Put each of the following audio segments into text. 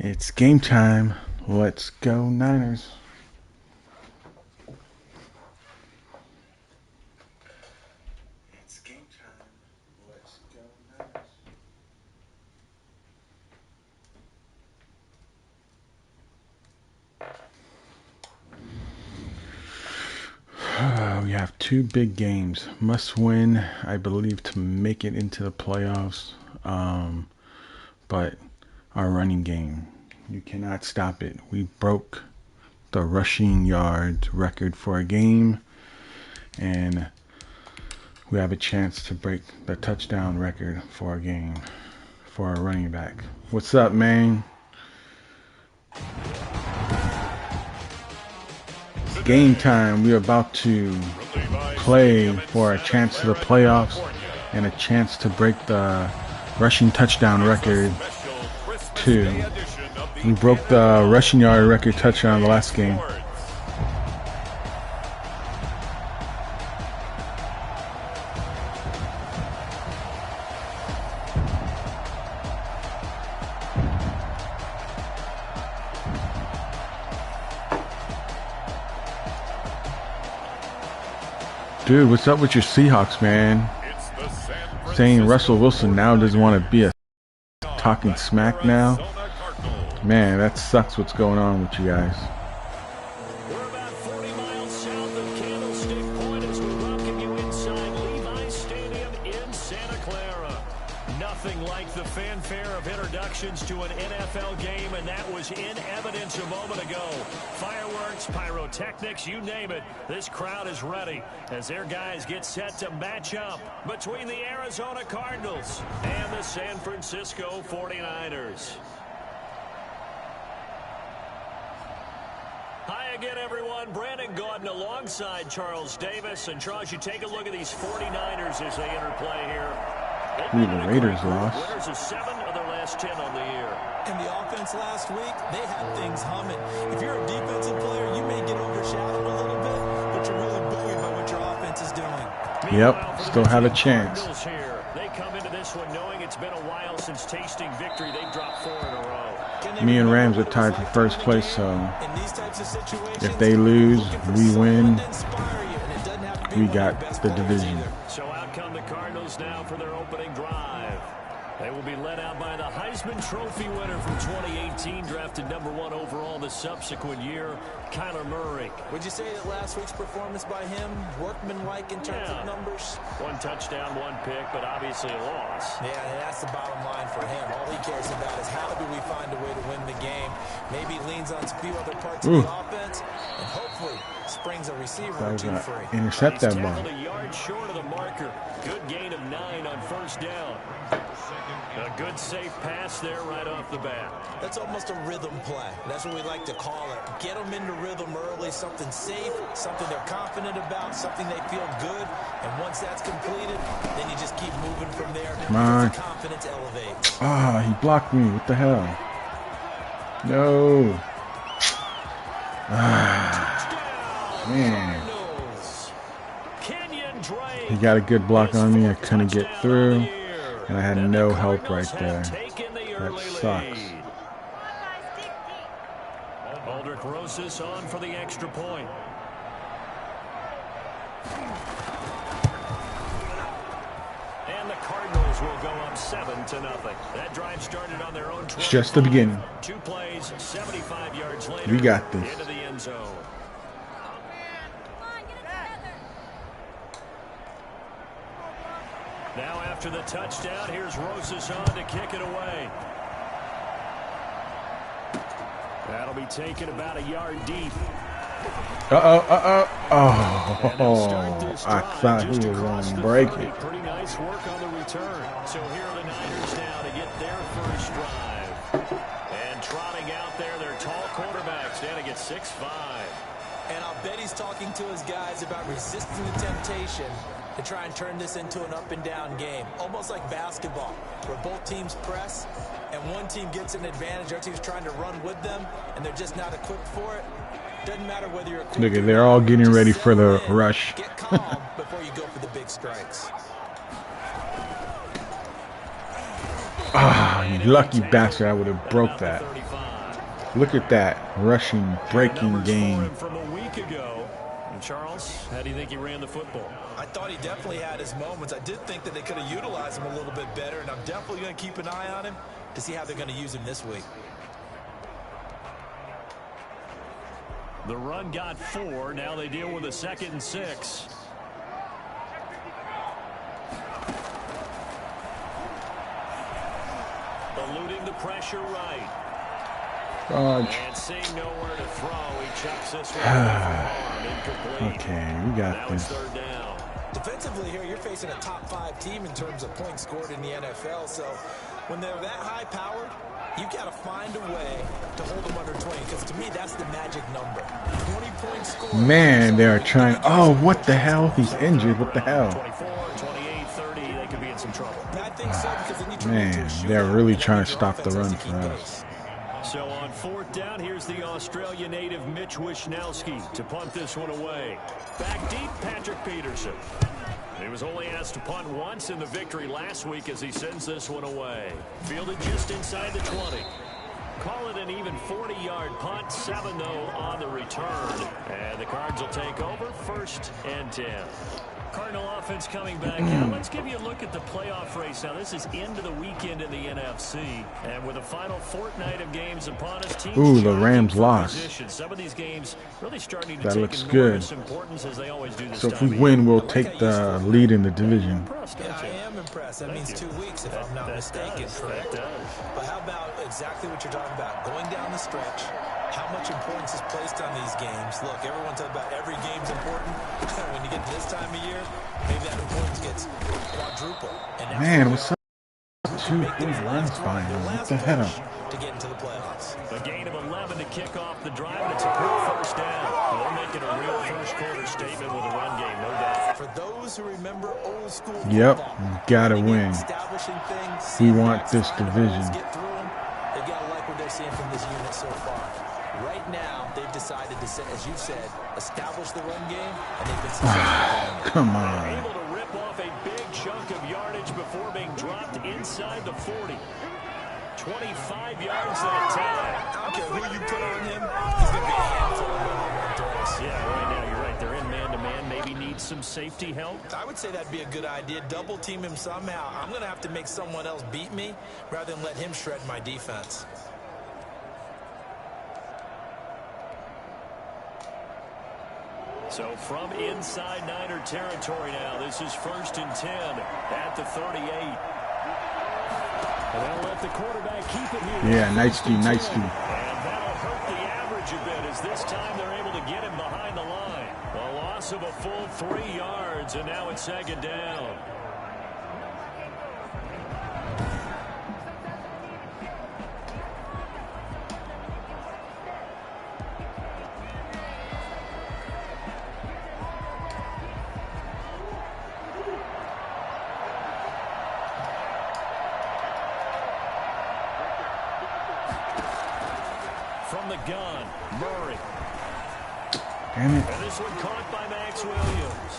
It's game time. Let's go Niners. It's game time. Let's go Niners. We have two big games. Must win, I believe, to make it into the playoffs. But our running game, you cannot stop it. We broke the rushing yards record for a game, and we have a chance to break the touchdown record for a game for a running back. What's up, man? Game time. We're about to play for a chance to the playoffs and a chance to break the rushing touchdown record too. We broke the rushing yard record touchdown the last game. Dude, what's up with your Seahawks, man? Saying Russell Wilson now doesn't want to be a talking smack now. Man, that sucks what's going on with you guys. We're about 40 miles south of Candlestick Point as we welcome you inside Levi's Stadium in Santa Clara. Nothing like the fanfare of introductions to an NFL game, and that was in evidence a moment ago. Fireworks, pyrotechnics, you name it. This crowd is ready as their guys get set to match up between the Arizona Cardinals and the San Francisco 49ers. Hi again, everyone. Brandon Gaudin alongside Charles Davis. And Charles, you take a look at these 49ers as they interplay here. The Raiders lost. Winners of 7 of their last 10 on the year. And the offense last week, they had things humming. If you're a defensive player, you may get overshadowed a little bit, but you're really buoyed by what your offense is doing. Yep, still have a chance. They come into this one knowing it's been a while since tasting victory. They've dropped 4 in a row. Me and Rams are tied for first place, so if they lose, we win. We got the division. So out come the Cardinals now for their opening drive. They will be led out by the Heisman Trophy winner from 2018, drafted #1 overall the subsequent year, Kyler Murray. Would you say that last week's performance by him, workmanlike in terms of numbers? 1 touchdown, 1 pick, but obviously a loss. Yeah, and that's the bottom line for him. All he cares about is how do we find a way to win the game. Maybe leans on a few other parts of the offense, and hopefully springs a receiver or 2 free. Intercept that ball. A yard short of the marker. Good gain of 9 on first down. A good safe pass there right off the bat. That's almost a rhythm play. That's what we like to call it. Get them into rhythm early, something safe, something they're confident about, something they feel good. And once that's completed, then you just keep moving from there. Come on. The confidence elevates. Ah, he blocked me. What the hell? No. Ah, man. He got a good block on me. I couldn't get through. And I had no help right there. That sucks. Aldrich Rosas on for the extra point. And the Cardinals will go up 7-0. That drive started on their own 12. It's just the beginning. 2 plays, 75 yards later. We got this. Into the end zone. Now after the touchdown, here's Rosas on to kick it away. That'll be taken about a yard deep. Oh, I thought he was going to break it. Pretty nice work on the return. So here are the Niners now to get their first drive. And trotting out there, their tall quarterback standing at 6'5". And I'll bet he's talking to his guys about resisting the temptation to try and turn this into an up-and-down game. Almost like basketball, where both teams press, and one team gets an advantage, our team's trying to run with them, and they're just not equipped for it. Doesn't matter whether you're equipped. Look at, they're all getting ready for the rush. Get calm before you go for the big strikes. Ah, you lucky bastard, I would have broke that. Look at that rushing, breaking game. From a week ago. And Charles, how do you think he ran the football? I thought he definitely had his moments. I did think that they could have utilized him a little bit better, and I'm definitely going to keep an eye on him to see how they're going to use him this week. The run got 4. Now they deal with a 2nd and 6. Eluding the pressure right. And seeing nowhere to throw, he chucks this one. Okay, we got this. Third down. Defensively here, you're facing a top 5 team in terms of points scored in the NFL. So when they're that high powered, you've got to find a way to hold them under 20. Because to me, that's the magic number. 20 points scored. Man, they're trying. Oh, what the hell? He's injured. What the hell? 24, 28, 30. They could be in some trouble. I think so, because then you turn Man, into a shootout, they're really and trying to your stop the offense has run to keep for pace. us. So on 4th down, here's the Australia native Mitch Wishnowsky to punt this one away. Back deep, Patrick Peterson. He was only asked to punt once in the victory last week as he sends this one away. Fielded just inside the 20. Call it an even 40-yard punt, 7 though on the return. And the Cards will take over 1st and 10. Cardinal offense coming back. Now let's give you a look at the playoff race. Now this is into the weekend in the NFC, and with the final fortnight of games upon us, teams. Ooh, the Rams lost. Some of these games really starting to That take looks good. importance as they always do this So if time we of win, year. we'll take the lead in the division. Yeah, I am impressed. That means 2 weeks, if I'm not mistaken. Correct. But how about exactly what you're talking about? Going down the stretch, how much importance is placed on these games? Look, everyone talks about every game's important. When you get to this time of year, maybe that importance gets quadruple. And Man, what's up? 2 big runs by him. What the hell? To get into the playoffs. A gain of 11 to kick off the drive, and it's a quick 1st down. They're making a real first-quarter statement with a run game, no doubt. For those who remember old school Yep, football, gotta win. establishing things, We want this finding division. holes, get through them, they've got to like what they're seeing from this unit so far. Right now, they've decided to, as you said, establish the run game, and they've been successful. Come Able on. to rip off a big chunk of yardage before being dropped inside the 40. 25 yards that time. I don't care who you put on him, he's going to be a handful of run throws. Yeah, right now you're right. They're in man-to-man. Maybe needs some safety help. I would say that'd be a good idea. Double team him somehow. I'm going to have to make someone else beat me rather than let him shred my defense. So from inside Niner territory now, this is 1st and 10 at the 38. And they'll let the quarterback keep it here. Yeah, nice D, nice D. And that'll hurt the average a bit as this time they're able to get him behind the line. A loss of a full 3 yards, and now it's 2nd down. From the gun, Murray. Damn it. And this one caught by Max Williams.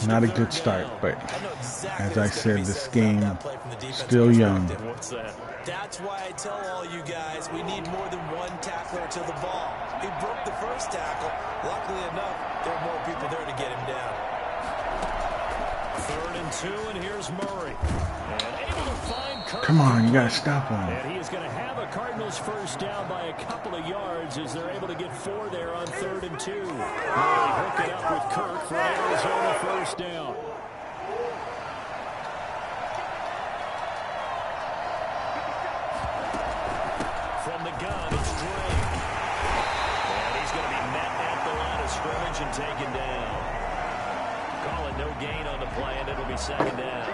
Not a good start, but as I said, this game still young. What's that? That's why I tell all you guys we need more than one tackler to the ball. He broke the first tackle. Luckily enough, there are more people there to get him down. 3rd and 2, and here's Murray. And able to find Kirk. Come on, you gotta stop him. And he is going to have a Cardinals 1st down by a couple of yards as they're able to get 4 there on 3rd and 2. Murray hooked it up with Kirk for an Arizona 1st down. From the gun, it's Drake. And he's going to be met at the line of scrimmage and taken down. Call it no gain on the play, and it'll be 2nd down.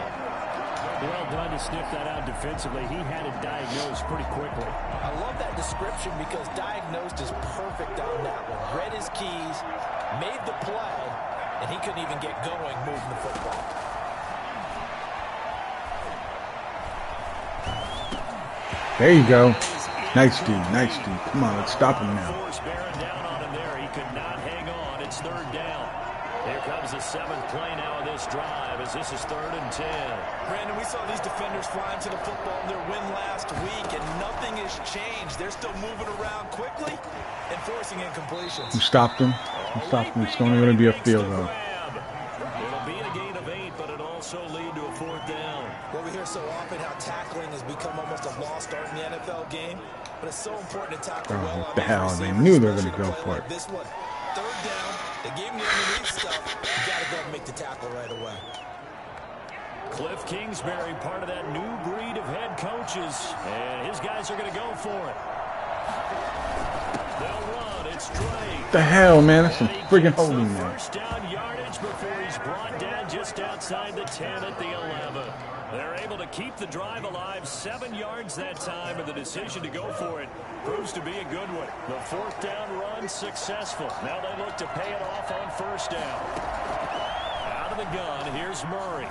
Well done to sniff that out defensively. He had it diagnosed pretty quickly. I love that description because diagnosed is perfect on that one. Read his keys, made the play, and he couldn't even get going moving the football. There you go. Nice D, nice D. Come on, let's stop him now. Force bearing down on him there. He could not hang on. It's 3rd down. Here comes the 7th play now of this drive as this is 3rd and 10. Brandon, we saw these defenders flying to the football in their win last last week, and nothing has changed. They're still moving around quickly and forcing incompletions. You stopped him. You stopped him. It's only going to be a field goal. It'll be a gain of 8, but it also lead to a 4th down. Well, we hear so often how tackling has become almost a lost art in the NFL game, but it's so important to tackle well. What the hell? They knew they were going to go for it. This one, 3rd down, they gave him the underneath stuff. You got to go and make the tackle right away. Cliff Kingsbury, part of that new breed of head coaches, and his guys are going to go for it. They'll run. It's Drake. The hell, man? That's some friggin' holding there. First down yardage before he's brought down just outside the 10 at the 11. They're able to keep the drive alive, 7 yards that time, and the decision to go for it proves to be a good one. The 4th down run successful. Now they look to pay it off on 1st down. Out of the gun, here's Murray.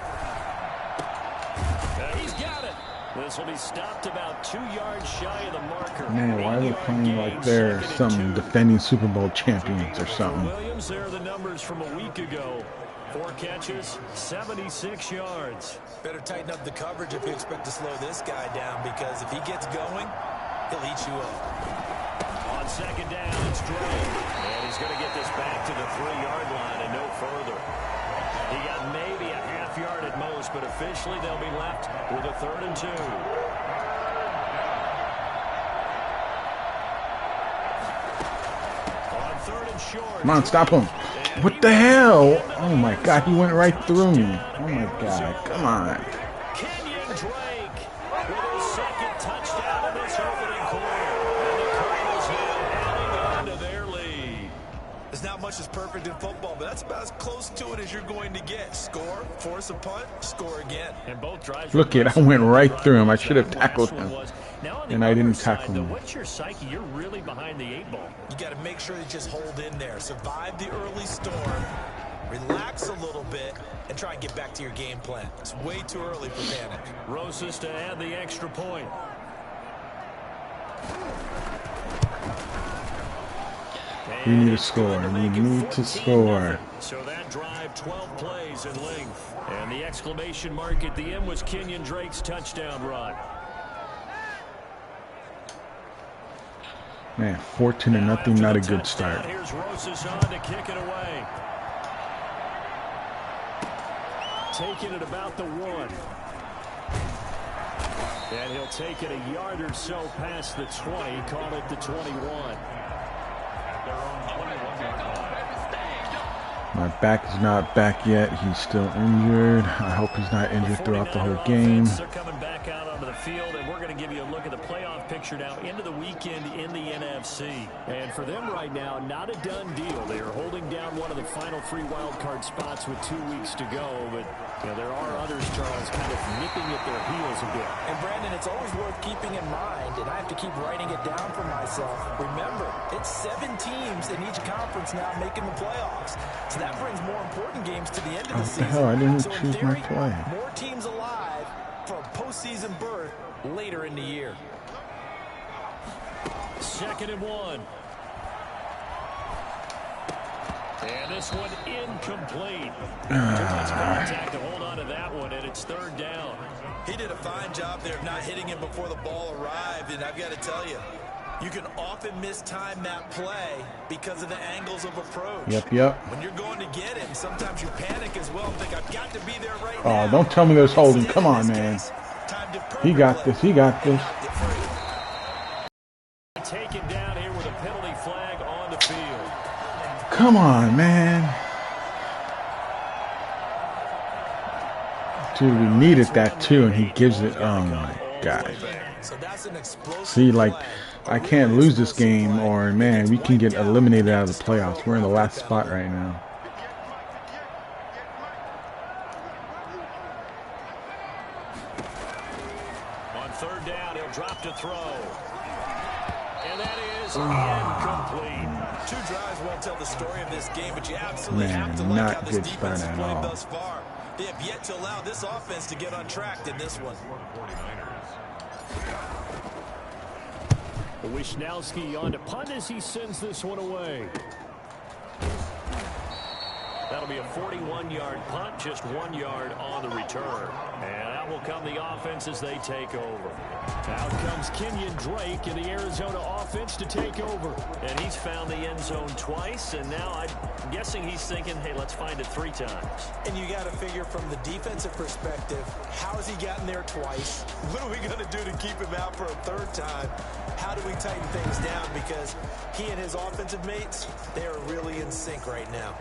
He's got it. This will be stopped about 2 yards shy of the marker. Man, why are they playing like they're some defending Super Bowl champions or something? Williams, there are the numbers from a week ago. 4 catches, 76 yards. Better tighten up the coverage if you expect to slow this guy down, because if he gets going, he'll eat you up. On 2nd down, it's Drake. And he's going to get this back to the 3-yard line and no further. He got maybe a half yard at most, but officially they'll be left with a 3rd and 2. On 3rd and short. Come on, stop him. What the hell? Oh my God, he went right through me. Oh my God, come on. Kenyon Drake with his 2nd touchdown in this opening quarter. And the Cardinals now adding on to their lead. There's not much that's perfect in football, but that's about as close to it as you're going to get. Score, force a punt, score again. And both drives. Look it, I went right through him. I should have tackled him. And I didn't tackle him. What's your psyche? You're really behind the 8 ball. You got to make sure you just hold in there. Survive the early storm. Relax a little bit and try and get back to your game plan. It's way too early for panic. Rosas to add the extra point. We need to score. We need to score. So that drive, 12 plays in length. And the exclamation mark at the end was Kenyon Drake's touchdown run. Man, 14-0, not a good start. Here's Rosas on to kick it away. Taking it about the 1. And he'll take it a yard or so past the 20, call it the 21. My back is not back yet. He's still injured. I hope he's not injured throughout the whole game. They're coming back out onto the field, and we're going to give you a look at the playoff picture now into the weekend in the NFC. And for them right now, not a done deal. They are holding down one of the final 3 wild card spots with 2 weeks to go, but you know, there are others, Charles, kind of nipping at their heels a bit. And Brandon, it's always worth keeping in mind, and I have to keep writing it down for myself. Remember, it's 7 teams in each conference now making the playoffs. So that brings more important games to the end of the season. What the hell? I didn't so choose theory, my play. More teams alive for a postseason berth later in the year. 2nd and 1. And this one incomplete. Too much contact to hold on to that one, and it's 3rd down. He did a fine job there of not hitting him before the ball arrived, and I've got to tell you, you can often mistime that play because of the angles of approach. Yep. When you're going to get him, sometimes you panic as well and think, I've got to be there right now. Oh, don't tell me there's holding. Come on, man. He got this. He got this. Taken down here with a penalty flag on the field. Come on, man. Dude, we needed that too, and he gives it. Oh my God. See, like, I can't lose this game, or man, we can get eliminated out of the playoffs. We're in the last spot right now. On 3rd down, he'll drop to throw. And that is incomplete. 2 drives won't tell the story of this game, but you absolutely have to like how this defense has played thus far. They have yet to allow this offense to get untracked in this one. Wishnowski on to punt as he sends this one away. That'll be a 41-yard punt, just 1 yard on the return. And out will come the offense as they take over. Out comes comes Kenyon Drake in the Arizona offense to take over. And he's found the end zone twice, and now I'm guessing he's thinking, hey, let's find it 3 times. And you got to figure from the defensive perspective, how has he gotten there twice? What are we going to do to keep him out for a 3rd time? How do we tighten things down? Because he and his offensive mates, they are really in sync right now.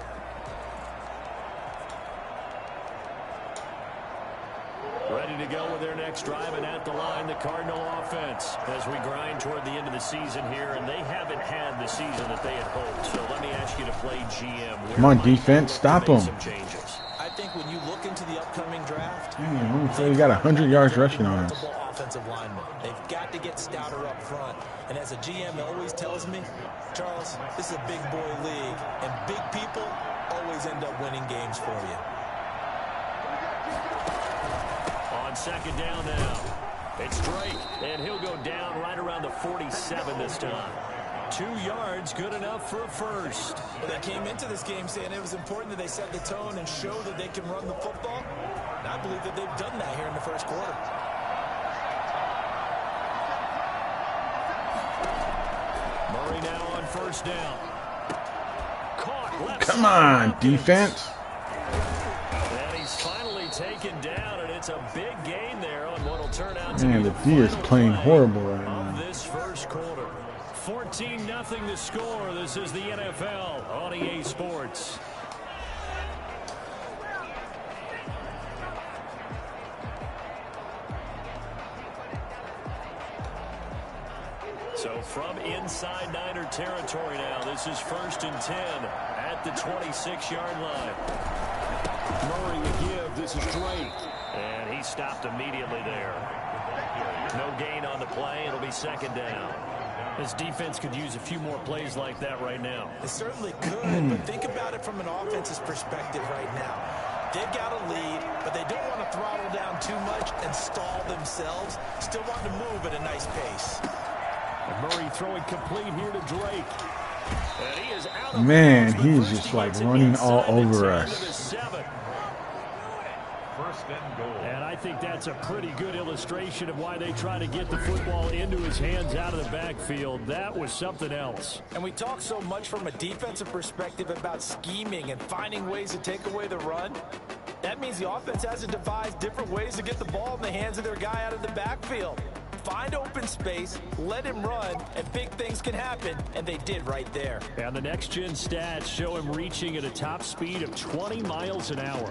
Ready to go with their next drive, and at the line, the Cardinal offense as we grind toward the end of the season here, and they haven't had the season that they had hoped. So let me ask you to play GM. Come on, defense, stop them. I think when you look into the upcoming draft, he got 100 yards rushing on us. Offensive linemen. They've got to get stouter up front. And as a GM always tells me, Charles, this is a big boy league, and big people always end up winning games for you. Second down now. It's Drake, and he'll go down right around the 47 this time. 2 yards, good enough for a first. Well, they came into this game saying it was important that they set the tone and show that they can run the football. And I believe that they've done that here in the first quarter. Murray now on first down. Caught left. Come on, defense. And he's finally taken down. It's a big gain there on what will turn out to Man, be the D is playing horrible right now. this first quarter. 14-0 the score. This is the NFL on EA Sports. So from inside Niner territory now, this is 1st and 10 at the 26-yard line. Murray to give. This is Drake. And he stopped immediately there. No gain on the play. It'll be 2nd down. This defense could use a few more plays like that right now. It certainly could, but think about it from an offense's perspective right now. They've got a lead, but they don't want to throttle down too much and stall themselves. Still want to move at a nice pace. And Murray throwing complete here to Drake. And he is out of Man, he's just like running all over us. And I think that's a pretty good illustration of why they try to get the football into his hands out of the backfield. That was something else. And we talk so much from a defensive perspective about scheming and finding ways to take away the run. That means the offense has to devise different ways to get the ball in the hands of their guy out of the backfield. Find open space, let him run, and big things can happen, and they did right there. And the next-gen stats show him reaching at a top speed of 20 miles an hour.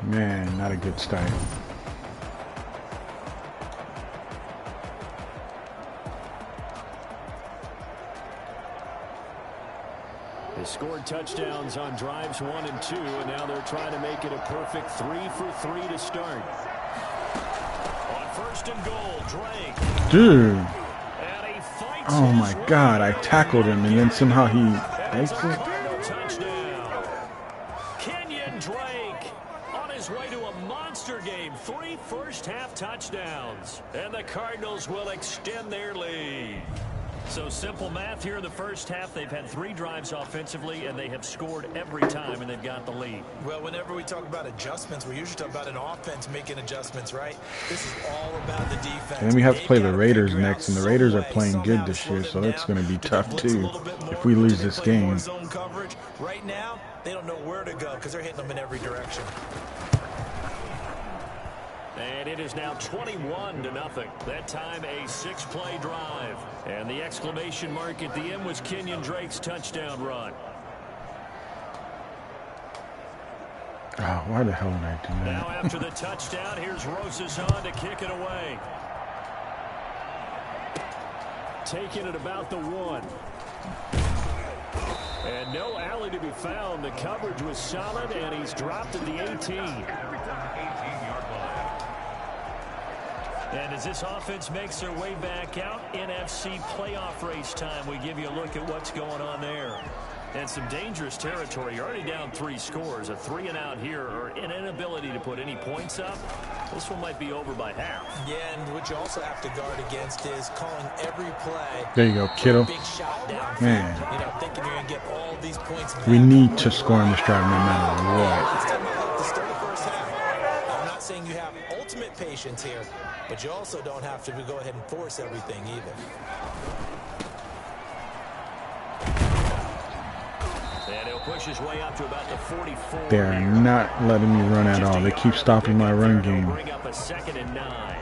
Man, not a good start. They scored touchdowns on drives 1 and 2, and now they're trying to make it a perfect 3 for 3 to start. On 1st and goal, Drake. Dude. And he fights Oh my God, I tackled him and then somehow he makes it. Touchdown. Kenyon Drake on his way to a monster game. 3 first-half touchdowns. And the Cardinals will extend their lead. So simple math here in the first half. They've had 3 drives offensively, and they have scored every time, and they've got the lead. Well, whenever we talk about adjustments, we usually talk about an offense making adjustments, right? This is all about the defense. And we have to play the Raiders next, and the Raiders are playing good this year, so it's going to be tough too if we lose this game. Right now, they don't know where to go because they're hitting them in every direction. And it is now 21-0. That time a 6-play drive. And the exclamation mark at the end was Kenyon Drake's touchdown run. Oh, why the hell did I do that? Now after the touchdown, here's Rosas on to kick it away. Taking it about the 1. And no alley to be found. The coverage was solid, and he's dropped at the 18. And as this offense makes their way back out, NFC playoff race time, we give you a look at what's going on there. And some dangerous territory. You're already down 3 scores. A 3-and-out here, or an inability to put any points up. This one might be over by half. Yeah, and what you also have to guard against is calling every play. There you go, kiddo. Big shot down. Man. You know, thinking you're going to get all these points. We need to score in this drive no matter what. Let's talk about the start of the first half. I'm not saying you have ultimate have patience here, but you also don't have to go ahead and force everything either. And he'll push his way up to about the 44. They're not letting me run at all. They keep stopping my run game. Bring up a 2nd and 9.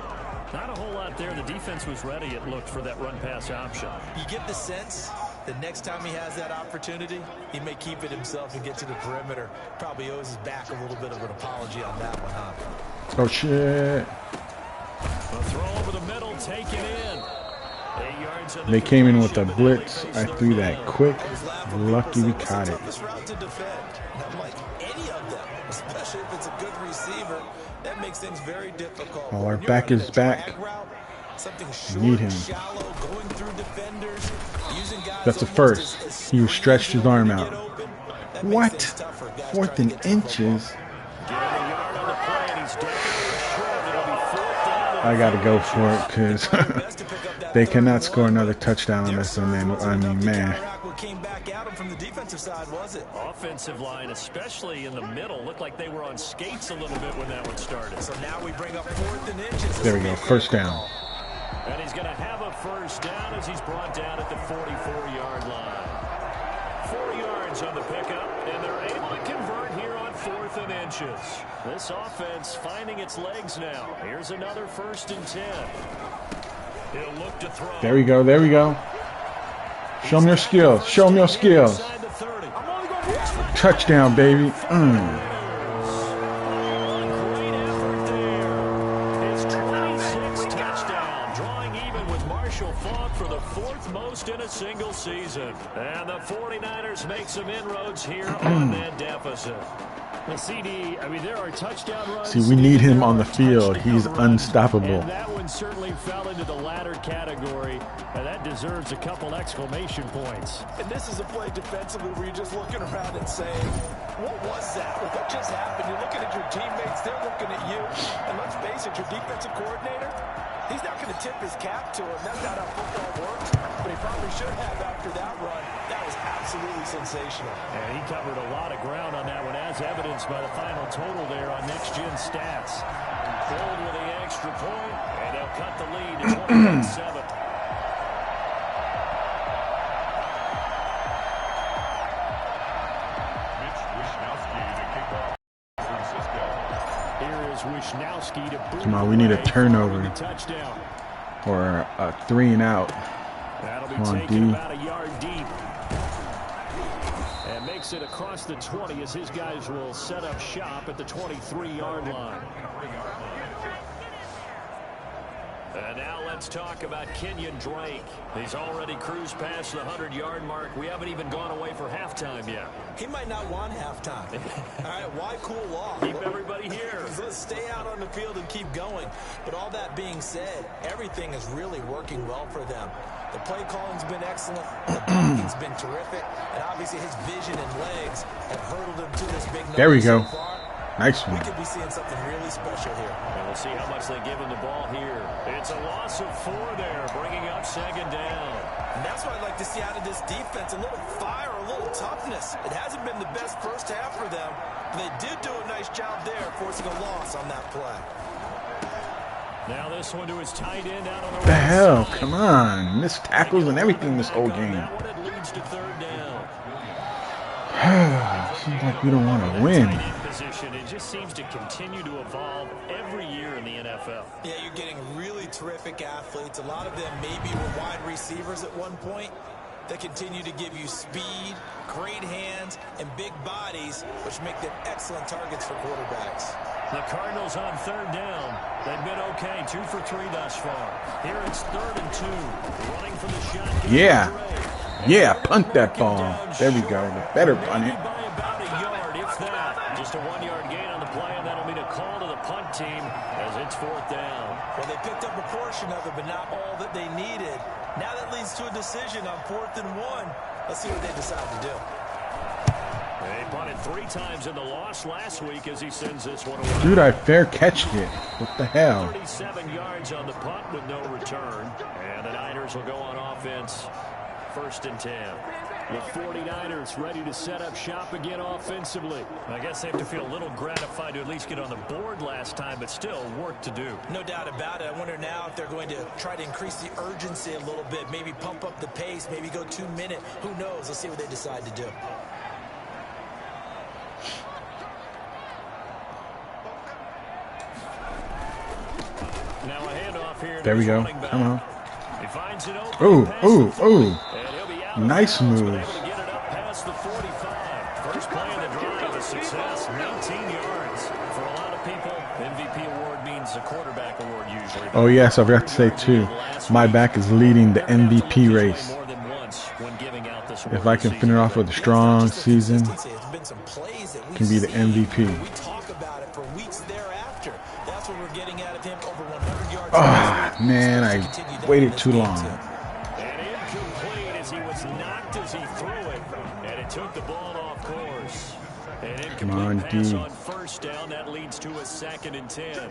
Not a whole lot there. The defense was ready, it looked, for that run pass option. You get the sense that next time he has that opportunity, he may keep it himself and get to the perimeter. Probably owes his back a little bit of an apology on that one, huh? Oh, shit. A throw over the middle, taken in. 8 yards of the They came in with a completion, but blitz. they I face threw the that field. quick. Lucky we caught it. Toughest route to defend. Not like any of them, especially if it's a good receiver. That makes things very difficult. Oh, our When you're back running is a back. drag route, something Need short, him. shallow, going through defenders, using guys That's a almost first. as He stretched his arm to out. get open. That makes What? things tough for guys 4th trying to and get to the football. inches. Give him a yard on the play, and he's down short. It'll be 4th down. I gotta go for it because they cannot score another touchdown on us. And then, I mean, man. What came back at him from the defensive side, was it? Offensive line, especially in the middle, looked like they were on skates a little bit when that one started. So now we bring up 4th and inches. There we go. First down. And he's going to have a first down as he's brought down at the 44-yard line. 4 yards on the pickup, and they're able to convert here on 4th and inches. This offense finding its legs now. Here's another 1st and 10. He'll look to throw. There we go. There we go. Show them your skills. Show them your skills. Inside the 30. Touchdown, baby. Great effort there. His 26th touchdown, drawing even with Marshall Faulk for the 4th most in a single season. And the 49ers make some inroads here on that deficit. The CD, I mean, there are touchdown runs. See, we need him on the field. He's unstoppable. And that one certainly fell into the latter category. And that deserves a couple exclamation points. And this is a play defensively where you're just looking around and saying, what was that? What just happened? You're looking at your teammates. They're looking at you. And let's face it, your defensive coordinator, he's not going to tip his cap to him. That's not how football works. But he probably should have after that run. That was absolutely sensational. And he covered a lot of ground on that one, as evidenced by the final total there on Next Gen Stats. Filled with the extra point, and they'll cut the lead to 21-7. Here is Wisnowski to boot. Come on, we need a turnover. The touchdown. Or a 3 and out. That'll be Come on, taken D. about a yard deep. And makes it across the 20 as his guys will set up shop at the 23-yard line. And now let's talk about Kenyon Drake. He's already cruised past the 100-yard mark. We haven't even gone away for halftime yet. He might not want halftime. All right, why cool off? Keep everybody here. Let's stay out on the field and keep going. But all that being said, everything is really working well for them. The play calling's been excellent. The blocking's been terrific. And obviously his vision and legs have hurdled him to this big number. There we go. So far. Nice We one. could be seeing something really special here. And we'll see how much they give him the ball here. It's a loss of 4 there, bringing up 2nd down. And that's what I'd like to see out of this defense. A little fire, a little toughness. It hasn't been the best first half for them. But they did do a nice job there, forcing a loss on that play. Now this one to his tight end out on the What the right hell? side. Come on. Missed tackles and everything this whole game. That one, it leads to 3rd down. Seems like we don't want to win. Tight end position, it just seems to continue to evolve every year in the NFL. Yeah, you're getting really terrific athletes. A lot of them maybe were wide receivers at one point. They continue to give you speed, great hands, and big bodies, which make them excellent targets for quarterbacks. The Cardinals on 3rd down. They've been okay, 2 for 3 thus far. Here it's 3rd and 2. Running for the shot. Yeah. Yeah, punt that ball. There we go. Better punt it. By about a yard, if that. Just a 1-yard gain on the play, and that'll mean a call to the punt team as it's 4th down. Well, they picked up a portion of it, but not all that they needed. Now that leads to a decision on 4th and 1. Let's see what they decide to do. They punted 3 times in the loss last week as he sends this one away. Dude, I fair catched it. What the hell? 37 yards on the punt with no return. And the Niners will go on offense. 1st and 10. The 49ers ready to set up shop again offensively. I guess they have to feel a little gratified to at least get on the board last time, but still work to do. No doubt about it. I wonder now if they're going to try to increase the urgency a little bit, maybe pump up the pace, maybe go 2 minute. Who knows? Let's see what they decide to do. Now a handoff here. There we go. Come on. He finds it open. Oh. Nice move. First play of the drive, a success, 19 yards. For a lot of people, MVP award means a quarterback award usually. Oh, yes, I forgot to say, too, my back is leading the MVP race. If I can finish off with a strong season, can be the MVP. We talk about it for weeks thereafter. That's what we're getting out of him, over 100 yards. Oh, man, I waited too long. And incomplete as he was knocked as he threw it. And it took the ball off course. An incomplete pass on first down. That leads to a 2nd and 10.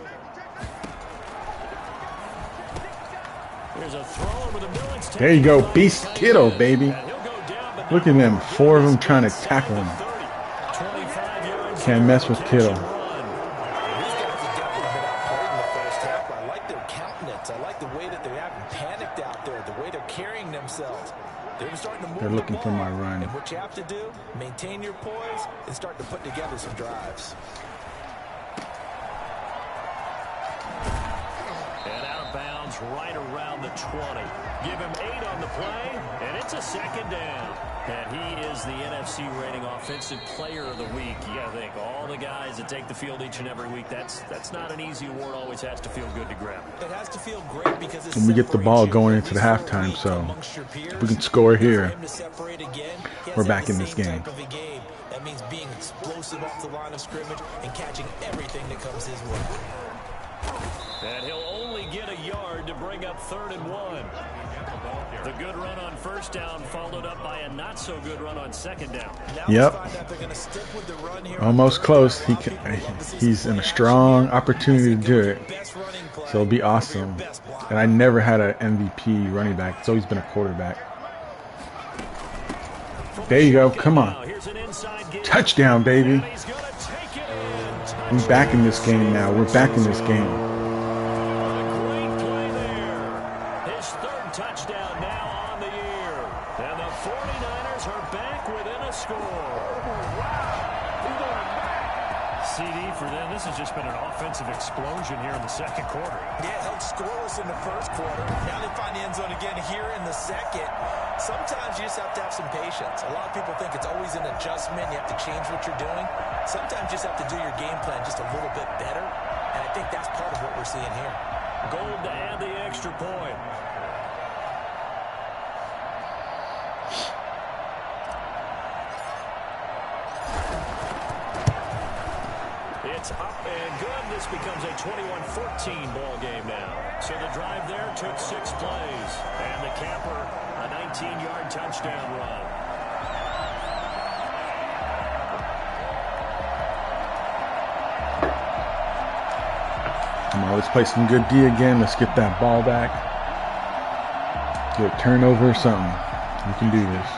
There's a throw over the middle. There you go, Beast Kittle, baby. Look at them, 4 of them trying to tackle him. Can't mess with Kittle. They're looking for my run. And what you have to do, maintain your poise and start to put together some drives. And out of bounds right around the 20. Give him 8 on the play, and it's a 2nd down. And he is the NFC rating offensive player of the week. You got to think, all the guys that take the field each and every week, that's not an easy award. Always has to feel good to grab. It has to feel great because it's and we get the ball going into the halftime, so if we can score here, we're back in this game. That means being explosive off the line of scrimmage and catching everything that comes his way. And he'll only get a yard to bring up 3rd and 1. The good run on first down followed up by a not-so-good run on 2nd down. Yep. Almost close. He's in a strong opportunity to do it. So it'll be awesome. And I never had an MVP running back. It's always been a quarterback. There you go. Come on. Touchdown, baby. We're back in this game now. We're back in this game. This has just been an offensive explosion here in the 2nd quarter. Yeah, held scoreless in the 1st quarter. Now they find the end zone again here in the 2nd. Sometimes you just have to have some patience. A lot of people think it's always an adjustment. You have to change what you're doing. Sometimes you just have to do your game plan just a little bit better. And I think that's part of what we're seeing here. Gold to add the extra point. It's up and good. This becomes a 21-14 ball game now. So the drive there took 6 plays. And the capper, a 19-yard touchdown run. Come on, let's play some good D again. Let's get that ball back. Get a turnover or something. We can do this.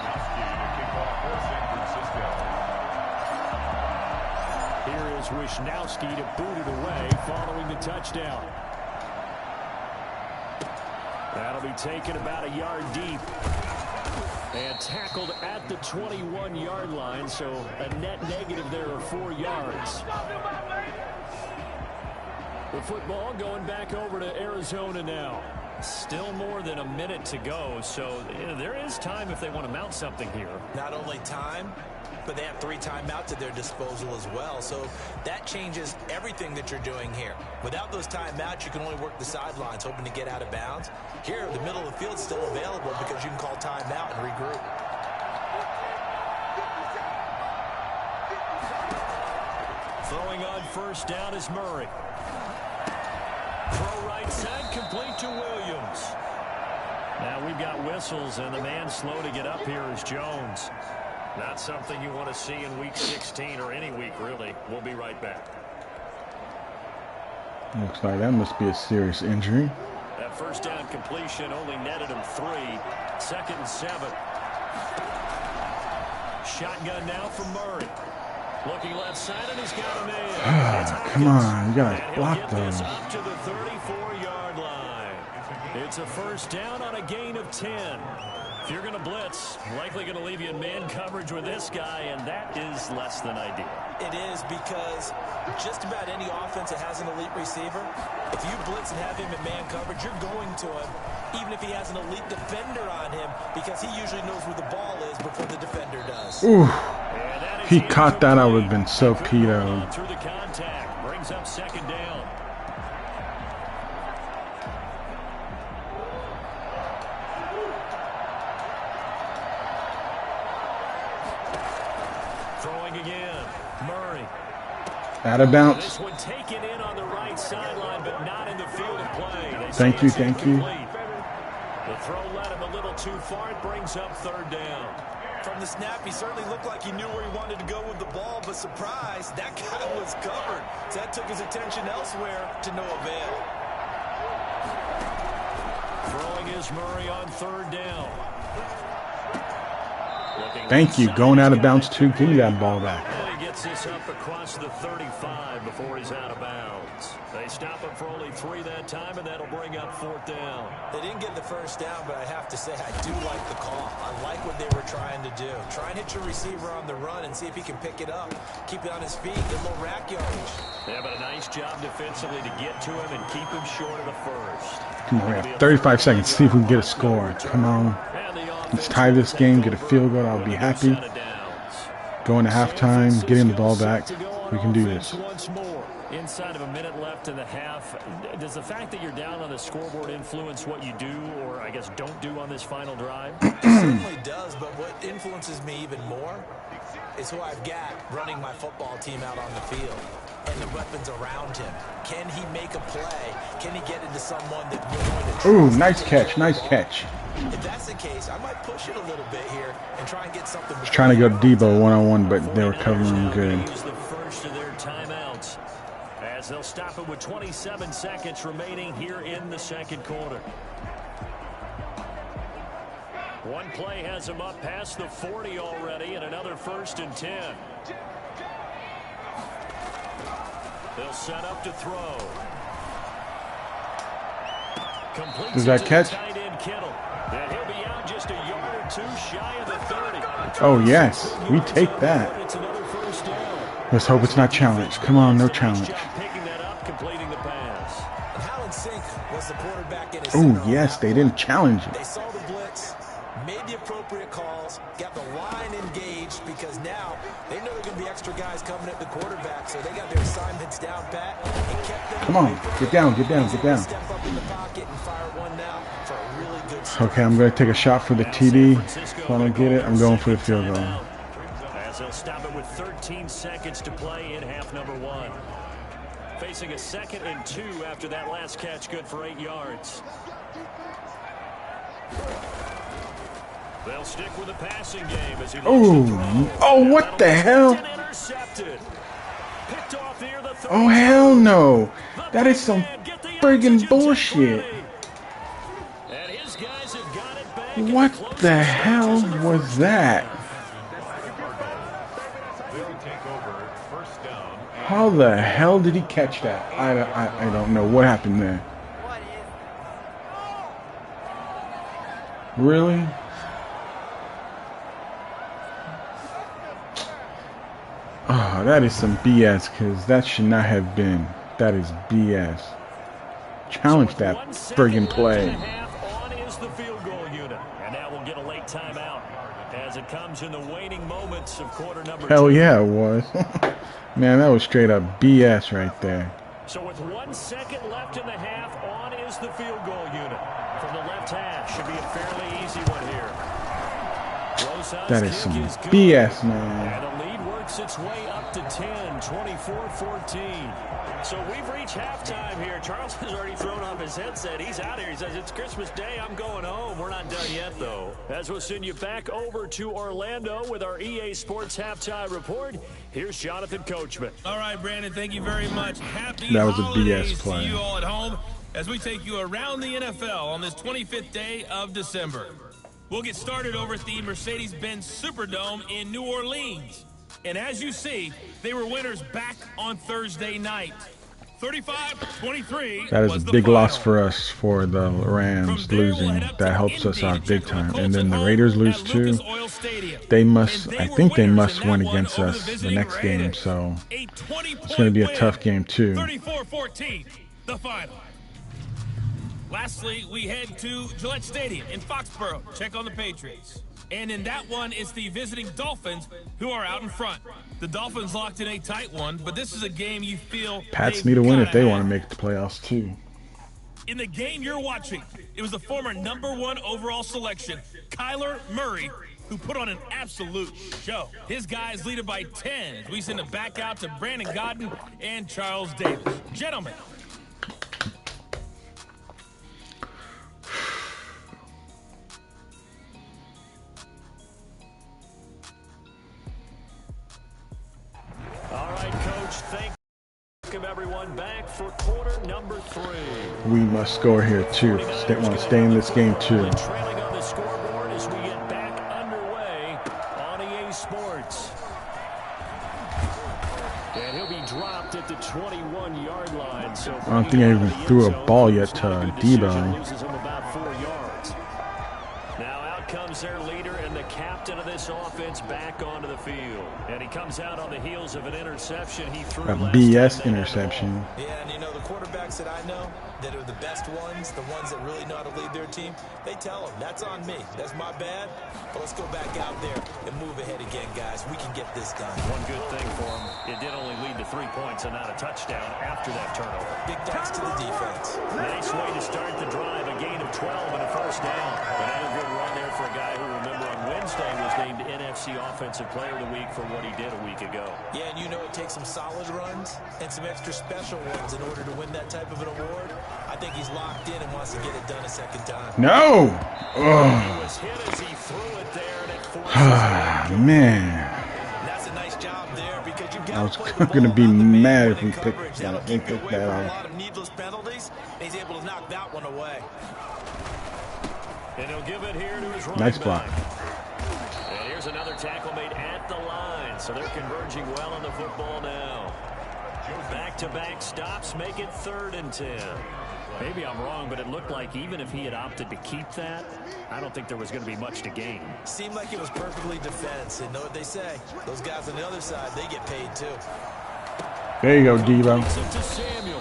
Wishnowski to boot it away following the touchdown. That'll be taken about a yard deep. And tackled at the 21-yard line, so a net negative there of 4 yards. The football going back over to Arizona now. Still more than a minute to go, so there is time if they want to mount something here. Not only time, but they have 3 timeouts at their disposal as well. So that changes everything that you're doing here. Without those timeouts, you can only work the sidelines, hoping to get out of bounds. Here, the middle of the field is still available because you can call timeout and regroup. Throwing on first down is Murray. Throw right side, complete to Williams. Now we've got whistles, and the man slow to get up here is Jones. Not something you want to see in Week 16 or any week, really. We'll be right back. Looks like that must be a serious injury. That first down completion only netted him 3. 2nd and 7. Shotgun now from Murray. Looking left side, and he's got him in. Come on, you gotta block those. Up to the 34-yard line. It's a first down on a gain of 10. If you're going to blitz, likely going to leave you in man coverage with this guy, and that is less than ideal. It is, because just about any offense that has an elite receiver, if you blitz and have him in man coverage, you're going to him, even if he has an elite defender on him, because he usually knows where the ball is before the defender does. Ooh, he caught that, I would have been so pedoed. Through the contact, brings up second down. Throwing again, Murray. Out of bounds. This one taken in on the right sideline, but not in the field of play. Thank you, thank you. The throw led him a little too far. It brings up third down. From the snap, he certainly looked like he knew where he wanted to go with the ball, but surprise, that guy was covered. So that took his attention elsewhere to no avail. Throwing is Murray on third down. Thank you. Going out of bounds too. Give me that ball back. And he gets this up across the 35 before he's out of bounds. They stop him for only 3 that time, and that'll bring up fourth down. They didn't get the first down, but I have to say I do like the call. I like what they were trying to do. Try and hit your receiver on the run and see if he can pick it up. Keep it on his feet. Get a little rack yardage. Yeah, but a nice job defensively to get to him and keep him short of the first. Come on, we have 35 seconds. See if we can get a score. Come on. Let's tie this game, get a field goal. I'll be happy. Go into halftime, get him the ball back. We can do this. Once more. Inside of a minute left in the half, does the fact that you're down on the scoreboard influence what you do, or I guess don't do on this final drive? It certainly does, but what influences me even more is who I've got running my football team out on the field and the weapons around him. Can he make a play? Can he get into someone that we're going to trust? Ooh, nice catch, nice catch. If that's the case, I might push it a little bit here and try and get something. I was trying to go Debo one-on-one, but they were covering him good. Use the first of their timeouts as they'll stop it with 27 seconds remaining here in the second quarter. One play has him up past the 40 already, and another 1st and 10. They'll set up to throw. Does that catch? And he'll be out just a yard or 2 shy of the 30. Oh, yes. We take that. It's another first down. Let's hope it's not challenged. Come on, no challenge. Picking that up, completing the pass. And Howland Sink was the quarterback in his Oh, yes, they didn't challenge it. They saw the blitz, made the appropriate calls, got the line engaged, because now they know there are going to be extra guys coming at the quarterback, so they got their assignments down pat and kept them. Come on, get down, get down, get down. Step up in the pocket and fire one now for a really good start. Okay, I'm going to take a shot for the TD. If I don't get it, I'm going for the field goal. As they'll stop it with 13 seconds to play in half number 1. Facing a 2nd and 2 after that last catch, good for 8 yards. They'll stick with the passing game as he Oh, what the hell? Intercepted. Picked off near the 30. Oh, hell no. That is some friggin' bullshit. And his guys have got it back. What the hell was that? How the hell did he catch that? I don't know what happened there. Really? Oh, that is some BS, because that should not have been. That is BS. Challenge that friggin' play. On is the field goal unit. And now we'll get a late timeout as it comes in the waning moments of quarter number 2. Hell yeah, it was. Man, that was straight up BS right there. So with 1 second left in the half, on is the field goal unit. From the left hash, should be a fairly easy one here. That is some BS, man. And the lead works its way up to 10, 24-14. So we've reached halftime here. Charles has already thrown off his headset. He's out here. He says, it's Christmas Day. I'm going home. We're not done yet, though. As we'll send you back over to Orlando with our EA Sports Halftime Report, here's Jonathan Coachman. All right, Brandon, thank you very much. Happy That was a holidays BS play. to you all at home as we take you around the NFL on this 25th day of December. We'll get started over at the Mercedes-Benz Superdome in New Orleans. And as you see, they were winners back on Thursday night. 35-23. That is a big loss for us for the Rams losing. That helps us out big time. And then the Raiders lose too. They must, I think they must win against us the next game. So it's going to be a tough game too. 34-14, the final. Lastly, we head to Gillette Stadium in Foxborough. Check on the Patriots. And in that one, it's the visiting Dolphins who are out in front. The Dolphins locked in a tight one, but this is a game you feel Pats need to win if they want to make the playoffs too. In the game you're watching, it was the former #1 overall selection, Kyler Murray, who put on an absolute show. His guys lead it by 10 as we send it back out to Brandon Godden and Charles Davis. Gentlemen. All right, Coach, welcome everyone back for quarter number 3. We must score here too. Want to stay in this game too. Trailing on the scoreboard as we get back underway on EA Sports. And he'll be dropped at the 21-yard line. So I don't think I even threw a ball yet to Debo. loses him about 4 yards. Now out comes their leader and the captain of this offense back onto the field. And he comes out on the heels of an interception he threw A last BS time. interception. Yeah, and you know, the quarterbacks that I know that are the best ones, the ones that really know how to lead their team, they tell them, that's on me. That's my bad. But let's go back out there and move ahead again, guys. We can get this done. One good thing for him, it did only lead to 3 points and not a touchdown after that turnover. Big thanks to the defense. Nice way to start the drive, a gain of 12 and a first down. Another good run there for a guy who, remember, on Wednesday was named NFC Offensive Player of the Week for what he did a week ago. Yeah, and you know it takes some solid runs and some extra special ones in order to win that type of an award. I think he's locked in and wants to get it done a second time. No! He was hit as he threw it there, and it forces Man. That's a nice job there because you've I got was to play the going to ball be out the main mad when if we in picked coverage. That'll that. keep you away from a That lot of needless penalties, and he's able to knock that one away. And he'll give it here to his running Nice block. back. And here's another tackle made at the line, so they're converging well on the football now. Back-to-back stops make it 3rd and 10. Maybe I'm wrong, but it looked like even if he had opted to keep that, I don't think there was going to be much to gain. Seemed like it was perfectly defense, and know what they say. Those guys on the other side, they get paid too. There you go, Debo. To Samuel.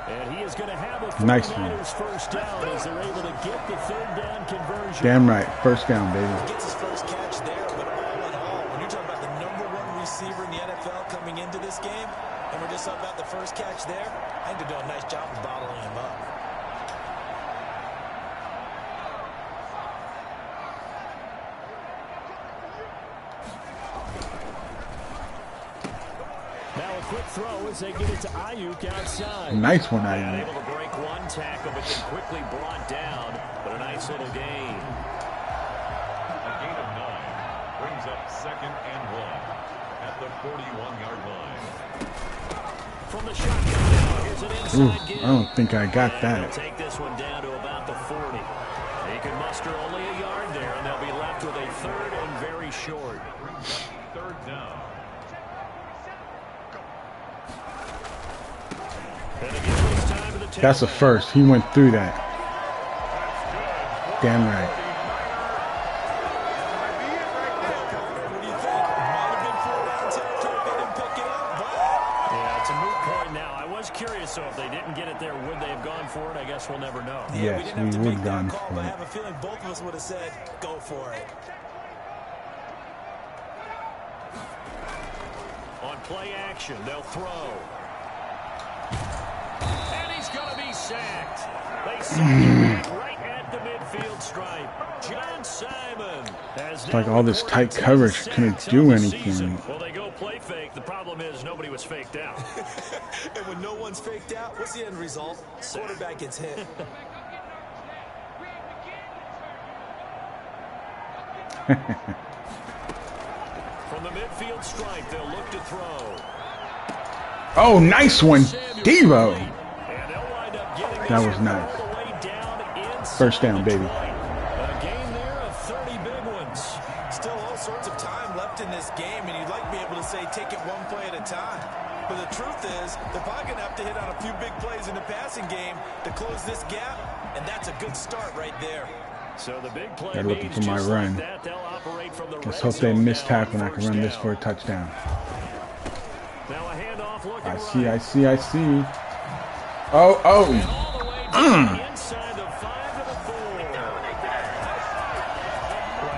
And he is going to have a Nice one. first down as they're able to get the 3rd down conversion. Damn right. First down, baby. Gets his first catch there, but all in all, when you're talking about the #1 receiver in the NFL coming into this game, and we're just talking about the first catch there, I think they're doing a nice job of bottling him up. Now a quick throw as they get it to Ayuk outside. Nice one, And Ayuk. able to break one tackle, but then quickly brought down. But a nice little gain. A gain of 9 brings up 2nd and 1 at the 41-yard line. From the shotgun, here's an inside give. I don't think I got And that. he'll take this one down to about the 40. He can muster only a yard there, and they'll be left with a 3rd and very short. 3rd down. And again, this time to the That's a first. He went through that. Damn right. What do you think? Might have been 4 down territory if they didn't pick it up, but Yeah, it's a moot point now. I was curious, so if they didn't get it there, would they have gone for it? I guess we'll never know. yeah, Yes, we didn't have to we make would that gone call, for but I it. have a feeling both of us would have said, go for it. On play action, they'll throw. And he's going to be sacked. They sack him back right at the midfield stripe. John Simon has It's like all this tight coverage couldn't do anything. Well, they go play fake. The problem is nobody was faked out. And when no one's faked out, what's the end result? Quarterback gets hit. From the midfield stripe, they'll look to throw. Oh, nice one. Devo. And they'll wind up getting That this was one nice. all the way down inside First down, the baby. 20. A gain there of 30 say take it one play at a time. But the truth is, they're probably going to have to hit on a few big plays in the passing game to close this gap, and that's a good start right there. So the big play They're looking for my run. Like they'll operate from the Let's hope they miss tackle and I can run this for a touchdown. Now a handoff looking I see. Oh. all the way inside the 5 to the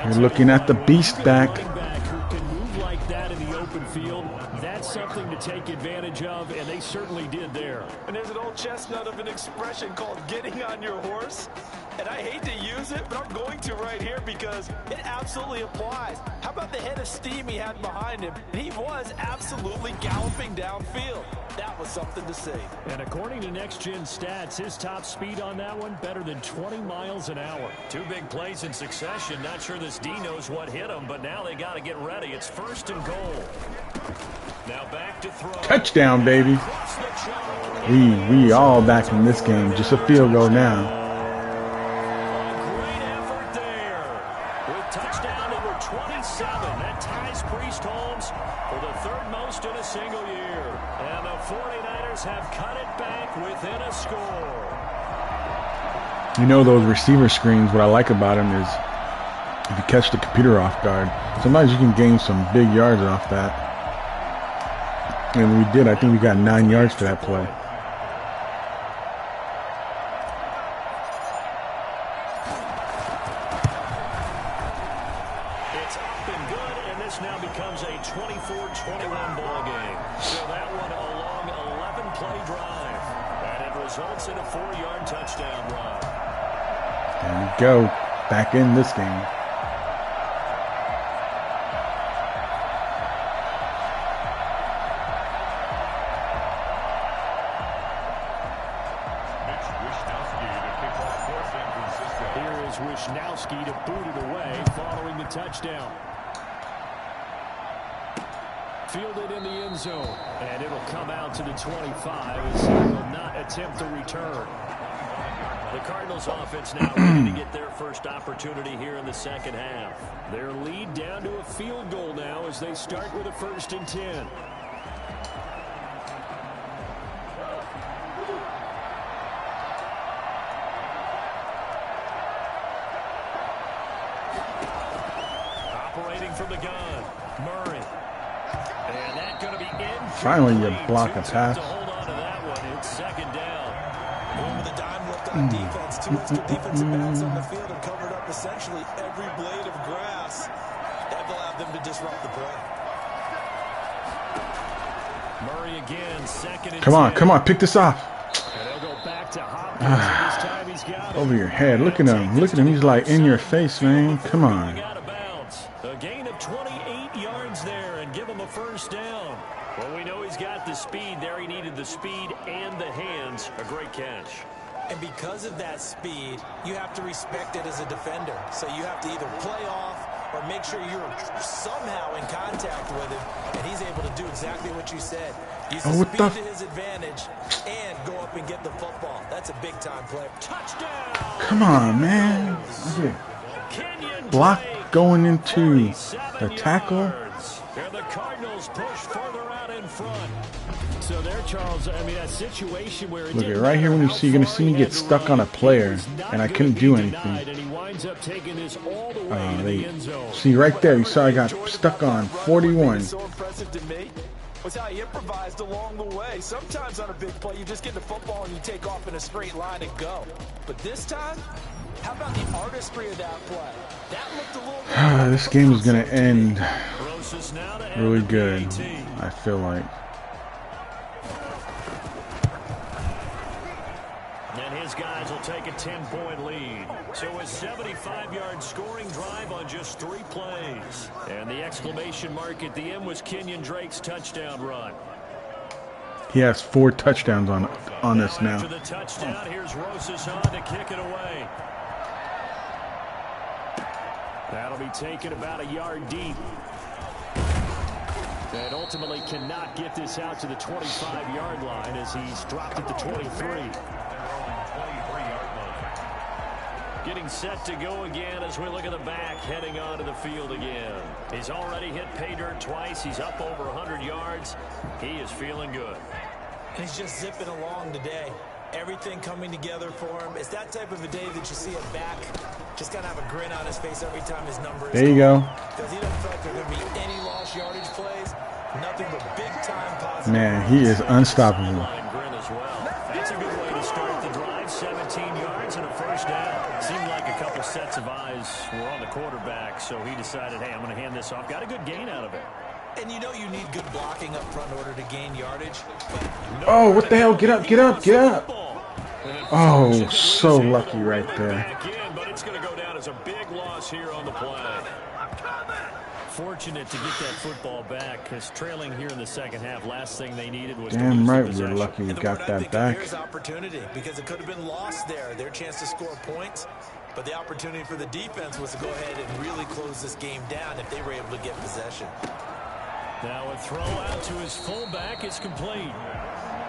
4. You're looking at the beast back. Who can move like that in the open field. That's something to take advantage of, and they certainly did there. And there's an old chestnut of an expression called getting on your horse. And I hate to use it, but I'm going to right here because it absolutely applies. How about the head of steam he had behind him? He was absolutely galloping downfield. That was something to see. And according to Next Gen Stats, his top speed on that one, better than 20 miles an hour. 2 big plays in succession. Not sure this D knows what hit him, but now they got to get ready. It's 1st and goal. Now back to throw. Touchdown, baby. We all back in this game. Just a field goal now. Great effort there. With touchdown number 27, that ties Priest Holmes for the 3rd most in a single year. And the 49ers have cut it back within a score. You know those receiver screens, what I like about them is if you catch the computer off guard, sometimes you can gain some big yards off that. And we did. I think we got 9 yards for that play. It's up and good, and this now becomes a 24-21 ball game. So that one a long 11-play drive. And it results in a 4-yard touchdown run. There we go. Back in this game. Wishnowski to boot it away following the touchdown. Fielded in the end zone, and it'll come out to the 25 as he will not attempt to return. The Cardinals offense now ready to get their first opportunity here in the 2nd half. Their lead down to a field goal now as they start with a 1st and 10. From the gun, Murray. And that's going to be in. Finally, you block a pass. To hold on to that one. It's 2nd down. Going with a dime look on defense. 2 extra defensive backs on the field and covered up essentially every blade of grass. That allowed them to disrupt the play. Murray again, 2nd and 10. Come on, pick this off. And they'll go back to Hopkins. This time he's got Over your head. Look at him. He's like in your face, man. Come on. A gain of 28 yards there and give him a 1st down. Well, we know he's got the speed there. He needed the speed and the hands. A great catch. And because of that speed, you have to respect it as a defender. So you have to either play off or make sure you're somehow in contact with him. And he's able to do exactly what you said. Use the speed to his advantage and go up and get the football. That's a big-time play. Touchdown! Come on, man. Block going into the tackle. And the Cardinals push further out in front. So there, Charles, I mean, a situation where look at right here when you're going to see me get stuck on a player, and I couldn't do anything. And he winds up taking this all the way to the end zone. See right there, you saw I got stuck on 41. So impressive to me was how he improvised along the way. Sometimes on a big play, you just get the football and you take off in a straight line and go. But this time, how about the artistry of that play? That looked a little bit. This game is going to end really good, I feel like. And his guys will take a 10-point lead. So a 75-yard scoring drive on just 3 plays. And the exclamation mark at the end was Kenyon Drake's touchdown run. He has 4 touchdowns on us now. After the touchdown, here's Rosas on to kick it away. That'll be taken about a yard deep. And ultimately cannot get this out to the 25-yard line as he's dropped at the 23. Getting set to go again as we look at the back, heading onto the field again. He's already hit pay dirt twice. He's up over 100 yards. He is feeling good. He's just zipping along today. Everything coming together for him. It's that type of a day that you see a back just kind of have a grin on his face every time his number is there you go. Because he doesn't feel like there are going to be any lost yardage plays. Nothing but big time positive. Man, he is unstoppable. Grin as well. That's a good way to start the drive. 17 yards and a first down. Seemed like a couple sets of eyes were on the quarterback, so he decided, hey, I'm going to hand this off. Got a good gain out of it. And you know you need good blocking up front in order to gain yardage. Oh, what the hell? Get up, get up, get up. Oh, so lucky right there. But it's going to go down as a big loss here on the play. Fortunate to get that football back, because trailing here in the second half, last thing they needed was damn to right lose the we're lucky we And the got word I that think back. Here's opportunity, because it could have been lost there. Their chance to score points. But the opportunity for the defense was to go ahead and really close this game down if they were able to get possession. Now a throw out to his fullback is complete.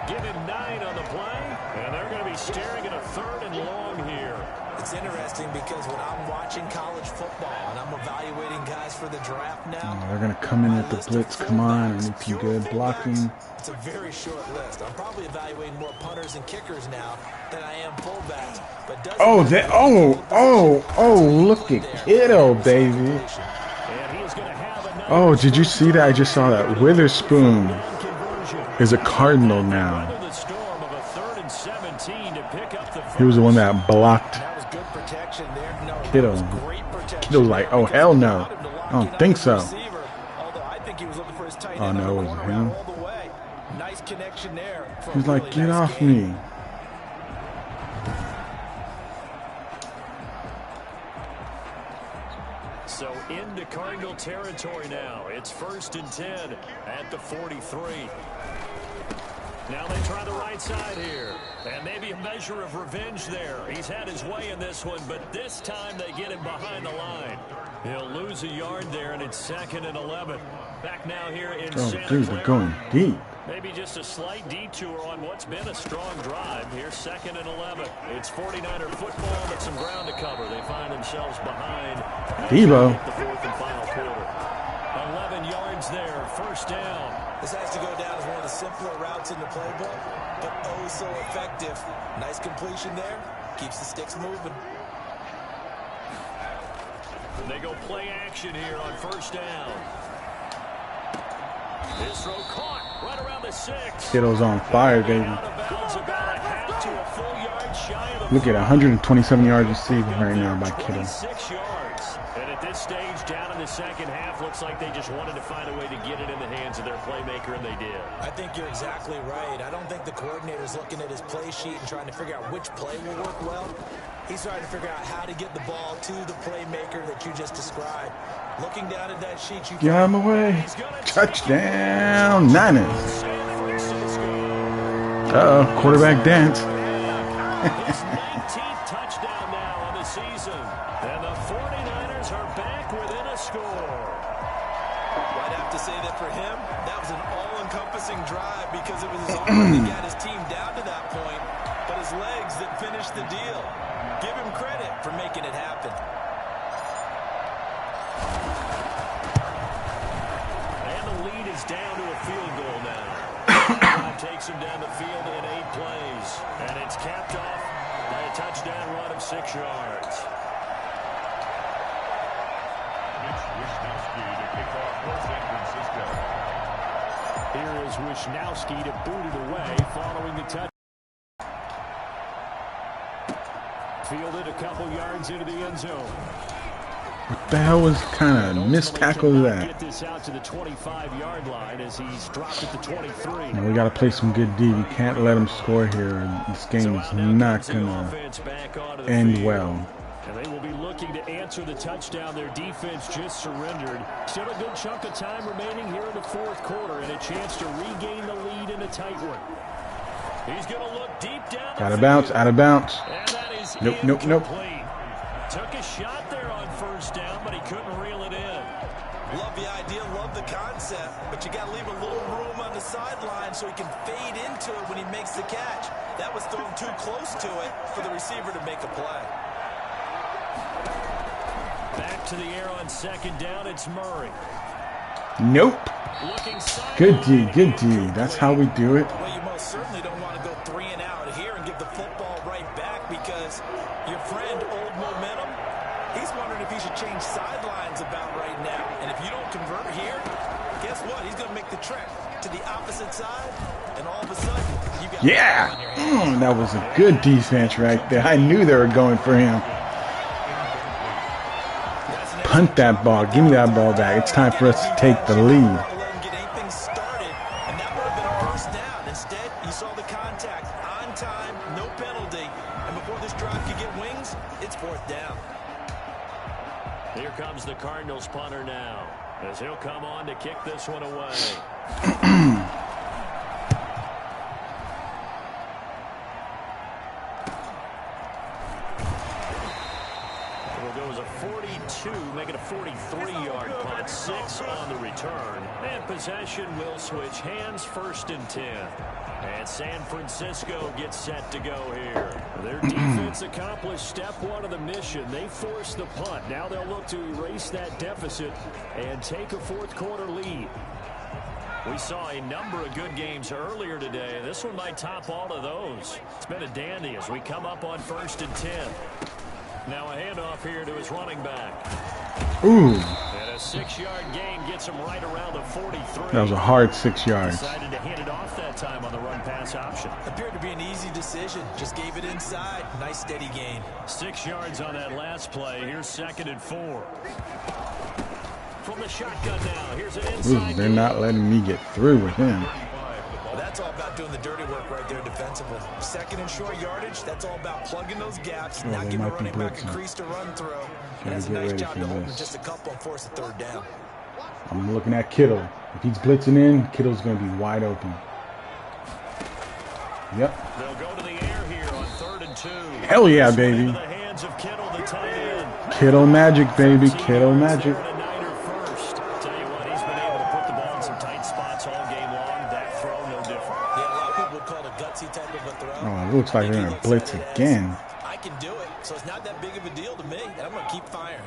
Give him 9 on the play, and they're going to be staring at a 3rd and long here. It's interesting because when I'm watching college football and I'm evaluating guys for the draft now, Oh, they're going to come in with the blitz. Come on, I need some good blocking. It's a very short list. I'm probably evaluating more punters and kickers now than I am fullbacks. But Oh, that, oh, look at Kiddo, baby. And he's going to have another. Oh, did you see that? I just saw that. Witherspoon is a Cardinal now. Weather the storm of a 3rd and 17 to pick up the He was the one that blocked that was good protection there. No, Kiddo. that was great protection. Kiddo's like, oh, hell no. I don't think so. Although I think he was looking for his tight Oh, end no, on it the was corner him. route all the way. Nice connection there. for a He's like, really get nice off game. me. So into Cardinal territory now. It's 1st and 10 at the 43. Now they try the right side here. And maybe a measure of revenge there. He's had his way in this one, but this time they get him behind the line. He'll lose a yard there, and it's 2nd and 11. Back now here in Oh, Santa dude, Clara. they're going deep. Maybe just a slight detour on what's been a strong drive. Here's 2nd and 11. It's 49er football, but some ground to cover. They find themselves behind. Debo. The 4th and final quarter. 11 yards there, first down. This has to go down as one of the simpler routes in the playbook, but oh so effective. Nice completion there. Keeps the sticks moving. They go play action here on first down. This throw caught right around the 6. Kiddo's on fire, baby. Out of bounds about a half to a full yard shy of the Look at 127 yards receiving right now by Kiddo. 26 yards. And at this stage, down in the second half, looks like they just wanted to find a way to get it in the hands of their playmaker, and they did. I think you're exactly right. I don't think the coordinator's looking at his play sheet and trying to figure out which play will work well. He's trying to figure out how to get the ball to the playmaker that you just described. Looking down at that sheet, you Get him away. Touchdown, Niners. Uh-oh, quarterback dance. His 19th touchdown now on the season. And the 49ers are back within a score. I'd have to say that for him, that was an all-encompassing drive because it was his arm that got his team down to that point, but his legs that finished the deal. Give him credit for making it happen. And the lead is down to a field goal now. Drive takes him down the field in 8 plays. And it's capped off by a touchdown run of 6 yards. It's Wisnowski to kick off for San Francisco. Here is Wisnowski to boot it away following the touch. Fielded a couple yards into the end zone. What the hell was kind of missed tackle that? Get this out to the 25-yard line as he's dropped at the 23. Now we got to play some good D. We can't let them score here. This game is not going to end well. And they will be looking to answer the touchdown. Their defense just surrendered. Still a good chunk of time remaining here in the 4th quarter and a chance to regain the lead in a tight one. He's going to look deep down. Out of bounds, out of bounds. And that is Nope. incomplete. Took a shot there on first down, but he couldn't reel it in. Love the idea, love the concept, but you got to leave a little room on the sideline so he can fade into it when he makes the catch. That was thrown too close to it for the receiver to make a play. To the air on second down, it's Murray. Nope. Good D, good D. That's how we do it. Well, you most certainly don't want to go 3 and out here and give the football right back, because your friend, Old Momentum, he's wondering if he should change sidelines about right now. And if you don't convert here, guess what? He's going to make the trek to the opposite side, and all of a sudden, you got Yeah. That was a good defense right there. I knew they were going for him. Punt that ball. Give me that ball back. It's time for us to take the lead. Here comes the Cardinals punter now, as he'll come on to kick this one away. Goes a 42, making a 43-yard punt, 6 on the return. And possession will switch hands, 1st and 10. And San Francisco gets set to go here. Their defense accomplished step 1 of the mission. They forced the punt. Now they'll look to erase that deficit and take a 4th quarter lead. We saw a number of good games earlier today. This one might top all of those. It's been a dandy as we come up on 1st and 10. Now a handoff here to his running back. Ooh. And a 6-yard gain gets him right around the 43. That was a hard 6 yards. Decided to hand it off that time on the run-pass option. Appeared to be an easy decision. Just gave it inside. Nice steady gain. 6 yards on that last play. Here's 2nd and 4. From the shotgun now. Here's an inside. Ooh, they're not letting me get through with him. Well, that's all about doing the dirty work right there defensively. 2nd and short yardage, that's all about plugging those gaps, not giving running back a crease to run through. And that's a nice job to hold just a couple and force a 3rd down. I'm looking at Kittle. If he's blitzing in, Kittle's going to be wide open. Yep. They'll go to the air here on 3rd and 2. Hell yeah, baby. The hands of Kittle, the tight end. Kittle magic, baby. Kittle magic. Oh, it looks like they're going to blitz again. I can do it, so it's not that big of a deal to me, and I'm going to keep firing.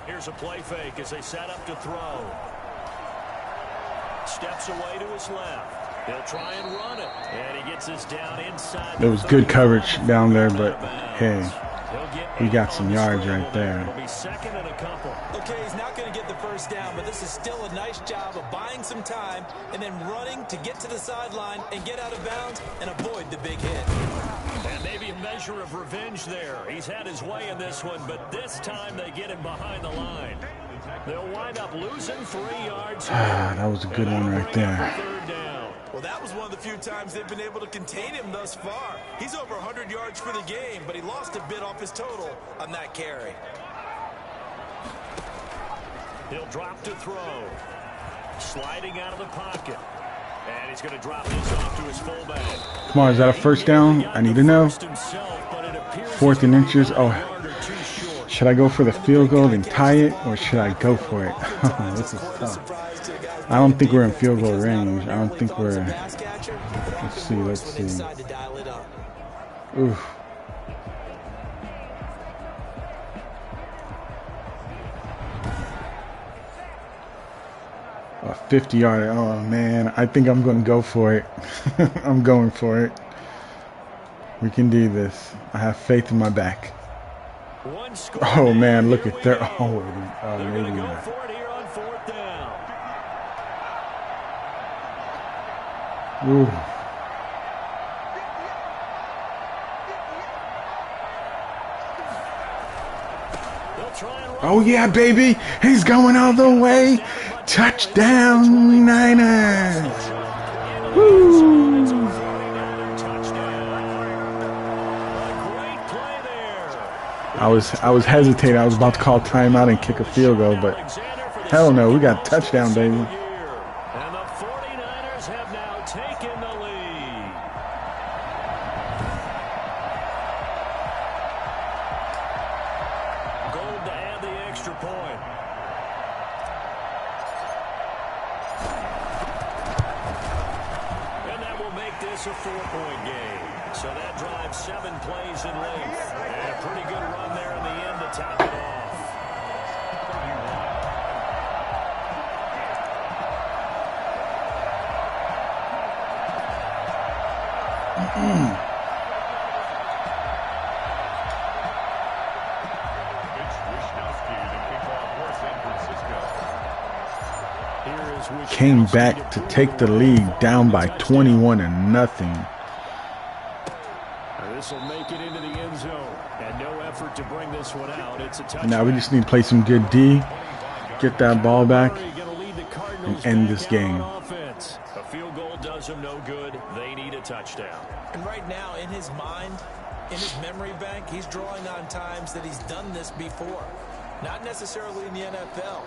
Here's a play fake as they set up to throw. Steps away to his left. They'll try and run it, and he gets this down inside. There was good coverage down there, but hey, we got some yards right there. It'll be 2nd and a couple. Okay, he's not going to get the 1st down, but this is still a nice job of buying some time and then running to get to the sideline and get out of bounds and avoid the big hit. And maybe a measure of revenge there. He's had his way in this one, but this time they get him behind the line. They'll wind up losing 3 yards. That was a good one right there. Well, that was one of the few times they've been able to contain him thus far. He's over 100 yards for the game, but he lost a bit off his total on that carry. He'll drop to throw. Sliding out of the pocket. And he's going to drop this off to his fullback. Come on, is that a 1st down? I need to know. 4th and inches. Oh, should I go for the field goal and tie it, or should I go for it? This is tough. I don't think we're in field goal range. I don't think we're. Let's see. Oof. A 50-yard. Oh man, I think I'm going to go for it. I'm going for it. We can do this. I have faith in my back. Oh man, look at their. Oh, maybe not. Ooh. Oh yeah, baby, he's going all the way. Touchdown, Niners! Woo! I was hesitating. I was about to call timeout and kick a field goal, but hell no, we got a touchdown, baby. And the 49ers have now taken the lead. Gold to add the extra point. And that will make this a 4-point game. So that drives 7 plays in length. And a pretty good run there in the end to top it off. came back to take the lead down by 21-0. This will make it into the end zone, and no effort to bring this one out. It's a touchdown. Now we just need to play some good D, get that ball back, and end this game. A field goal does them no good. They need a touchdown. And right now, in his mind, in his memory bank, he's drawing on times that he's done this before. Not necessarily in the NFL.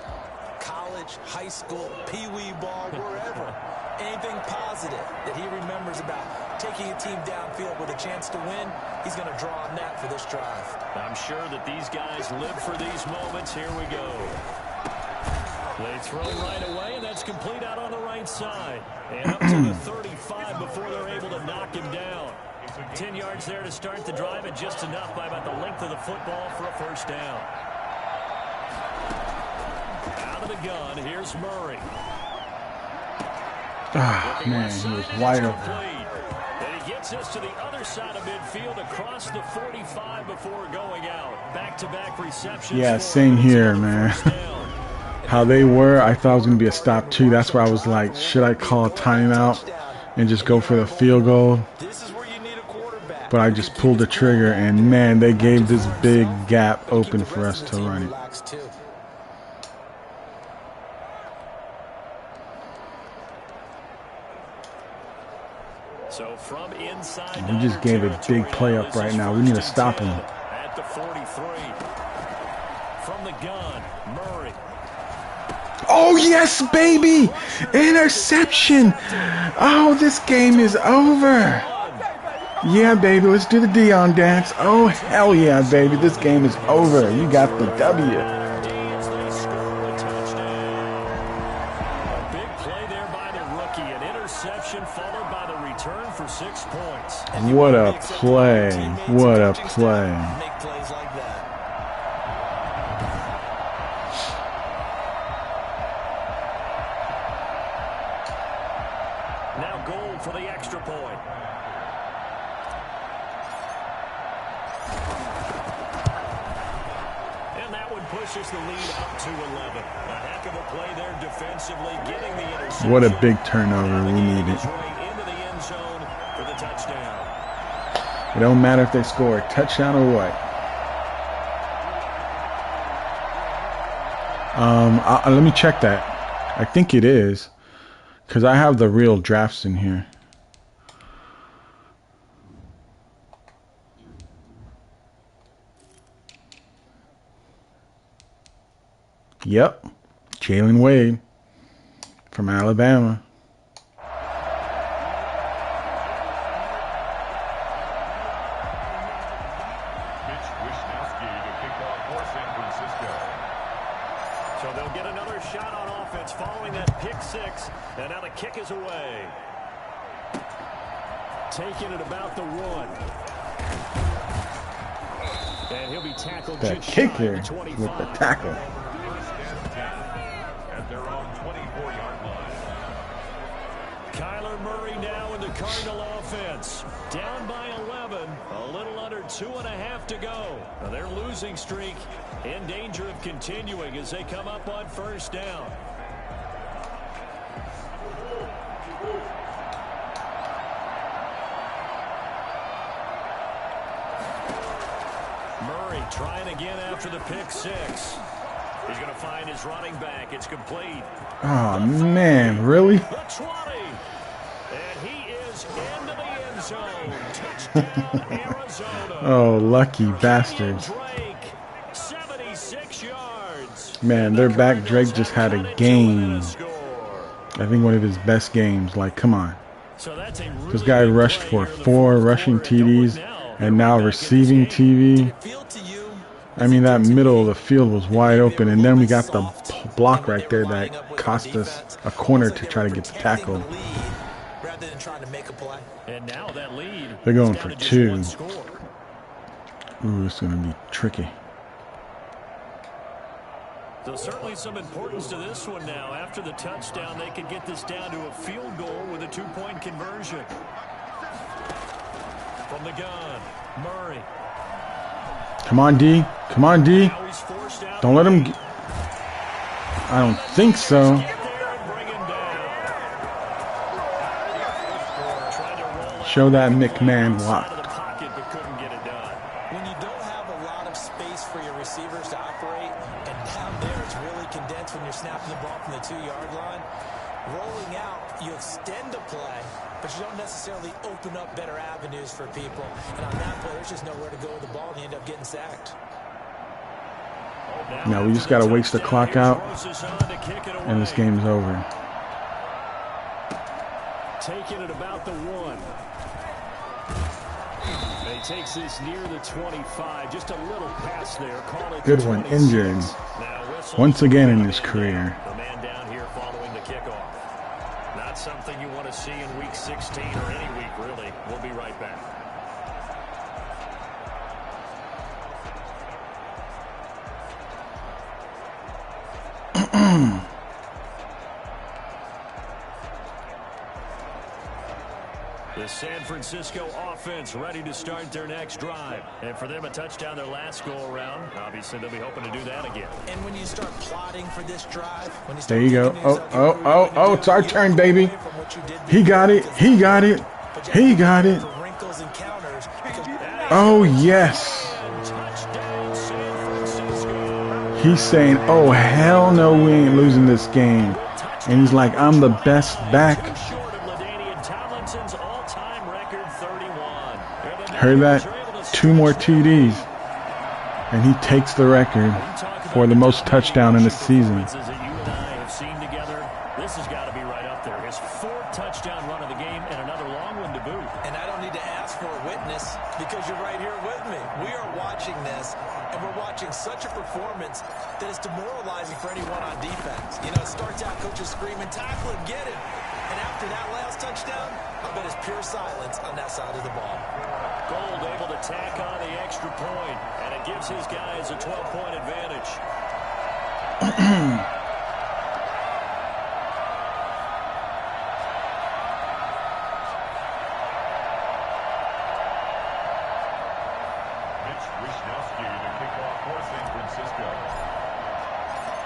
College, high school, pee-wee ball, wherever. Anything positive that he remembers about taking a team downfield with a chance to win, he's going to draw on that for this drive. I'm sure that these guys live for these moments. Here we go. They throw right away, and that's complete out on the right side. And up to the 35 before they're able to knock him down. 10 yards there to start the drive, and just enough by about the length of the football for a first down. Out of the gun, here's Murray. Ah, man, he was wide open. And he gets us to the other side of midfield across the 45 before going out. Back-to-back receptions. Yeah, same here, man. How they were, I thought it was going to be a stop too. That's why I was like, should I call a timeout and just go for the field goal? But I just pulled the trigger, and man, they gave this big gap open for us to run it. So from inside, We just gave a big play up right now. We need to stop him. At the 43. From the gun, Murray. Oh, yes, baby! Interception! Oh, this game is over. Yeah, baby, let's do the Dion dance. Oh, hell yeah, baby, this game is over. You got the W. What a play. What a play. Make plays like that. Now goal for the extra point. And that one pushes the lead up to 11. A heck of a play there defensively, getting the interception. What a big turnover. We need it. Into the end zone for the touchdown. It don't matter if they score a touchdown or what. Let me check that. I think it is, because I have the real drafts in here. Yep, Jalen Wade from Alabama. So they'll get another shot on offense following that pick six. And now the kick is away. Taking it about the 1. And he'll be tackled. That kicker with the tackle. At their own 24-yard line. Kyler Murray now in the Cardinal offense. Down by 11. A little under 2.5 to go. Now their losing streak in danger of continuing as they come up on first down. Murray trying again after the pick six. He's going to find his running back. It's complete. Oh, man, really? The 20. And he is into the end zone. Touchdown, Arizona. Oh, lucky bastards. Drake, 76 yards. Man, their back Drake just had a game. I think one of his best games. Like, come on. So that's a really This guy rushed for 4 rushing TDs and now receiving TD. I mean, that middle of the field was wide open, and then we got the block right there that cost us a corner to try to get the tackle. And now that lead. They're going for 2. Ooh, it's going to be tricky. So certainly some importance to this one now. After the touchdown, they could get this down to a field goal with a 2-point conversion. From the gun, Murray. Come on, D. Come on, D. Don't let him. I don't think so. Show that McMahon walk. When you don't have a lot of space for your receivers to operate, and down there it's really condensed when you're snapping the ball from the 2-yard line, rolling out, you extend the play, but you don't necessarily open up better avenues for people. And on that play, there's just nowhere to go with the ball, and you end up getting sacked. Now we just got to waste the clock out, and this game's over. Taking it about the 1. He takes this near the 25. Just a little pass there. Call it Good one, injured. Once again in his career. The man down here following the kickoff. Not something you want to see in week 16 or any week, really. We'll be right back. The San Francisco offense ready to start their next drive. And for them, a touchdown their last go-around. Obviously, they'll be hoping to do that again. And when you start plotting for this drive, when you start There you go. Oh, it's our turn, baby. He got it. He got it. He got it. Oh, yes. He's saying, oh, hell no, we ain't losing this game. And he's like, I'm the best back. Heard that? 2 more TDs. And he takes the record for the most touchdown in the season. This has got to be right up there. His 4th touchdown run of the game and another long one to boot. And I don't need to ask for a witness because you're right here with me. We are watching this, and we're watching such a performance that is demoralizing for anyone on defense. You know, it starts out coaches screaming, tackle him, get him. And after that last touchdown, I bet it's pure silence on that side of the ball. Gold able to tack on the extra point, and it gives his guys a 12-point advantage.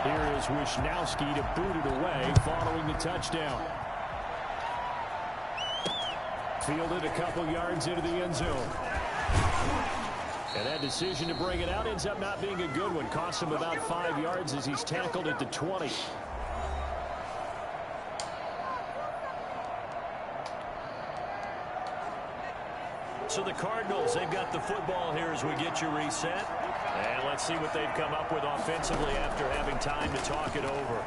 Here is Wisnowski to boot it away following the touchdown. Fielded a couple yards into the end zone. And that decision to bring it out ends up not being a good one. Cost him about 5 yards as he's tackled at the 20. So the Cardinals, they've got the football here as we get you reset. And let's see what they've come up with offensively after having time to talk it over.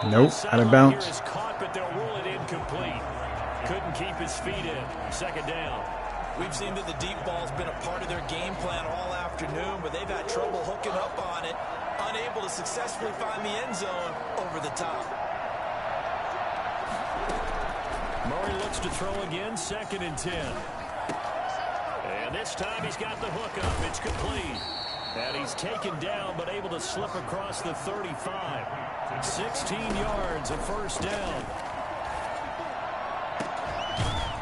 Nope, out of bounds. Is caught, but they'll rule it incomplete. Couldn't keep his feet in. 2nd down. We've seen that the deep ball's been a part of their game plan all afternoon, but they've had trouble hooking up on it, unable to successfully find the end zone over the top. Murray looks to throw again, 2nd and 10. And this time he's got the hook up. It's complete. And he's taken down, but able to slip across the 35. 16 yards, a 1st down.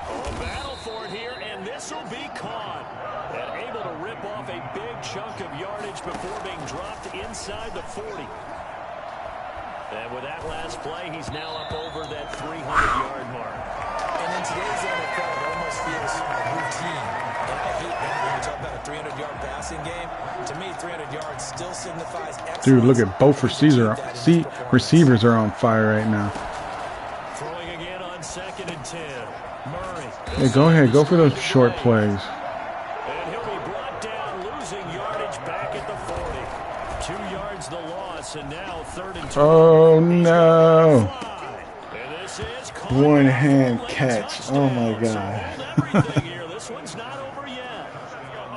Oh, battle for it here, and this will be caught. And able to rip off a big chunk of yardage before being dropped inside the 40. And with that last play, he's now up over that 300-yard mark. And in today's NFL, it almost feels routine. And I hate that when you talk about a 300-yard passing game. To me, 300 yards still signifies excellence. Dude, look at both receivers are on fire right now. Throwing again on 2nd and 10. Murray. Hey, go ahead. Go for those short plays. And he'll be brought down, losing yardage back at the 40. 2 yards the loss, and now 3rd and 2. Oh, no. And this is One-hand catch. Oh, my God. This one's not over yet.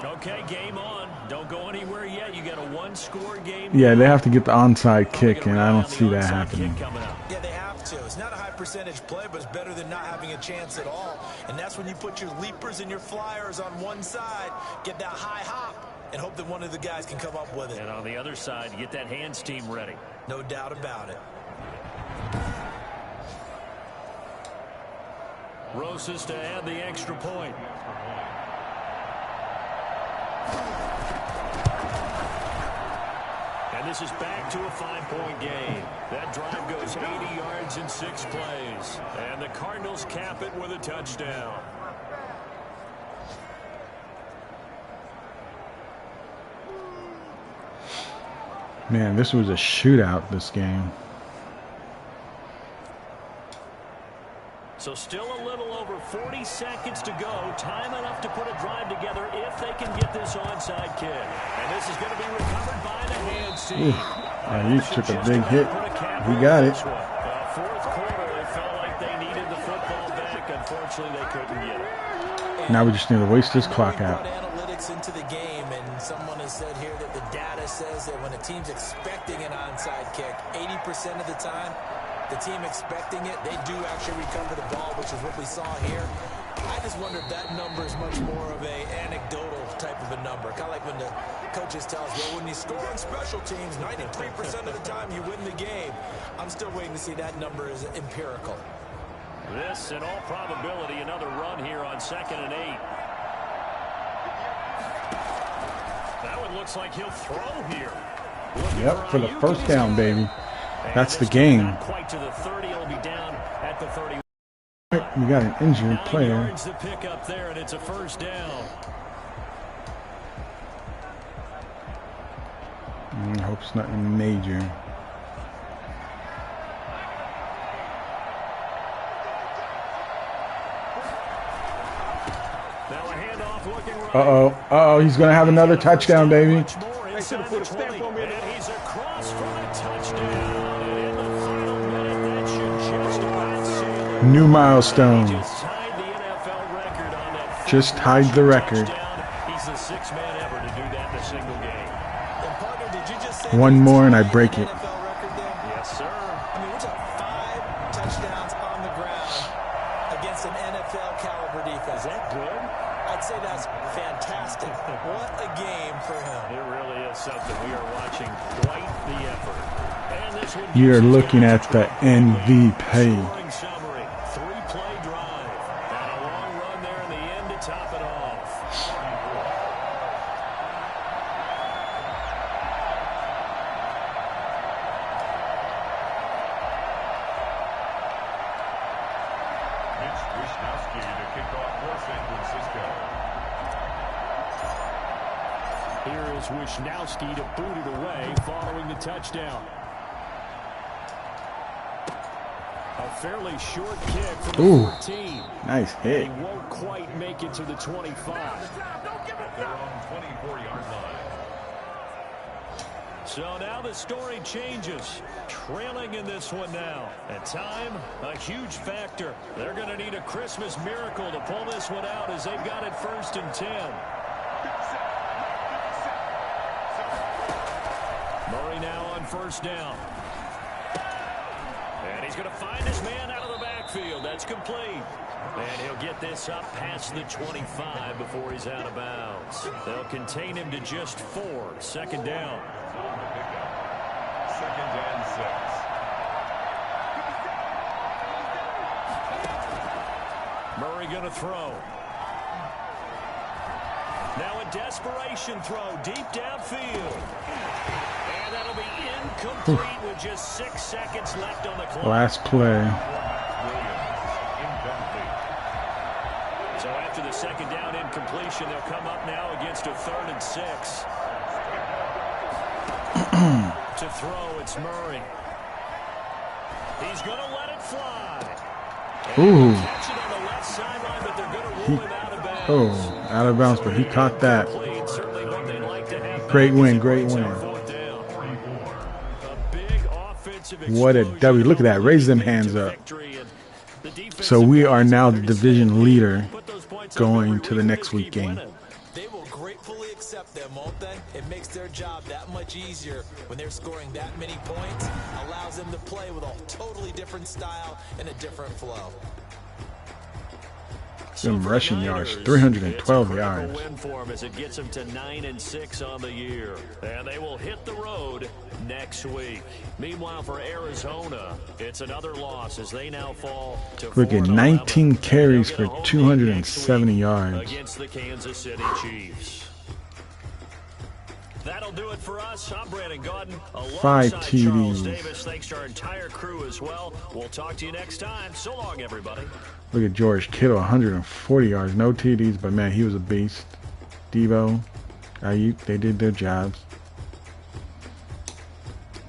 Okay, game on. Don't go anywhere yet. You got a 1-score game. Yeah, they have to get the onside kick, and I don't see that happening. Yeah, they have to. It's not a high percentage play, but it's better than not having a chance at all. And that's when you put your leapers and your flyers on one side, get that high hop, and hope that one of the guys can come up with it. And on the other side, get that hands team ready. No doubt about it. Rosas to add the extra point. And this is back to a 5-point game. That drive goes 80 yards in 6 plays. And the Cardinals cap it with a touchdown. Man, this was a shootout, this game. So still a little over 40 seconds to go. Time enough to put a drive together if they can get this onside kick. And this is going to be recovered by the hands team. He took a big hit. He got it. Fourth quarter, they felt like they needed the football back. Unfortunately, they couldn't get it. Now we just need to waste this clock out. Analytics into the game, and someone has said here that the data says that when a team's expecting an onside kick, 80% of the time, the team expecting it, they do actually recover the ball, which is what we saw here. I just wonder if that number is much more of a anecdotal type of a number. Kind of like when the coaches tell us, well, when you score on special teams, 93% of the time you win the game. I'm still waiting to see that number is empirical. This, in all probability, another run here on 2nd and 8. That one looks like he'll throw here. Yep, for the first down, baby. That's the game. Not quite to the 30. He'll be down at the 30. We got an injured player. 9 yards to pick up there, and it's a first down. I hope it's nothing major. Now a handoff looking right. Uh-oh, he's going to have another touchdown, baby. They should have put a stamp on me. And he's across for a touchdown. And in the final minute, that should just about seal it. New milestone. Just tied the NFL record on that. Just tied the record. He's the 6th man ever to do that in a single game. And partner, did you just say One more and I break it. NFL record there? Yes, sir. I mean, we're talking 5 touchdowns on the ground against an NFL caliber defense. Is that good? I'd say that's fantastic. What a game for him. It really is something. We are watching quite the effort. And this one You're looking at the MVP. scoring summary. 3-play drive. And a long run there in the end to top it off. Mitch Wishnowsky to kick off for San Francisco. Here is Wishnowsky to boot it away following the touchdown. A fairly short kick from the 14. Nice hit. He won't quite make it to the 25. They're on 24-yard line. So now the story changes. Trailing in this one now. And time, a huge factor. They're going to need a Christmas miracle to pull this one out as they've got it 1st and 10. Murray now on 1st down. And he's going to find his man out of the backfield. That's complete. And he'll get this up past the 25 before he's out of bounds. They'll contain him to just 4. 2nd down. 2nd and 6. Murray going to throw. Now a desperation throw deep downfield. And that'll be incomplete with just 6 seconds left on the clock. Last play. So after the 2nd down incompletion, they'll come up now against a 3rd and 6. To throw, it's Murray. He's going to let it fly. Ooh. Catch it on the left sideline, but they're going to rule him out of bounds. Out of bounds, but he caught that. Certainly what they'd like to have. Great win, great win. What a W. Look at that. Raise them hands up. So we are now the division leader going to the next week game. They will gratefully accept them, won't they? It makes their job that much easier when they're scoring that many points. Allows them to play with a totally different style and a different flow. Some rushing yards, 312 yards. Win for them as it gets them to 9 and 6 on the year, and they will hit the road next week. Meanwhile, for Arizona, it's another loss as they now fall to Look at 19 carries for 270 yards. against the Kansas City Chiefs. That'll do it for us. I'm Brandon Gaudin. 5 Alongside Charles TDs. Davis. Thanks to our entire crew as well. We'll talk to you next time. So long, everybody. Look at George Kittle, 140 yards, no TDs, but man, he was a beast. Devo, Ayuk, they did their jobs.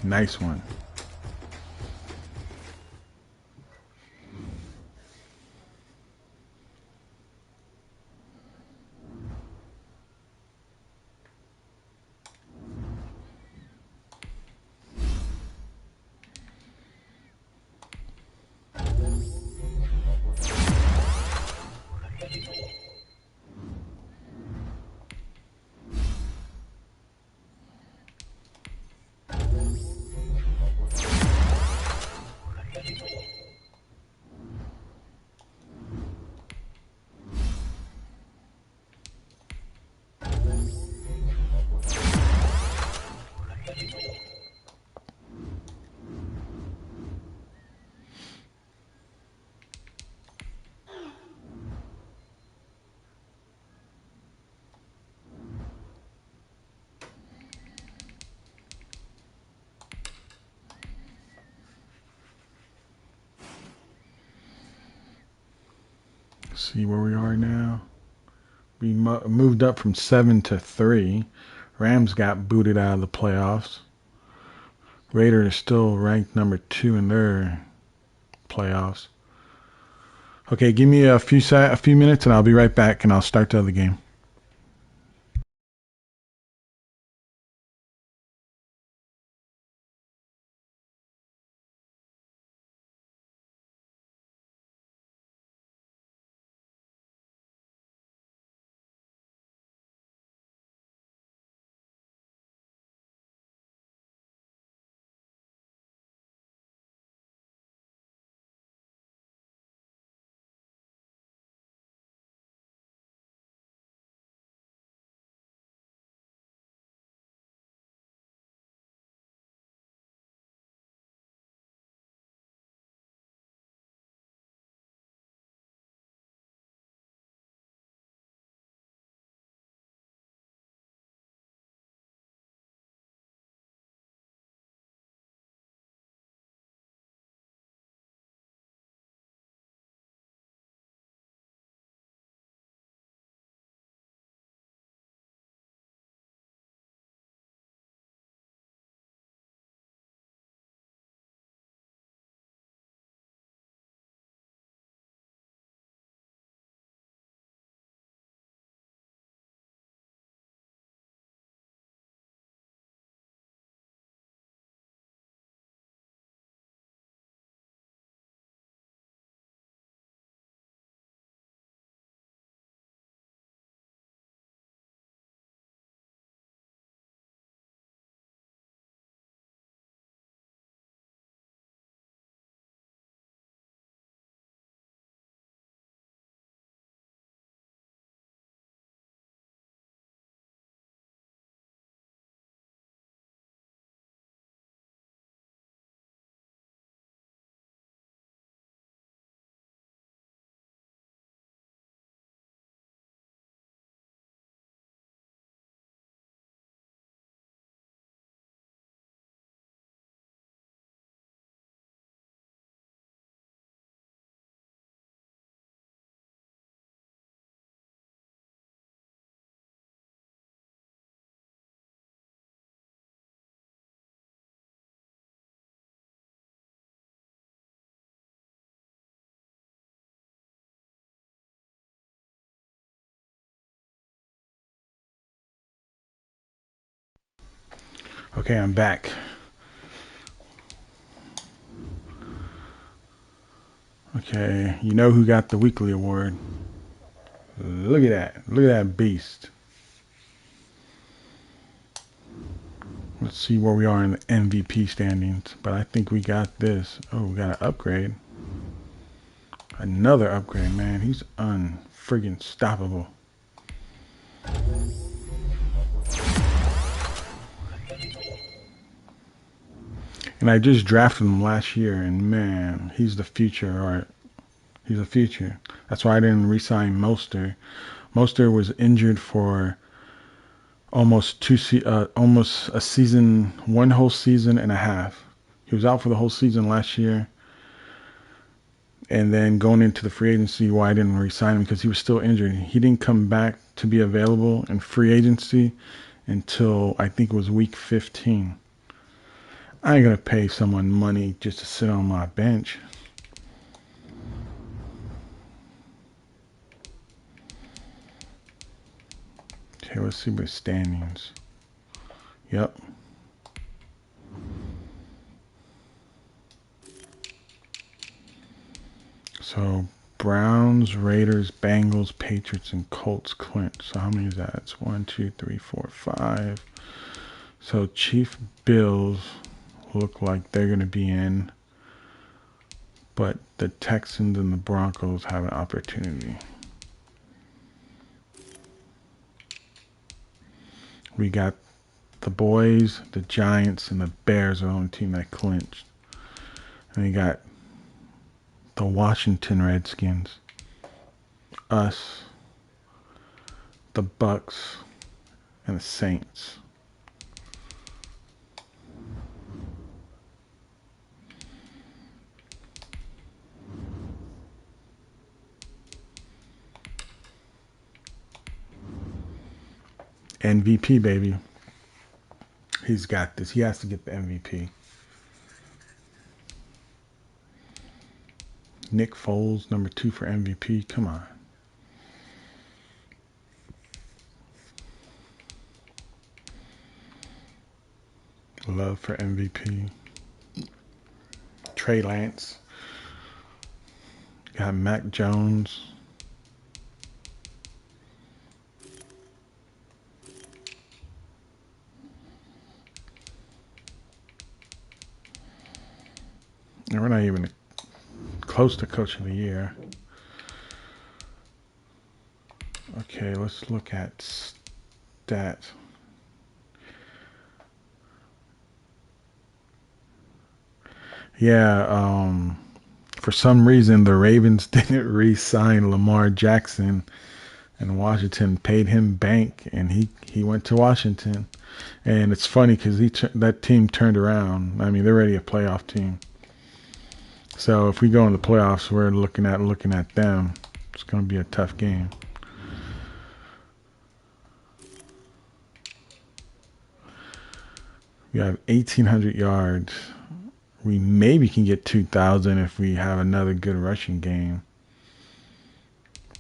Nice one. See where we are now. We moved up from 7 to 3. Rams got booted out of the playoffs. Raiders are still ranked number 2 in their playoffs. Okay, give me a few minutes and I'll be right back and I'll start the other game. Okay, I'm back. Okay, you know who got the weekly award. Look at that. Look at that beast. Let's see where we are in the MVP standings. But I think we got this. Oh, we got an upgrade. Another upgrade, man. He's unfriggin' stoppable. And I just drafted him last year, and man, he's the future. Or he's the future. That's why I didn't re-sign Mostert. Mostert was injured for almost a season, one whole season and a half. He was out for the whole season last year. And then going into the free agency, why I didn't re-sign him, because he was still injured. He didn't come back to be available in free agency until I think it was week 15. I ain't gonna pay someone money just to sit on my bench. Okay, let's see what standings. Yep. So Browns, Raiders, Bengals, Patriots, and Colts clinch. So how many is that? It's 1, 2, 3, 4, 5. So Chiefs, Bills look like they're going to be in, but the Texans and the Broncos have an opportunity. We got the boys, the Giants, and the Bears are the only team that clinched. And we got the Washington Redskins, us, the Bucks, and the Saints. MVP, baby. He's got this. He has to get the MVP. Nick Foles, number 2 for MVP. Come on. Love for MVP. Trey Lance. Got Mac Jones. And we're not even close to Coach of the Year. Okay, let's look at stats. Yeah, for some reason the Ravens didn't re-sign Lamar Jackson, and Washington paid him bank, and he went to Washington. And it's funny because that team turned around. I mean, they're already a playoff team. So if we go in the playoffs, we're looking at them. It's going to be a tough game. We have 1,800 yards. We maybe can get 2,000 if we have another good rushing game.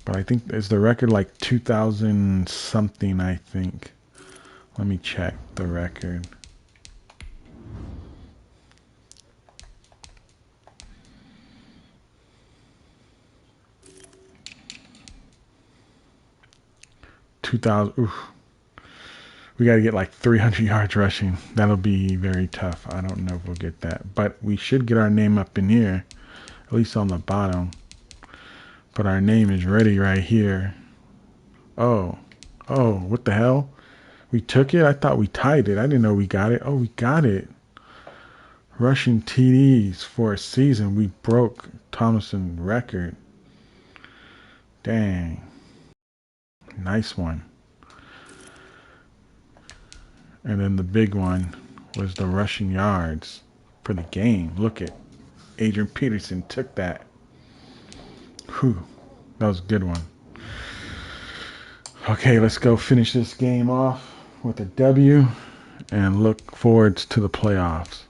But I think, is the record like 2,000 something, I think. Let me check the record. Oof. We got to get like 300 yards rushing. That'll be very tough. I don't know if we'll get that. But we should get our name up in here, at least on the bottom. But our name is ready right here. Oh, what the hell? We took it? I thought we tied it. I didn't know we got it. Oh, we got it. Rushing TDs for a season. We broke Thomason's record. Dang. Nice one. And then the big one was the rushing yards for the game. Look at Adrian Peterson took that. Whew. That was a good one. Okay, let's go finish this game off with a W and look forward to the playoffs.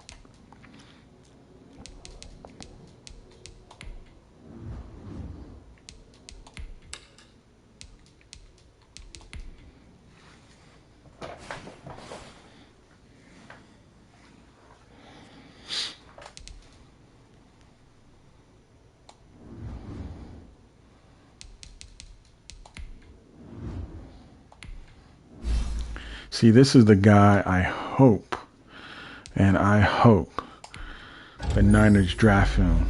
See, this is the guy I hope the Niners draft him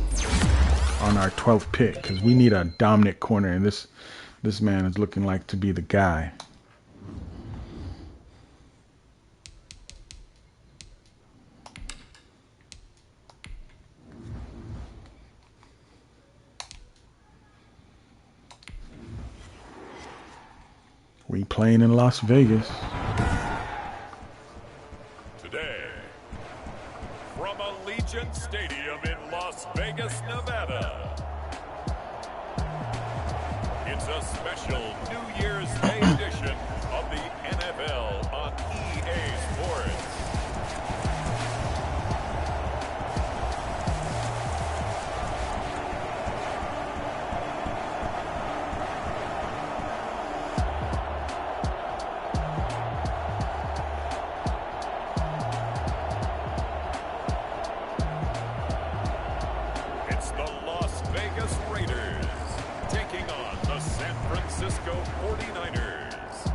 on our 12th pick, because we need a dominant corner, and this man is looking like to be the guy. We playing in Las Vegas. Allegiant Stadium in Las Vegas, Nevada. It's a special New Year's Day edition of the NFL on EA Sports. It's the Las Vegas Raiders taking on the San Francisco 49ers.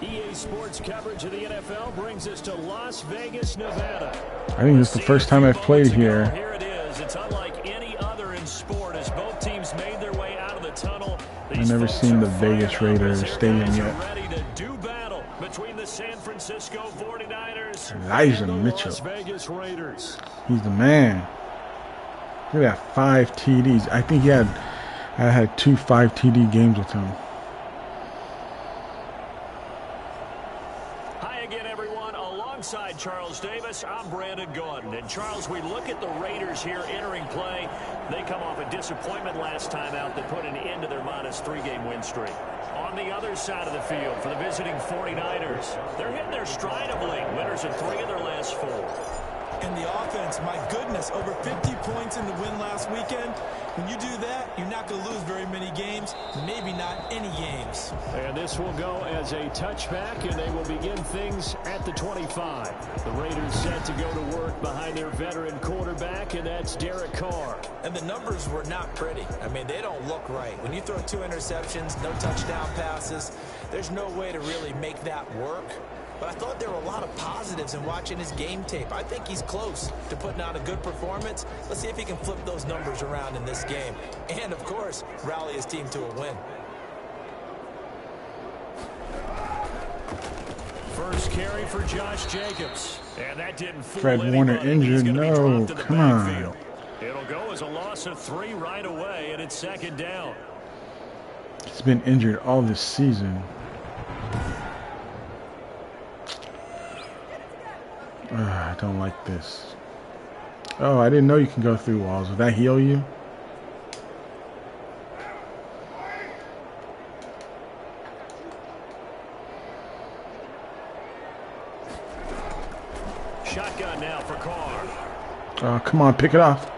EA Sports coverage of the NFL brings us to Las Vegas, Nevada. I think this is the first time I've played here. Here it is. It's unlike any other in sport as both teams made their way out of the tunnel. I've never seen the Vegas Raiders stadium yet. Ready to do battle between the San Francisco 49ers Elijah and the Mitchell. Las Vegas Raiders. He's the man. Look at that, 5 TDs. I think I had 2 5 TD games with him. Hi again, everyone. Alongside Charles Davis, I'm Brandon Gaudin. And Charles, we look at the Raiders here entering play. They come off a disappointment last time out that put an end to their -3-game win streak. On the other side of the field for the visiting 49ers, they're hitting their stride of late. Winners of 3 of their last 4. And the offense, my goodness, over 50 points in the win last weekend. When you do that, you're not going to lose very many games, maybe not any games. And this will go as a touchback, and they will begin things at the 25. The Raiders set to go to work behind their veteran quarterback, and that's Derek Carr. And the numbers were not pretty. I mean, they don't look right. When you throw 2 interceptions, no touchdown passes, there's no way to really make that work. But I thought there were a lot of positives in watching his game tape. I think he's close to putting out a good performance. Let's see if he can flip those numbers around in this game. And, of course, rally his team to a win. First carry for Josh Jacobs. And that didn't fool Fred Warner anybody. injured? He's gonna be No, dropped to the come on. backfield. It'll go as a loss of 3 right away, and it's 2nd down. He's been injured all this season. I don't like this. Oh, I didn't know you can go through walls. Would that heal you? Shotgun now for Carr. Oh, come on, pick it off.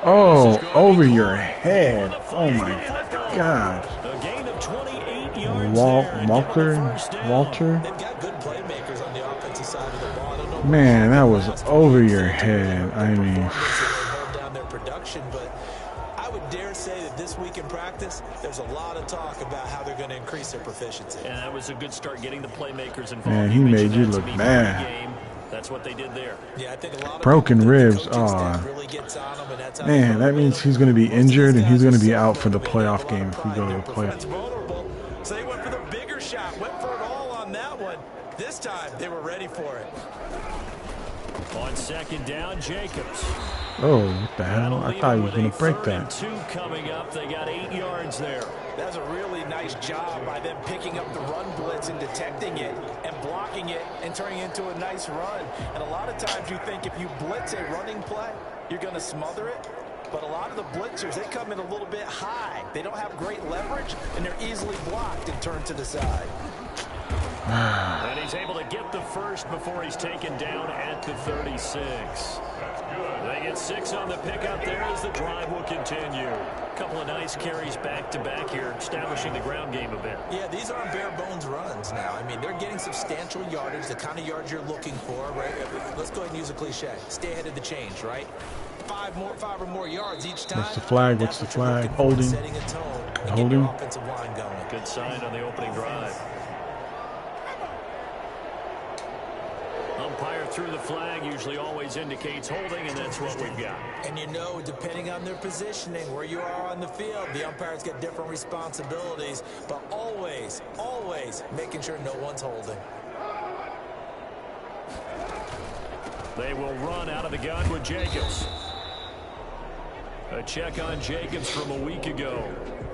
Oh, over your head. Oh my gosh. A gain of 28 yards there. Walter? They've got good playmakers on the offensive side of the ball. I don't know Man, that was over your head. I mean, hold down their production, but I would dare say that this week in practice, there's a lot of talk about how they're going to increase their proficiency. And that was a good start getting the playmakers involved. Man, he made you look bad. That's what they did there. Yeah, I think a lot of broken people think the ribs. coaching staff Oh, really gets on them, and that's how man, they that means he's going to be injured and he's going to be out for the playoff game if we go to the It's playoff. vulnerable, so they went for the bigger shot, went for it all on that one. This time, they were ready for it. On 2nd down, Jacobs. Oh, what the hell? I thought he was going to break that. 3rd and 2 coming up. They got 8 yards there. That's a really nice job by them picking up the run blitz and detecting it and blocking it and turning it into a nice run. And a lot of times you think if you blitz a running play, you're going to smother it. But a lot of the blitzers, they come in a little bit high. They don't have great leverage, and they're easily blocked and turned to the side. And he's able to get the first before he's taken down at the 36. They get 6 on the pickup there as the drive will continue. A couple of nice carries back-to-back here, establishing the ground game a bit. Yeah, these aren't bare-bones runs now. I mean, they're getting substantial yardage, the kind of yards you're looking for, right? Let's go ahead and use a cliche. Stay ahead of the change, right? 5 or more yards each time. What's the flag? What's the flag? Holding. Setting a tone and getting Holding. your offensive line going. Good sign on the opening drive. Umpire through the flag usually always indicates holding, and that's what we've got. And you know, depending on their positioning, where you are on the field, the umpires get different responsibilities, but always, always making sure no one's holding. They will run out of the gun with Jacobs. A check on Jacobs from a week ago.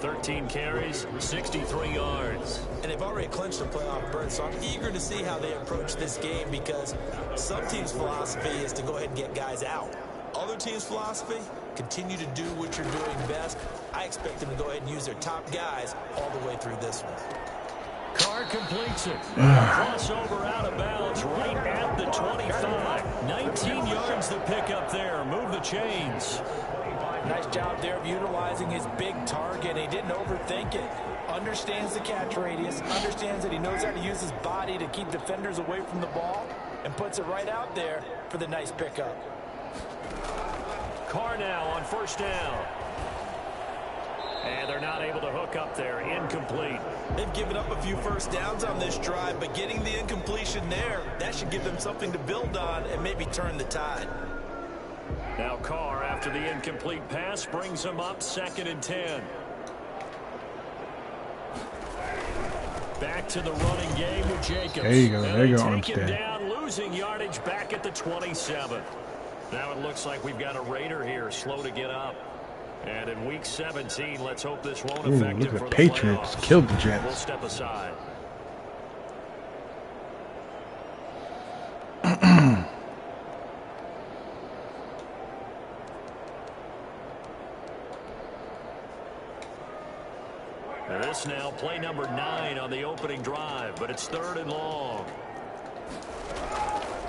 13 carries, 63 yards. And they've already clinched a playoff berth, so I'm eager to see how they approach this game because some teams' philosophy is to go ahead and get guys out. Other teams' philosophy, continue to do what you're doing best. I expect them to go ahead and use their top guys all the way through this one. Carr completes it. Crossover out of bounds right at the 25. 19 yards to pick up there. Move the chains. Nice job there of utilizing his big target. He didn't overthink it. Understands the catch radius. Understands that he knows how to use his body to keep defenders away from the ball. And puts it right out there for the nice pickup. Carr now on first down. And they're not able to hook up there. Incomplete. They've given up a few first downs on this drive, but getting the incompletion there, that should give them something to build on and maybe turn the tide. Now Carr, after the incomplete pass, brings them up 2nd and 10. Back to the running game with Jacobs. There you go. There you go, Take him Armstead. down, losing yardage back at the 27. Now it looks like we've got a Raider here, slow to get up. And in week 17, let's hope this won't affect Look him at for the the Patriots playoffs. killed the We'll Jets. step aside. And this now play number 9 on the opening drive, but it's 3rd and long.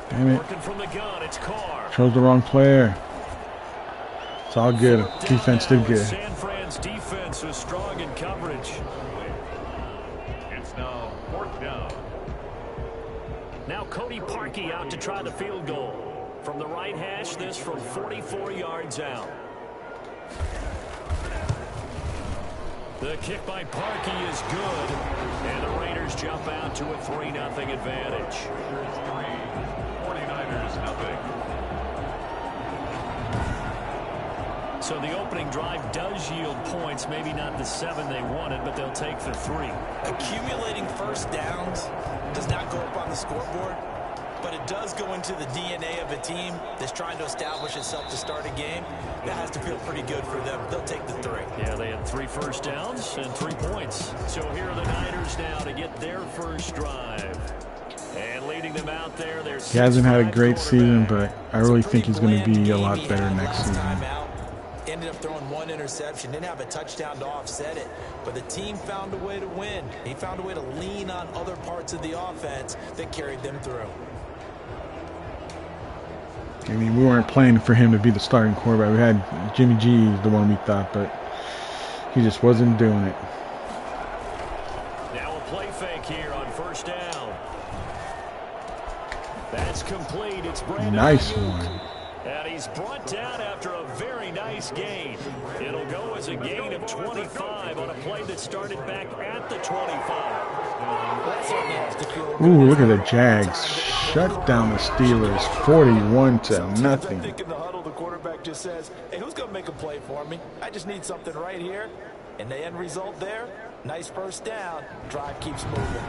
Damn it. Working from the gun, it's Carr. Chose the wrong player. It's all good. Defense did good. San Fran's defense was strong in coverage. It's now 4th down. Now Cody Parkey out to try the field goal. From the right hash, this from 44 yards out. The kick by Parkey is good. And the Raiders jump out to a 3-0 advantage. 49ers nothing. So the opening drive does yield points, maybe not the 7 they wanted, but they'll take the 3. Accumulating first downs does not go up on the scoreboard, but it does go into the DNA of a team that's trying to establish itself to start a game. That has to feel pretty good for them. They'll take the 3. Yeah, they had 3 first downs and 3 points. So here are the Niners now to get their first drive. And leading them out there, He hasn't had a great season, but I really think he's going to be a lot better next season. Ended up throwing 1 interception, didn't have a touchdown to offset it, but the team found a way to win. He found a way to lean on other parts of the offense that carried them through. I mean, we weren't playing for him to be the starting quarterback. We had Jimmy G, the one we thought, but he just wasn't doing it. Now a play fake here on first down. That's complete. It's Brandon Nice Ayuk. one. And he's brought down after a very nice gain. It'll go as a gain of 25 on a play that started back at the 25. Ooh, look at the Jags. Shut down the Steelers 41-0. I think in the huddle, the quarterback just says, hey, who's going to make a play for me? I just need something right here. And the end result there, nice first down. Drive keeps moving.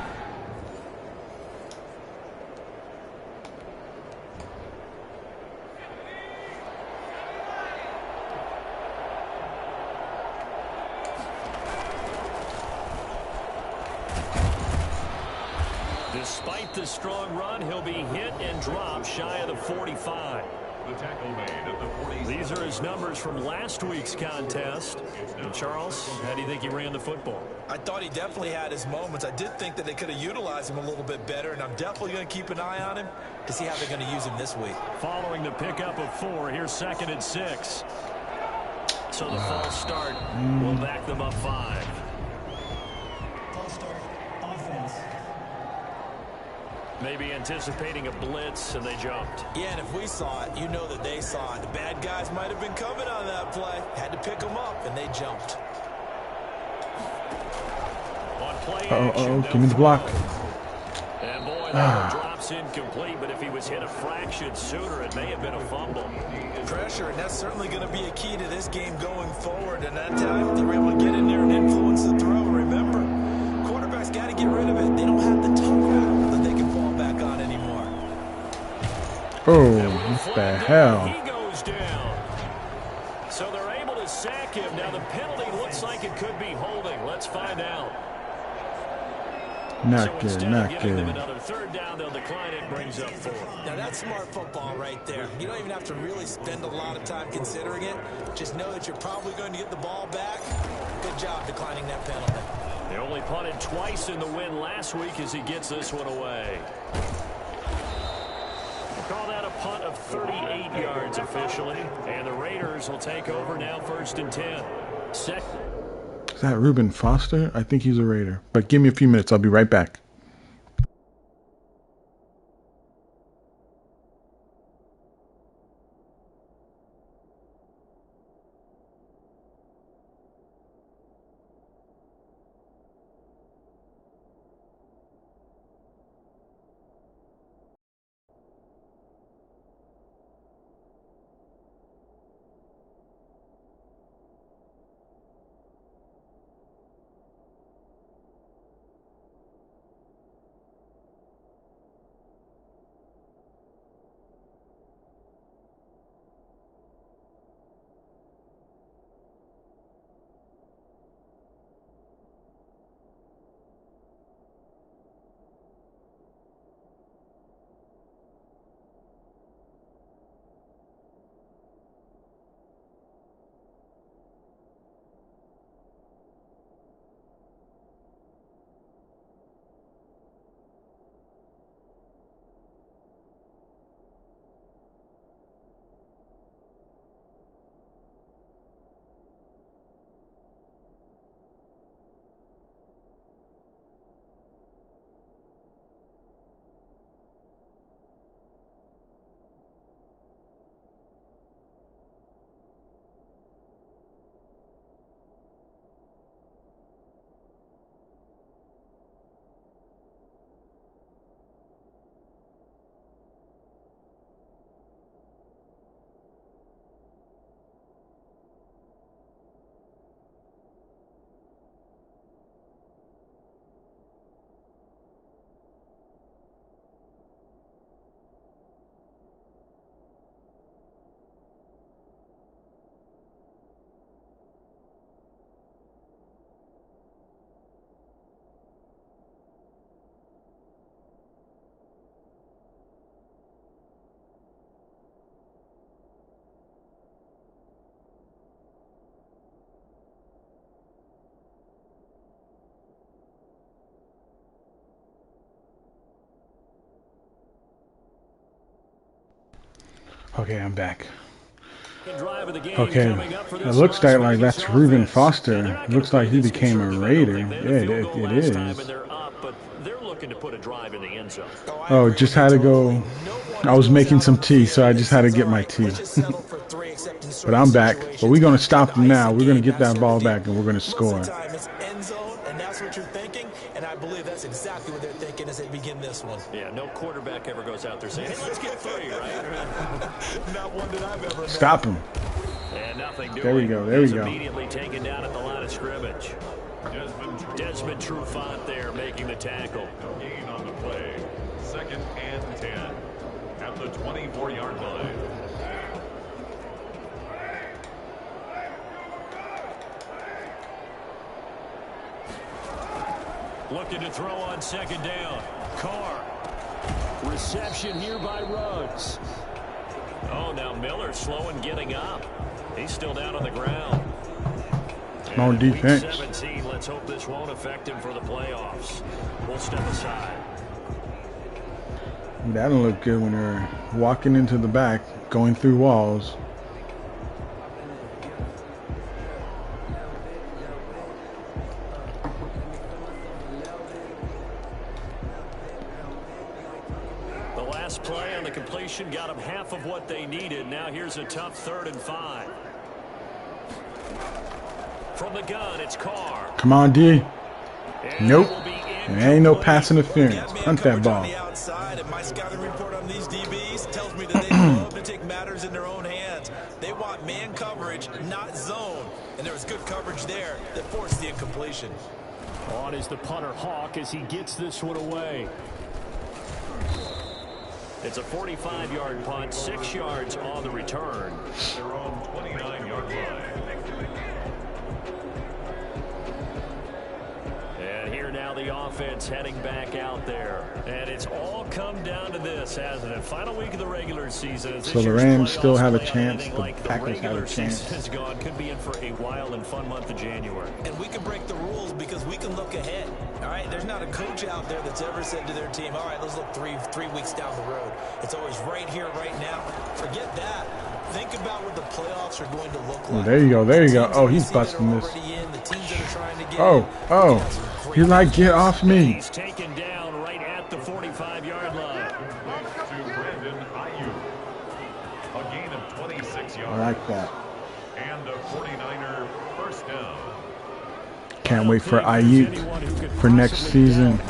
Despite the strong run, he'll be hit and dropped shy of the 45. The tackle made at the 40. These are his numbers from last week's contest. And Charles, how do you think he ran the football? I thought he definitely had his moments. I did think that they could have utilized him a little bit better, and I'm definitely going to keep an eye on him to see how they're going to use him this week. Following the pickup of 4, here's 2nd and 6. So the false start will back them up 5. False start, offense. Maybe anticipating a blitz, and they jumped. Yeah, and if we saw it, you know that they saw it. The bad guys might have been coming on that play. Had to pick them up, and they jumped. On play Uh-oh, give me the block. And boy, that one drops incomplete, but if he was hit a fraction sooner, it may have been a fumble. Pressure, and that's certainly going to be a key to this game going forward. And that time, they were able to get in there and influence the throw. Remember, quarterbacks got to get rid of it. They don't have the tongue rattle that they can fall back on anymore. Oh, what the hell? He goes down. So they're able to sack him. Now the penalty looks like it could be holding. Let's find out. Not good, not good. Another third down, they'll decline it, brings up 4. Now that's smart football right there. You don't even have to really spend a lot of time considering it. Just know that you're probably going to get the ball back. Good job declining that penalty. They only punted twice in the win last week as he gets this one away. We'll call that a punt of 38 yards officially. And the Raiders will take over now, 1st and 10. Is that Reuben Foster? I think he's a Raider. But give me a few minutes. I'll be right back. Okay, I'm back. Okay, it looks like that's Reuben Foster. It looks like he became a Raider. Yeah, it is. Oh, just had to go. I was making some tea, so I just had to get my tea. But I'm back. But we're going to stop them now. We're going to get that ball back, and we're going to score. What you're thinking, and I believe that's exactly what they're thinking as they begin this one. Yeah, no quarterback ever goes out there saying, hey, let's get 3, right? Not one that I've ever Stop him. And nothing doing. There we go, there we go. Immediately taken down at the line of scrimmage. Desmond Trufant there making the tackle. Gain on the play. 2nd and 10 at the 24-yard line. Looking to throw on 2nd down. Carr. Reception here by Ruggs. Oh, now Miller slow in getting up. He's still down on the ground. On defense. Week 17, let's hope this won't affect him for the playoffs. We'll step aside. That'll look good when they're walking into the back, going through walls. Play on the completion got them half of what they needed. Now here's a tough 3rd and 5. From the gun, it's Carr. Come on, D. Nope. There ain't no pass interference. Hunt that ball. My scouting report on these DBs tells me that they love to take matters in their own hands. They want man coverage, not zone. And there was good coverage there that forced the incompletion. On is the punter Hawk as he gets this one away. It's a 45-yard punt, 6 yards on the return. Their own 29-yard line. offense heading back out there. And it's all come down to this, hasn't it? Final week of the regular season. So the Rams still have a chance. The Packers have a chance. Has gone, could be in for a wild and fun month of January. And we can break the rules because we can look ahead. All right, there's not a coach out there that's ever said to their team, all right, let's look three weeks down the road. It's always right here, right now. Forget that. Think about what the playoffs are going to look like. Oh, there you go. There you go. Oh, he's busting this. Oh. He's like, get off me. He's taken down right at the 45-yard line. To Brandon Ayuk. A gain of 26 yards. I like that. And a 49er first down. Can't wait for Ayuk for next season.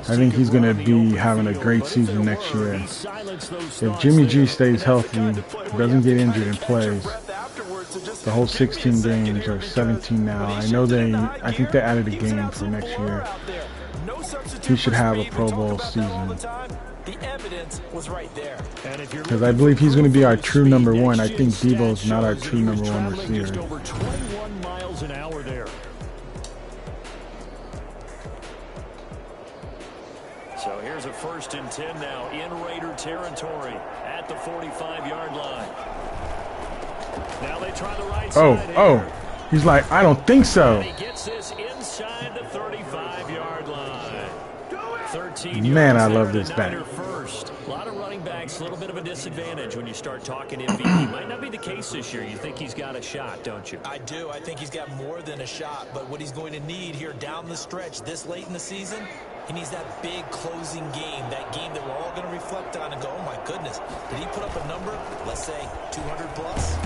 I think he's going to be having a great season next year. If Jimmy G stays healthy, doesn't get injured and plays the whole 16 games or 17 now. I think they added a game for next year. He should have a Pro Bowl season. Because I believe he's going to be our true number one. I think Debo is not our true number one receiver. So here's a 1st and 10 now in Raider territory at the 45-yard line. Now they try the right side. Oh, he's like, I don't think so. And he gets this inside the 35-yard line. 13 Man, yards I love there, this back. First. A lot of running backs, a little bit of a disadvantage when you start talking MVP. Might not be the case this year. You think he's got a shot, don't you? I do. I think he's got more than a shot. But what he's going to need here down the stretch this late in the season, he needs that big closing game, that game that we're all going to reflect on and go, oh, my goodness, did he put up a number, let's say, 200 plus?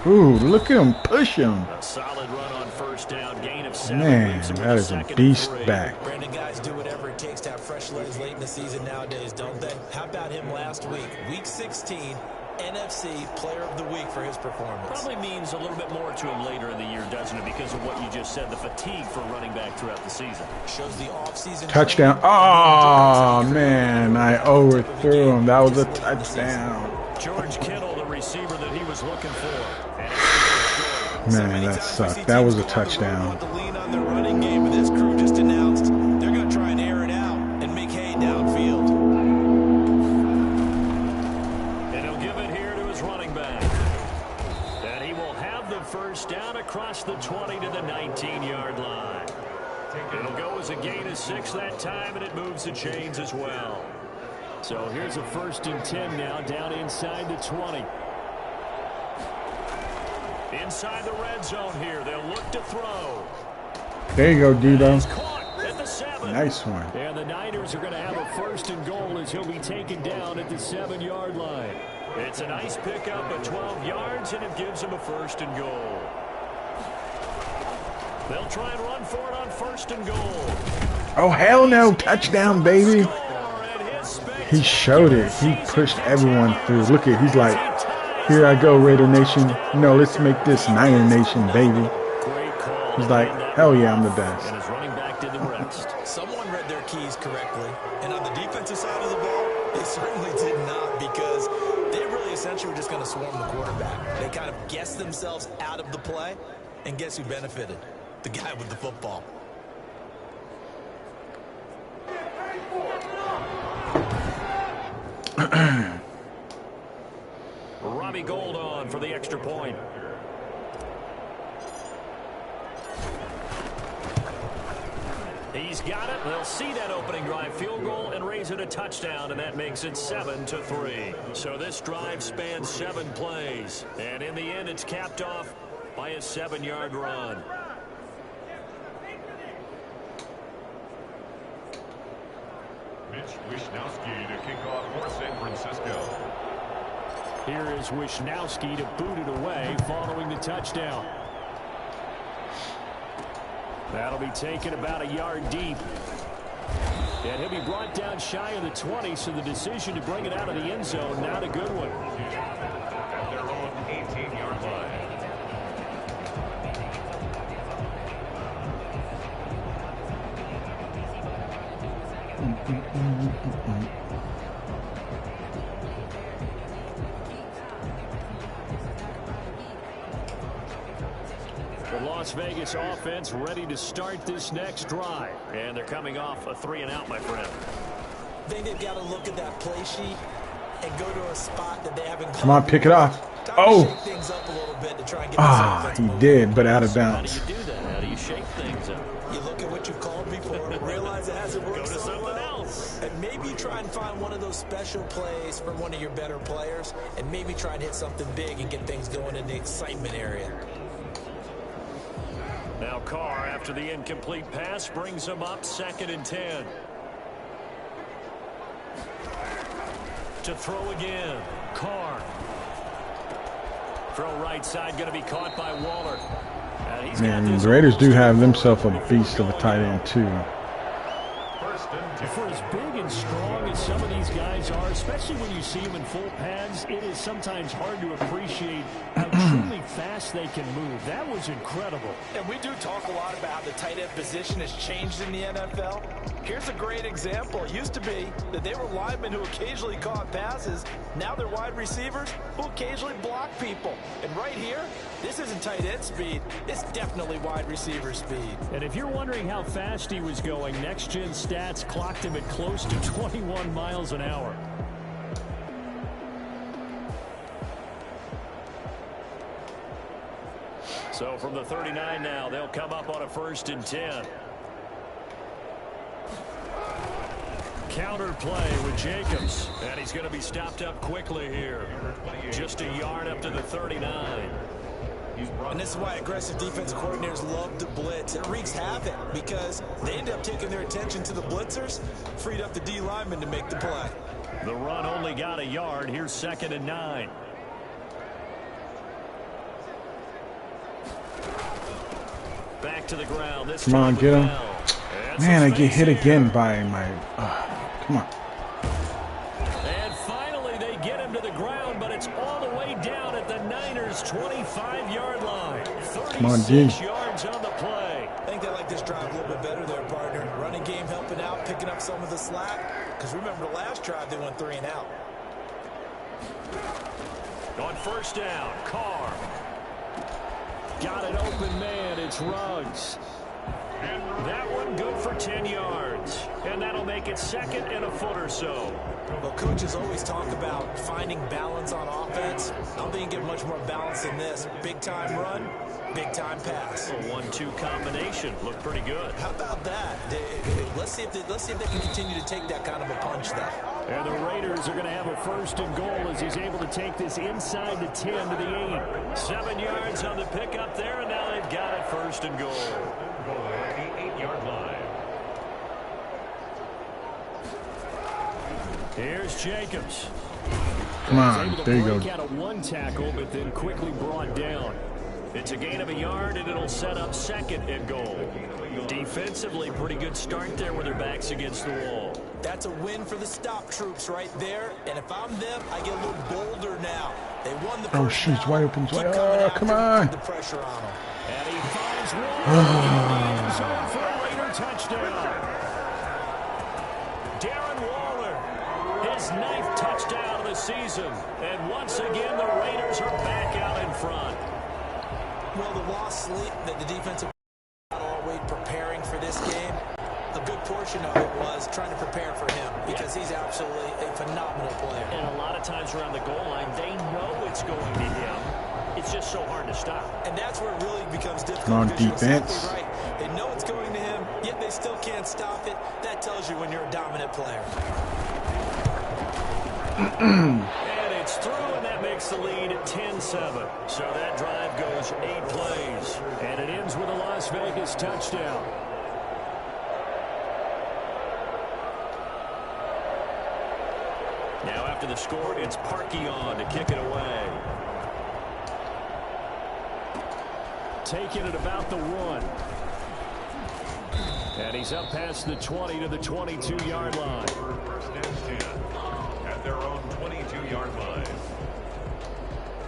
Ooh, look at him push him. A solid run on 1st down, gain of 7. Man, that is a beast back. Brandon, guys do whatever it takes to have fresh legs late in the season nowadays, don't they? How about him last week? Week 16, NFC Player of the Week for his performance. Probably means a little bit more to him later in the year, doesn't it? Because of what you just said, the fatigue for running back throughout the season. Shows the offseason. Touchdown. Oh, man, I overthrew him. That was a touchdown. George Kittle, the receiver that he was looking for. Man, that sucked. That was a touchdown. The lean on their running game, but this crew just announced they're going to try and air it out and make hay downfield. And he'll give it here to his running back. And he will have the 1st down across the 20 to the 19-yard line. It'll go as a gain of 6 that time, and it moves the chains as well. So here's a 1st and 10 now, down inside the 20. Inside the red zone here, they'll look to throw. There you go, Debo. At the 7. Nice one. And the Niners are going to have a 1st and goal as he'll be taken down at the 7-yard line. It's a nice pickup of 12 yards, and it gives him a 1st and goal. They'll try and run for it on 1st and goal. Oh, hell no. Touchdown, baby. He showed it. He pushed everyone through. Look at, he's like, here I go, Raider Nation. No, let's make this Niner Nation, baby. He's like, hell yeah, I'm the best. And his running back did the rest. Someone read their keys correctly. And on the defensive side of the ball, they certainly did not, because they really essentially were just going to swarm the quarterback. They kind of guessed themselves out of the play, and guess who benefited? The guy with the football. Robbie Gould on for the extra point. He's got it. They'll see that opening drive field goal and raise it a touchdown, and that makes it 7-3. So this drive spans 7 plays, and in the end, it's capped off by a 7-yard run. Mitch Wishnowsky to kick off for San Francisco. Here is Wishnowsky to boot it away following the touchdown. That'll be taken about a yard deep. And he'll be brought down shy of the 20, so the decision to bring it out of the end zone, not a good one. At their own 18-yard line. The Las Vegas offense ready to start this next drive. And they're coming off a 3-and-out, my friend. I think they've got to look at that play sheet and go to a spot that they haven't. Come on, pick it off. Oh! Shake things up a little bit to try and get he did, but out of bounds. How do you do that? How do you shake things up? You look at what you've called before, realize it hasn't worked. Go to something else. And maybe try and find one of those special plays from one of your better players, and maybe try and hit something big and get things going in the excitement area. Now Carr, after the incomplete pass, brings them up 2nd and 10. To throw again, Carr. Throw right side, going to be caught by Waller. Man, the Raiders do have themselves a beast of a tight end too. For as big and strong as some of these guys are, especially when you see them in full pads, it is sometimes hard to appreciate how truly fast they can move. That was incredible. And we do talk a lot about how the tight end position has changed in the NFL. Here's a great example. It used to be that they were linemen who occasionally caught passes. Now they're wide receivers who occasionally block people. And right here, this isn't tight end speed. It's definitely wide receiver speed. And if you're wondering how fast he was going, next-gen stats clocked him at close to 21 miles an hour. So from the 39 now, they'll come up on a 1st and 10. Counter play with Jacobs. And he's going to be stopped up quickly here. Just a yard up to the 39. And this is why aggressive defensive coordinators love to blitz. It wreaks havoc because they end up taking their attention to the blitzers, freed up the D lineman to make the play. The run only got a yard. Here's 2nd and 9. Back to the ground. This Come on, get him. Man, I get hit again by my... come on. And finally, they get him to the ground, but it's all the way down at the Niners' 25-yard line. 36 yards on the play. I think they like this drive a little bit better there, partner. Running game helping out, picking up some of the slack. Because remember, the last drive, they went 3-and-out. On 1st down, Carr. Got an open man. It's Ruggs. That one good for 10 yards. And that'll make it 2nd and a foot or so. Well, coaches always talk about finding balance on offense. I don't think you get much more balance than this. Big-time run, big-time pass. A 1-2 combination. Looked pretty good. How about that? Let's see if they can continue to take that kind of a punch, though. And the Raiders are going to have a 1st and goal as he's able to take this inside the 10 to the 8. 7 yards on the pickup there, and now they've got it 1st and goal. The 8-yard line. Here's Jacobs. Come on, there you go. Out a 1 tackle, but then quickly brought down. It's a gain of a yard, and it'll set up 2nd and goal. Defensively, pretty good start there with their backs against the wall. That's a win for the stop troops right there. And if I'm them, I get a little bolder now. They won the first shoot, it's wide open. Come on. The pressure on them. And he finds one. Zone for a Raider touchdown. Darren Waller, his 9th touchdown of the season. And once again, the Raiders are back out in front. Well, the lost sleep that the defensive all week preparing for this game, a good portion of it was trying to prepare for him because he's absolutely a phenomenal player. And a lot of times around the goal line, they know it's going to him. It's just so hard to stop. And that's where it really becomes difficult. Come on, defense. Right. They know it's going to him, yet they still can't stop it. That tells you when you're a dominant player. And it's through, and that makes the lead 10-7. So that drive goes 8 plays. And it ends with a Las Vegas touchdown. Now after the score, it's Parkey on to kick it away. Taking it about the 1. And he's up past the 20 to the 22-yard line. 1st and 10 at their own 22-yard line.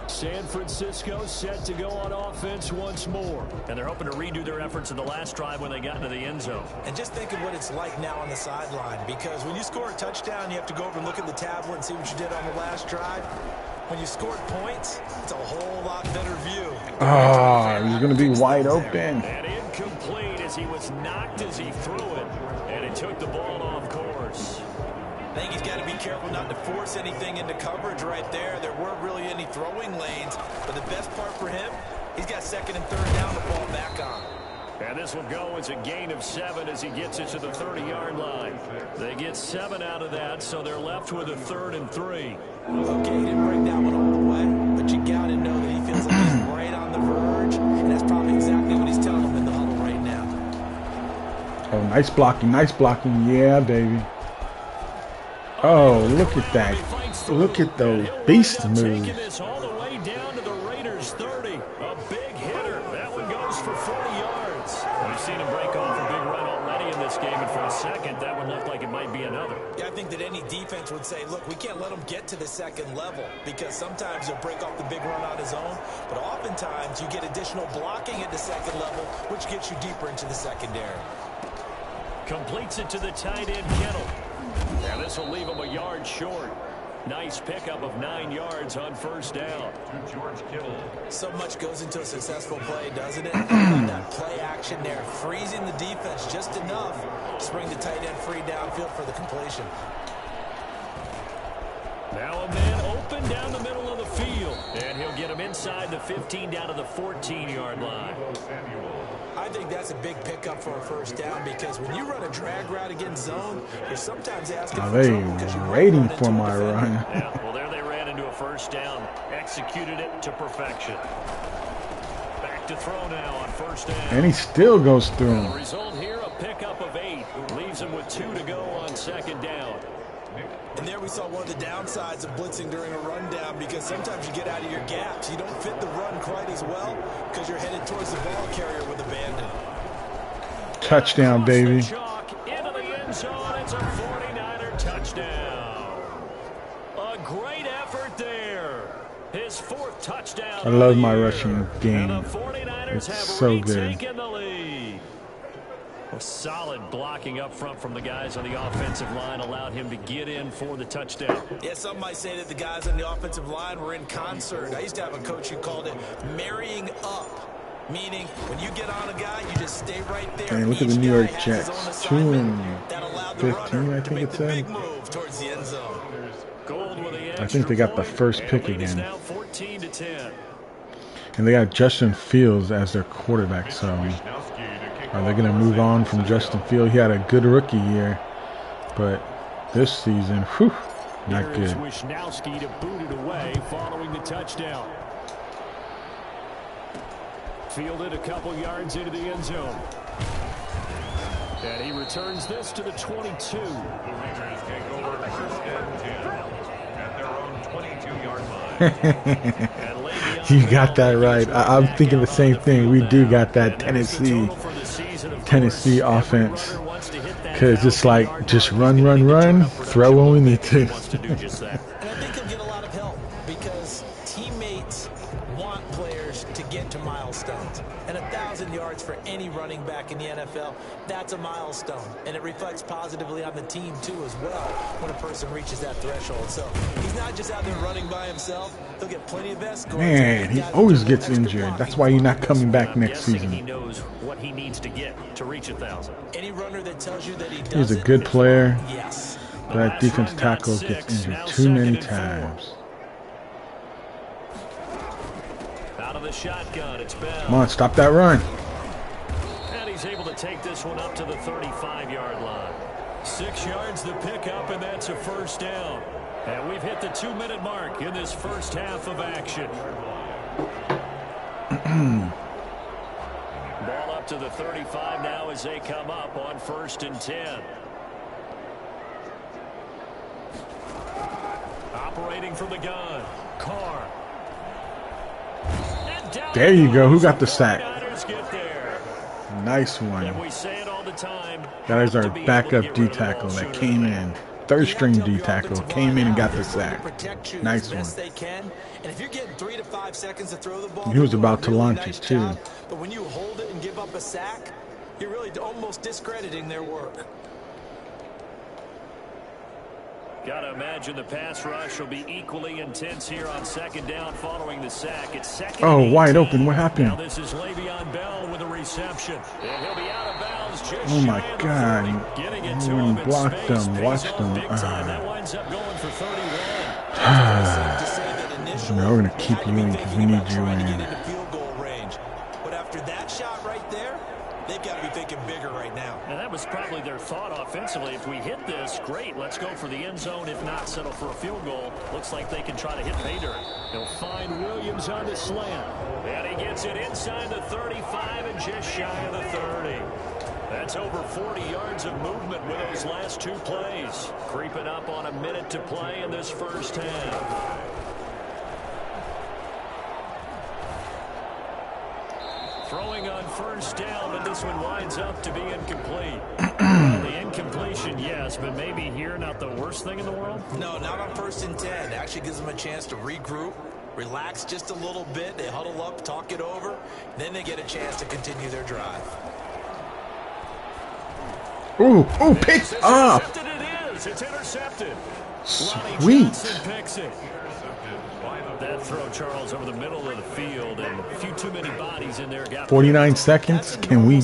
San Francisco set to go on offense once more. And they're hoping to redo their efforts in the last drive when they got into the end zone. And just think of what it's like now on the sideline, because when you score a touchdown, you have to go over and look at the tablet and see what you did on the last drive. when you scored points, it's a whole lot better view. Oh, he's going to be wide open. And incomplete as he was knocked as he threw it. And it took the ball off course. I think he's got to be careful not to force anything into coverage right there. There weren't really any throwing lanes. But the best part for him, he's got second and third down to fall back on. And this will go as a gain of 7 as he gets it to the 30-yard line. They get 7 out of that, so they're left with a 3rd and 3. Okay, he didn't break that one all the way, but you got to know that he feels like he's right on the verge, and that's probably exactly what he's telling him in the huddle right now. Oh, nice blocking, nice blocking. Yeah, baby. Oh, look at that. Look at those beast moves. Taking this all the way down to the Raiders' 30. A big hitter. That one goes for 40 yards. We've seen him break off a big run already in this game, and for a second, that one looked like it might be another. Yeah, I think that any defense would say, look, we can't let him get to the second level because sometimes he'll break off the big run on his own, but oftentimes you get additional blocking at the second level, which gets you deeper into the secondary. Completes it to the tight end, Kittle. Now this will leave him a yard short. Nice pickup of 9 yards on first down. So much goes into a successful play, doesn't it? That play action there, freezing the defense just enough to bring the tight end free downfield for the completion. Now a man open down the middle of the field. And he'll get him inside the 15 down to the 14-yard line. I think that's a big pickup for a first down because when you run a drag route against zone, you're sometimes asking for trouble because you're waiting for my run. Yeah, well, there they ran into a first down. Executed it to perfection. Back to throw now on first down. And he still goes through him. The result here, a pickup of 8. Leaves him with 2 to go on second down. And there we saw one of the downsides of blitzing during a rundown because sometimes you get out of your gaps. You don't fit the run quite as well because you're headed towards the ball carrier with abandon. Touchdown, baby. Into the end zone. It's a 49er touchdown. A great effort there. His 4th touchdown. I love my rushing game. And the 49ers It's have so good. retaken the lead. A solid blocking up front from the guys on the offensive line allowed him to get in for the touchdown. Yeah, some might say that the guys on the offensive line were in concert. I used to have a coach who called it marrying up, meaning when you get on a guy, you just stay right there. And look at the New York Jets, 2-15, I think it said. Towards the end zone. I think they got the first pick again. Now 14-10. And they got Justin Fields as their quarterback, so are they going to move on from Justin Fields? He had a good rookie year, but this season, whew, not good. Wisnowski to boot it away following the touchdown. Fielded a couple yards into the end zone. And he returns this to the 22. The Raiders take over first and 10 at their own 22-yard line. You got that right. I'm thinking the same thing. We do got that Tennessee offense. Because it's like, just run, throw when we need to. And I think he'll get a lot of help because teammates want players to get to milestones. And 1,000 yards for any running back in the NFL, that's a milestone. And it reflects positively on the team, too, as well, when a person reaches that threshold. So he's not just out there running by himself. He'll get plenty of escorts. Man, he always gets injured. That's why he's not coming back next season. He knows what he needs to get to reach 1,000. Any runner that tells you that he does He's a good player. Yes. But that defensive tackle gets injured too many times. Out of the shotgun, it's Bell. Come on, stop that run. And he's able to take this one up to the 35-yard line. 6 yards the pickup, and that's a first down. And we've hit the 2-minute mark in this first half of action. Ball up to the 35 now as they come up on 1st and 10. Operating from the gun, Carr. There you go. Who got the sack? Get there. Nice one. And we say it all the time. That is our backup D tackle that came in. 3rd string D tackle came in and got the sack. Nice one. He was about to launch it too. But when you hold it and give up a sack, you're really almost discrediting their work. Gotta imagine the pass rush will be equally intense here on second down following the sack. It's second. Oh, and wide 18. open. What Now happened? this is Le'Veon Bell with a reception. And he'll be out of bounds just Oh my shy of the God. 30. Getting it to Even him in blocked space. them, Pays watched off them. big time. That winds up going for 31. Safe to say that initially, No, we're gonna they keep had to you be in 'cause thinking we about need you trying to in. get into field goal range. But after that shot right there, they've got to be thinking bigger right now. And that was probably their thought offensively. If we hit this, great. Let's go for the end zone. If not, settle for a field goal. Looks like they can try to hit pay dirt. They'll find Williams on the slant. And he gets it inside the 35 and just shy of the 30. That's over 40 yards of movement with those last two plays. Creeping up on a minute to play in this first half. Throwing on first down, but this one winds up to be incomplete. Well, the incompletion, yes, but maybe here not the worst thing in the world? No, not on 1st and 10. Actually gives them a chance to regroup, relax just a little bit. They huddle up, talk it over. Then they get a chance to continue their drive. Ooh, ooh, picked up. Intercepted it is. It's intercepted. Lonnie Sweet. Johnson picks it. That throw, Charles, over the middle of the field, and a few too many bodies in there. Got 49 seconds. Can we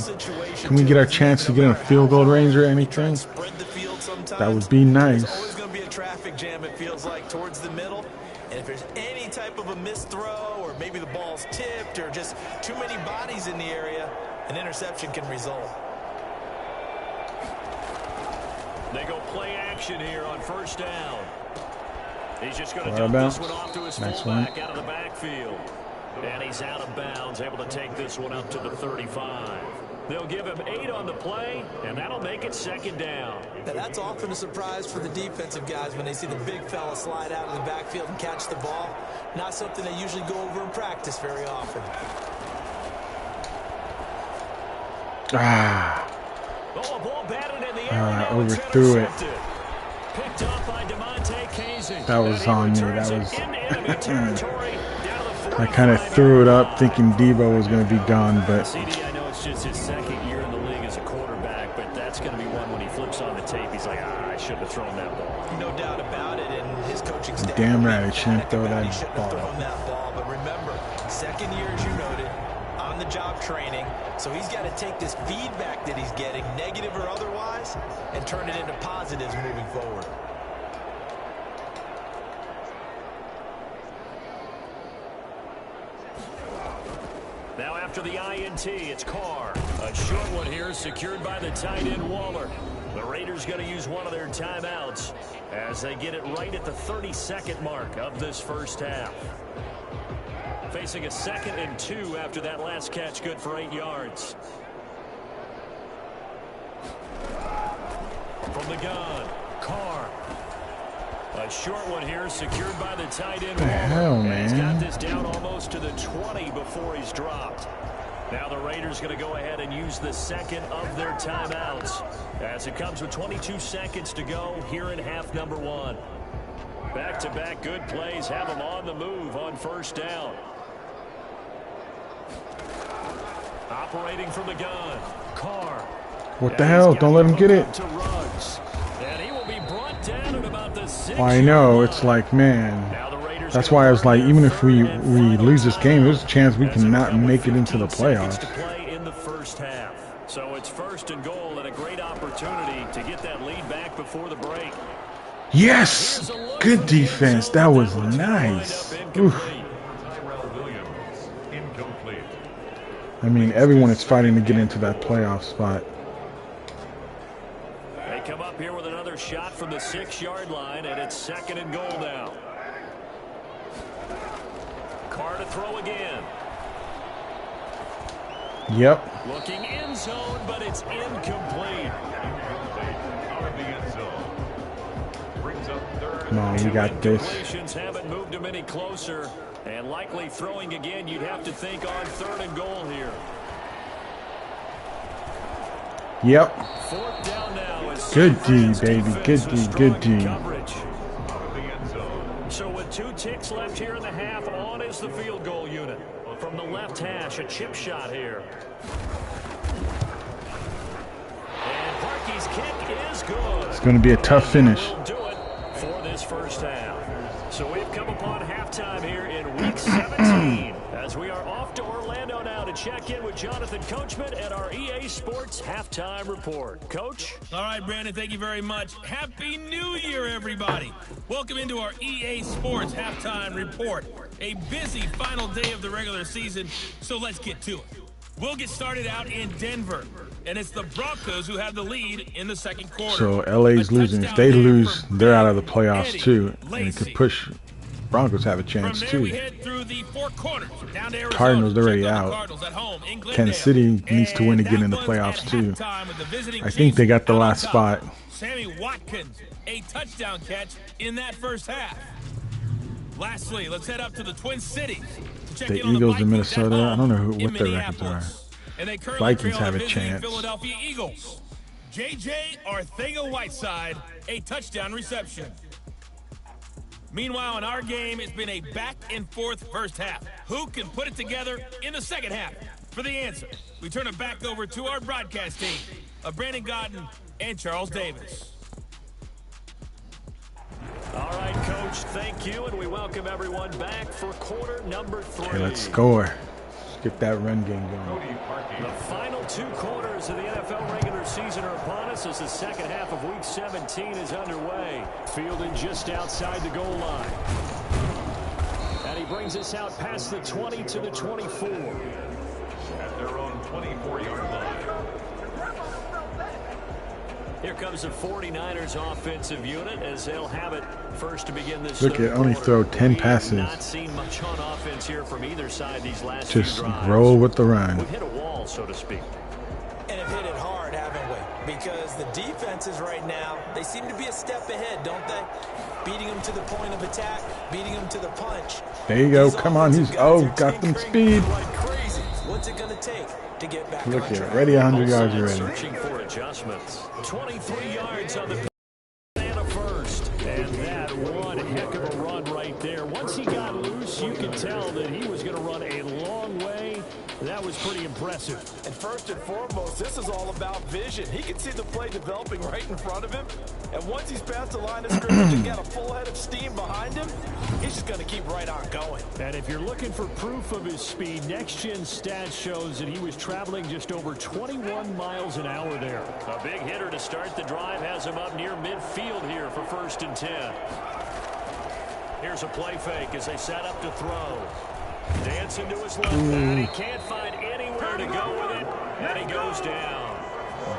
get our chance to get in a field goal range or anything? That would be nice. There's always going to be a traffic jam, it feels like, towards the middle. And if there's any type of a missed throw, or maybe the ball's tipped, or just too many bodies in the area, an interception can result. They go play action here on first down. He's just going to dump this one off to his fullback out of the backfield. And he's out of bounds, able to take this one up to the 35. They'll give him 8 on the play, and that'll make it second down. Now, that's often a surprise for the defensive guys when they see the big fella slide out of the backfield and catch the ball. Not something they usually go over in practice very often. Oh, a ball batted in the air. Overthrew it. Picked up by That was on me. That was. I kind of threw it up thinking Debo was going to be gone, but. CD, I know it's just his second year in the league as a quarterback, but that's going to be one when he flips on the tape. He's like, I shouldn't have thrown that ball. No doubt about it, and his coaching staff. Damn right, I shouldn't throw that ball. But remember, second year, as you noted, on the job training, so he's got to take this feedback that he's getting, negative or otherwise, and turn it into positives moving forward. Now after the INT, it's Carr. A short one here secured by the tight end Waller. The Raiders going to use one of their timeouts as they get it right at the 32nd mark of this first half. Facing a 2nd and 2 after that last catch, good for 8 yards. From the gun, Carr. A short one here secured by the tight end. The hell, man? He's got this down almost to the 20 before he's dropped. Now the Raiders going to go ahead and use the second of their timeouts as it comes with 22 seconds to go here in half number 1. Back-to-back good plays have them on the move on first down. Operating from the gun, Carr. What the hell? Don't let him get it. And he will be brought down at about the 6. I know. It's like, man. That's why I was like, even if we lose this game, there's a chance we cannot make it into the playoffs. To play in the first half. So it's 1st and goal and a great opportunity to get that lead back before the break. Yes! Good defense. That was nice. Oof. I mean, everyone is fighting to get into that playoff spot. They come up here with another shot from the 6-yard line, and it's 2nd and goal now. Carr to throw again. Yep. Looking end zone, but it's incomplete. Come on, we got this. Incompletions haven't moved him any closer, and likely throwing again. You'd have to think on 3rd and goal here. Yep. 4th down now. Good D, baby. Good D. Good D. So with 2 ticks left here in the half, on is the field goal unit. From the left hash, a chip shot here. And Parkey's kick is good. It's going to be a tough finish. Do it for 17. As we are off to Orlando now to check in with Jonathan Coachman at our EA Sports Halftime Report. Coach? All right, Brandon, thank you very much. Happy New Year, everybody. Welcome into our EA Sports Halftime Report. A busy final day of the regular season, so let's get to it. We'll get started out in Denver, and it's the Broncos who have the lead in the second quarter. So LA's losing. If they lose, they're out of the playoffs too, and it could push. Broncos have a chance From there, too. we head through the four corners, down to Arizona, Cardinals, they're already check out. Cardinals at home in Glendale. Kansas City needs to win to get And in the that was playoffs at too. halftime with the visiting I think they Chiefs got the out on last top. spot. Sammy Watkins, a touchdown catch in that first half. Lastly, let's head up to the Twin Cities to check The in on Eagles the in Vikings at Minnesota, I home don't know in what their records are. Minneapolis. And they currently Vikings trail have the a visiting chance. Philadelphia Eagles. J.J. Arthega-Whiteside, a touchdown reception. Meanwhile, in our game, it's been a back-and-forth first half. Who can put it together in the second half? For the answer, we turn it back over to our broadcast team of Brandon Godden and Charles Davis. All right, Coach, thank you, and we welcome everyone back for quarter number 3. Okay, let's score. Let's get that run game going. The final 2 quarters of the NFL regular season are upon us as the second half of Week 17 is underway. Fielded just outside the goal line. And he brings us out past the 20 to the 24. At their own 24-yard line. Here comes the 49ers offensive unit as they'll have it first to begin this. Look at only throw 10 passes. We've not seen much on offense here from either side these last Just few drives. roll with the run. We've hit a wall, so to speak. And have hit it hard, haven't we? Because the defenses right now, they seem to be a step ahead, don't they? Beating them to the point of attack, beating them to the punch. There you go. These Come on. offensive He's guys are got them tinkering speed. like crazy. What's it going to take to get back Look on at it. track? Ready 100 yards Both sides already. searching for adjustments. 23 yards on the and a first. And that one heck of a run right there. Once he got loose, you could tell that he was going to run a long way. That was pretty impressive. And first and foremost, this is all about vision. He can see the play developing right in front of him. And once he's past the line of scrimmage and got a full head of steam behind him, he's just going to keep right on going. And if you're looking for proof of his speed, next-gen stats shows that he was traveling just over 21 miles an hour there. A big hitter to start the drive has him up near midfield here for 1st and 10. Here's a play fake as they set up to throw. Dancing to his left, and he can't find anywhere to go with it, and he goes down.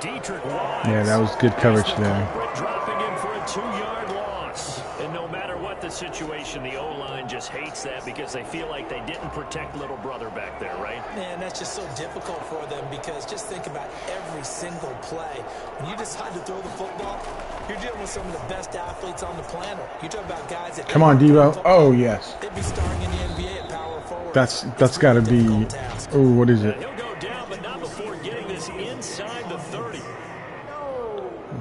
Dietrich Wise. Yeah, that was good coverage there. Dropping him for a 2-yard loss. And no matter what the situation, the O-line just hates that because they feel like they didn't protect little brother back there, right? Man, that's just so difficult for them because just think about every single play. When you decide to throw the football, you're dealing with some of the best athletes on the planet. You talk about guys that... Come on, Devo. Oh, yes. They'd be starring in the NBA at power forward. That's got to be... Oh, what is it? He'll go down, but not before getting this inside the 30.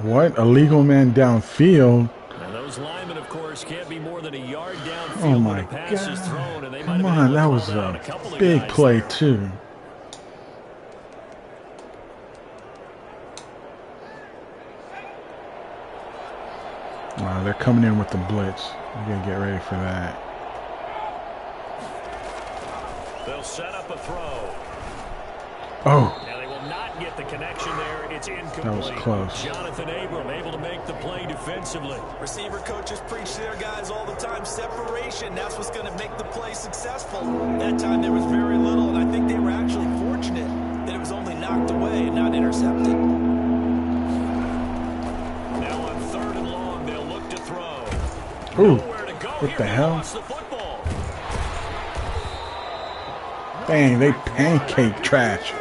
What? A legal man downfield? And those linemen, of course, can't be more than a yard downfield Oh, when my a pass is thrown. And they might God. Come have been on, able to that call was down a couple of big guys play, there. too. Wow, they're coming in with the blitz. We're going to get ready for that. They'll set up a throw. Oh, Now they will not get the connection there. It's incomplete. that was close. Jonathan Abram able to make the play defensively. Receiver coaches preach to their guys all the time. Separation, that's what's going to make the play successful. That time there was very little, and I think they were actually fortunate that it was only knocked away and not intercepted. Now on 3rd and long, they'll look to throw. Ooh, Nowhere to go what here. the He hell? lost the football. Dang, they pancake trash.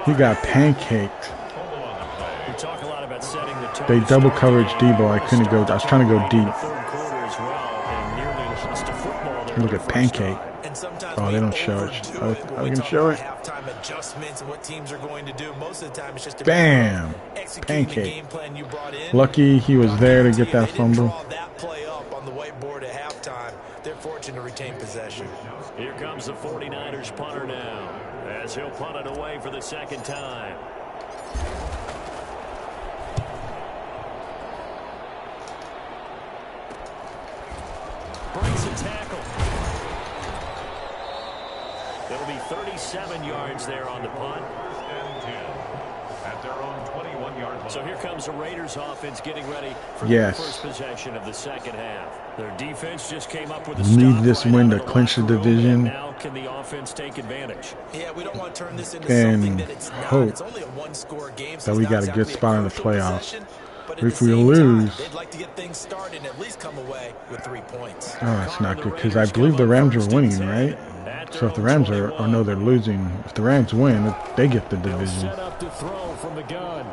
He got pancaked. We talk a lot about setting the tone. They double coverage Debo. I couldn't go. I was trying to go deep. Third quarter as well, and nearly lost a football there Look the at first pancake. drive. And sometimes Oh, we they don't show it. overdo Oh, it are when they we gonna talk show about it? halftime adjustments and what teams are going to do. Most of the time, it's just a Bam! executing the Pancake. game plan you brought in. Lucky he was there to get that They didn't fumble. draw that play up on the whiteboard at halftime. They're fortunate to retain possession. Here comes the 49ers punter now, as he'll punt it away for the second time. Breaks a tackle. It'll be 37 yards there on the punt. And 10 at their own 21-yard line. So here comes the Raiders offense getting ready for Yes. the first possession of the second half. Their defense just came up with a Need stop this right win out to of the clinch the locker room, division. and now can the offense take advantage? Yeah, we don't want to turn this into And something that it's not. hope It's only a one-score game, so that it's we not got a good exactly spot in the crucial playoffs. possession, but at If the we same lose, time, they'd like to get things started and at least come away with 3 points. oh, that's not good because I believe the Rams are winning, right? So if the Rams are, oh no, they're losing. If the Rams win, they get the division. Set up to throw from the gun.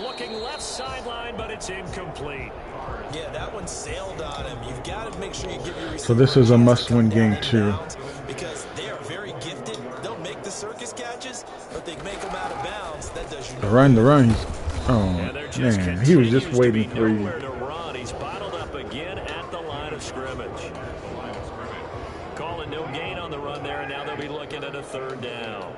Looking left sideline, but it's incomplete. Yeah, that one sailed on him. You've got to make sure you give your So this is a must-win game too. because they are very gifted. They'll make the circus catches, but they make them out of bounds. That does you The run, he's, oh And there just man, he was just continues to waiting be for you. nowhere to run. He's bottled up again at the line of scrimmage. Calling no gain on the run there, and now they'll be looking at a third down.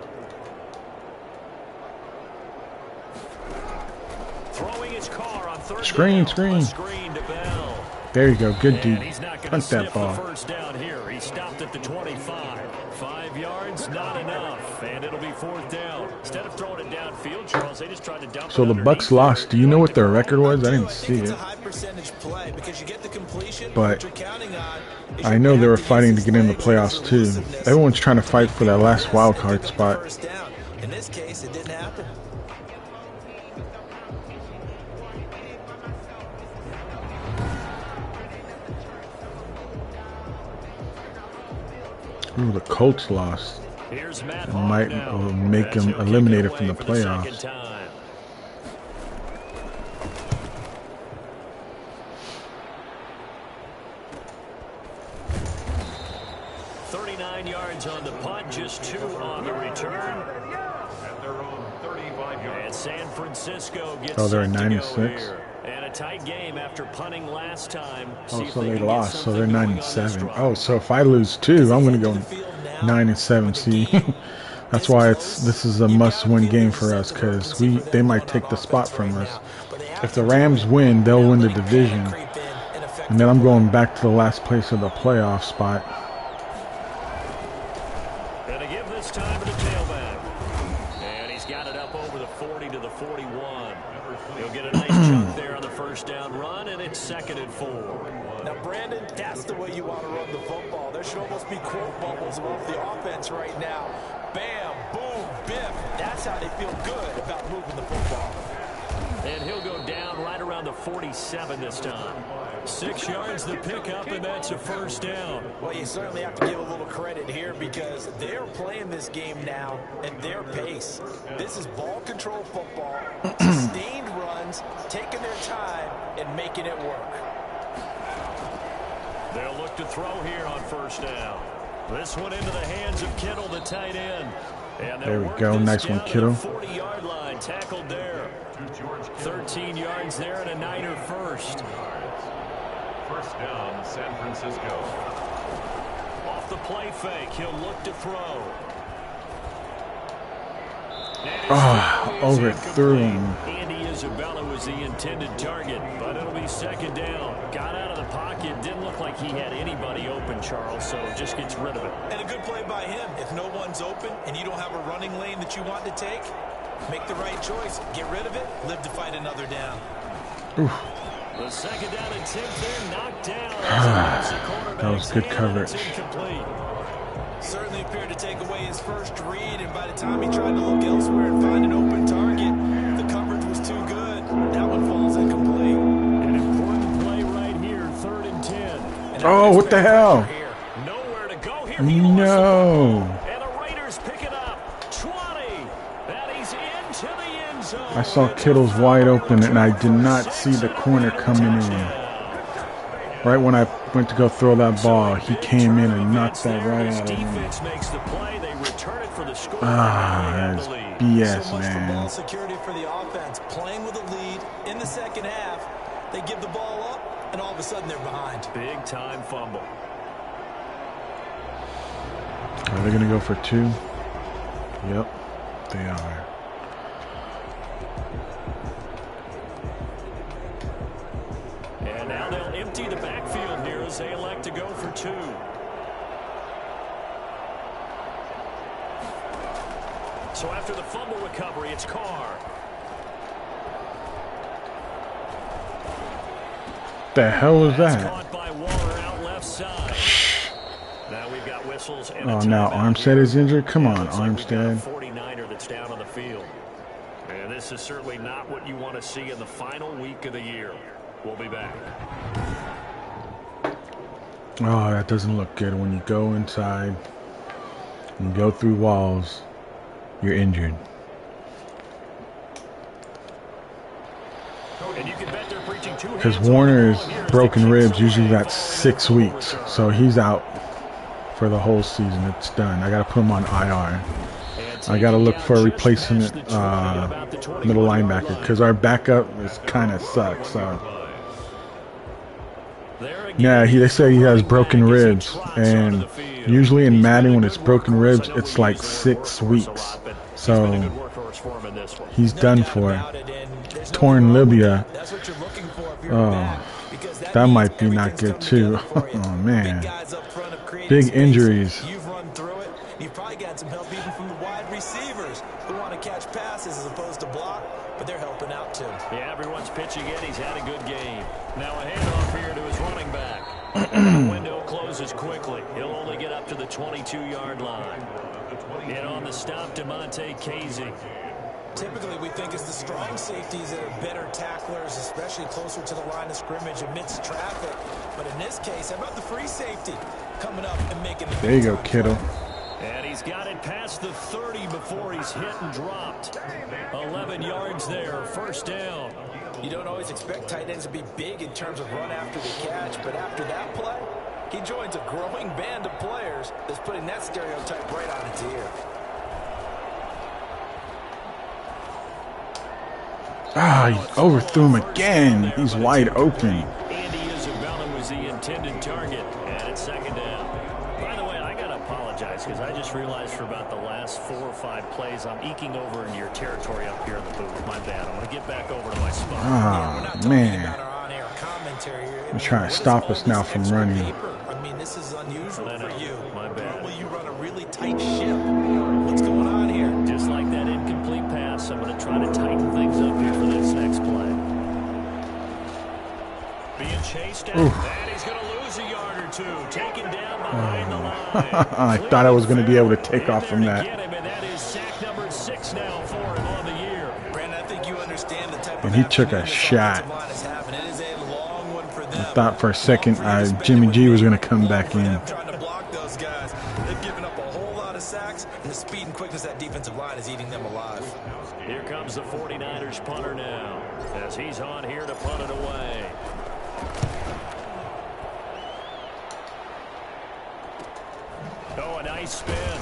Throwing his car on third Screen, down. screen. A screen to Bell. There you go, good And deep. he's not going to Punt sniff that the ball. first down here. He stopped at the 25. 5 yards, not enough. And it'll be fourth down. Instead of throwing it downfield, Charles, they just tried to dump So it the Bucks underneath lost. there. Do you know what their record was? I didn't I see think it's it. a high percentage play because you get the completion. But what you're counting on is I your know they back were to use fighting to his get in the legs and his playoffs too. elusiveness. Everyone's trying to fight for that last wild And card pick up the spot. first down. In this case, it didn't happen. Ooh, the Colts lost. Here's Matt Might now. make As them he'll kick eliminated it from the away for second playoffs. time. Yards on the punt, just 2 on the return. At their own 35-yard And San Francisco gets Oh, they're set to 9 and go 6. here. And a tight game after punting last time. Oh, See so if they can get lost. So they're something 9 going and on this 7. drive. Oh, so if I lose 2, I'm gonna go 9 and 7. See, that's why this is a must-win game for us because they might take the spot from us. If the Rams win, they'll win the division, and then I'm going back to the last place of the playoff spot. And to give this time to the tailback. And he's got it up over the 40 to the 41. He'll get a nice chunk there on the first down run, and it's 2nd and 4. Now, Brandon, that's the way you want to run the football. There should almost be quote bubbles above the offense right now. Bam, boom, biff. That's how they feel good about moving the football. And he'll go down right around the 47 this time. 6 yards the pickup, and that's a first down. Well, you certainly have to give a little credit here because they're playing this game now at their pace. This is ball control football, sustained runs, taking their time, and making it work. They'll look to throw here on first down. This one into the hands of Kittle, the tight end. And There we go. Nice one, Kittle. 40-yard line, tackled there. 13 yards there and a Niner first. First down, San Francisco. Off the play fake, he'll look to throw. Overthrew him. Andy Isabella was the intended target, but it'll be 2nd down. Got out of the pocket, didn't look like he had anybody open, Charles, so just gets rid of it. And a good play by him. If no one's open and you don't have a running lane that you want to take, make the right choice. Get rid of it. Live to fight another down. Oof. The 2nd down attempt there, knocked down. That was good coverage. Certainly appeared to take away his first read, and by the time he tried to look elsewhere and find an open target, the coverage was too good. That one falls incomplete. An important play right here, 3rd and 10. Oh, what the hell? Nowhere to go here. No. And the Raiders pick it up. 20. And he's into the end zone. I saw Kittle's wide open, and I did not see the corner coming in. Right when I went to go throw that ball, he came in and knocked that right out of him. Defense makes the play. They return it for the score. That's BS, So much for ball man. security for the offense. Playing with a lead in the second half, they give the ball up, and all of a sudden they're behind. Big time fumble. Are they going to go for 2? Yep, they are. And now they'll empty the backfield here as they elect to go for 2. So after the fumble recovery, it's Carr. The hell was That's that? caught by Waller out left side. Now we've got whistles and Oh, now Armstead is injured? Come on, Armstead. 49er that's down on the field. And this is certainly not what you want to see in the final week of the year. We'll be back. Oh, that doesn't look good. When you go inside and go through walls, you're injured. Because Warner's broken ribs, usually that's 6 weeks. So he's out for the whole season. It's done. I got to put him on IR. I got to look for a replacement middle linebacker because our backup is kind of sucks. So yeah, they say he has broken ribs, and usually in Madden when it's broken ribs, it's like 6 weeks. So he's done for. Torn labia. Oh, that might be not good too. Oh man, big injuries. You've run through it. You've probably got some help even from the wide receivers who want to catch passes as opposed to block, but they're helping out too. Yeah, everyone's pitching in. He's had a good game. Now a handoff here to his running back. The window closes quickly. He'll only get up to the 22-yard line. And on the stop, WK16. Typically, we think it's the strong safeties that are better tacklers, especially closer to the line of scrimmage amidst traffic. But in this case, how about the free safety coming up and making it? There you go, Kittle. And he's got it past the 30 before he's hit and dropped. 11 yards there, first down. You don't always expect tight ends to be big in terms of run after the catch, but after that play, he joins a growing band of players that's putting that stereotype right on its ear. Ah, he overthrew him again. He's wide open. Andy Isabella was the intended target, and it's second down. By the way, I got to apologize because I just realized for about the last 4 or 5 plays, I'm eking over into your territory up here in the booth. My bad. I'm going to get back over to my spot. Ah, man. They're trying to stop us now from running. I mean, this is unusual for you. My bad. Normally you run a really tight ship. What's going on here? Just like that incomplete pass, I'm going to try to tighten things up here for this next play. Being chased down, and he's going to lose a yard or two. Taken down behind the line. I thought I was going to be able to take off from that. And that is sack number 6 now for him on the year. Brandon, I think you understand the type And he took a shot. I thought for a second Jimmy G was going to come back in. Trying to block those guys. They've given up a whole lot of sacks, and the speed and quickness of that defensive line is eating them alive. Here comes the 49ers punter now, as he's on here to punt it away. Oh, a nice spin.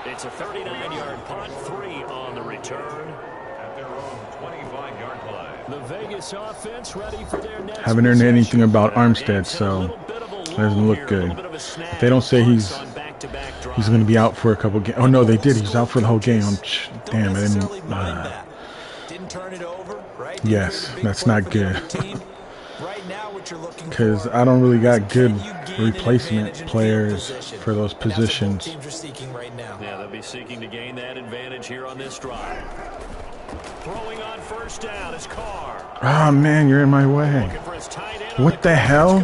It's a 39-yard punt, 3 on the return. At their own 25-yard line. The Vegas offense ready for their next. Haven't heard anything about Armstead, so it doesn't look good. If they don't say he's going to be out for a couple games. Oh no, they did. He's out for the whole game. Damn, I didn't. Didn't turn it over, right? Yes, that's not good. Because I don't really got good replacement players for those positions. Yeah, they'll be seeking to gain that advantage here on this drive. Throwing on first down is Carr. Oh man, you're in my way. What the hell?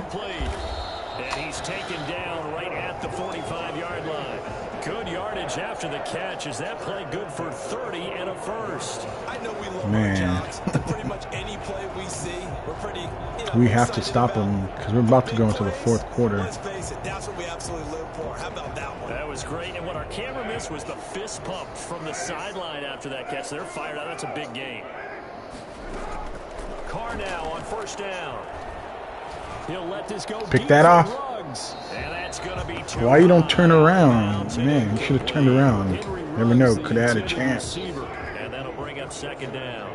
And he's taken down right at the 45-yard line. Good yardage after the catch. Is that play good for 30 and a first? I know we love our jobs. Pretty much any play we see, we're pretty. We have to stop them because we're about to go into the 4th quarter. Let's face it, that's what we absolutely live for. How about that one? That was great, and what our camera missed was the fist pump from the sideline after that catch. They're fired out. That's a big gain. Carr now on first down. He'll let this go. Pick that off. And that's gonna be Why you don't turn around? Man, you should have turned around. Never know, could have had a chance. And that'll bring up second down.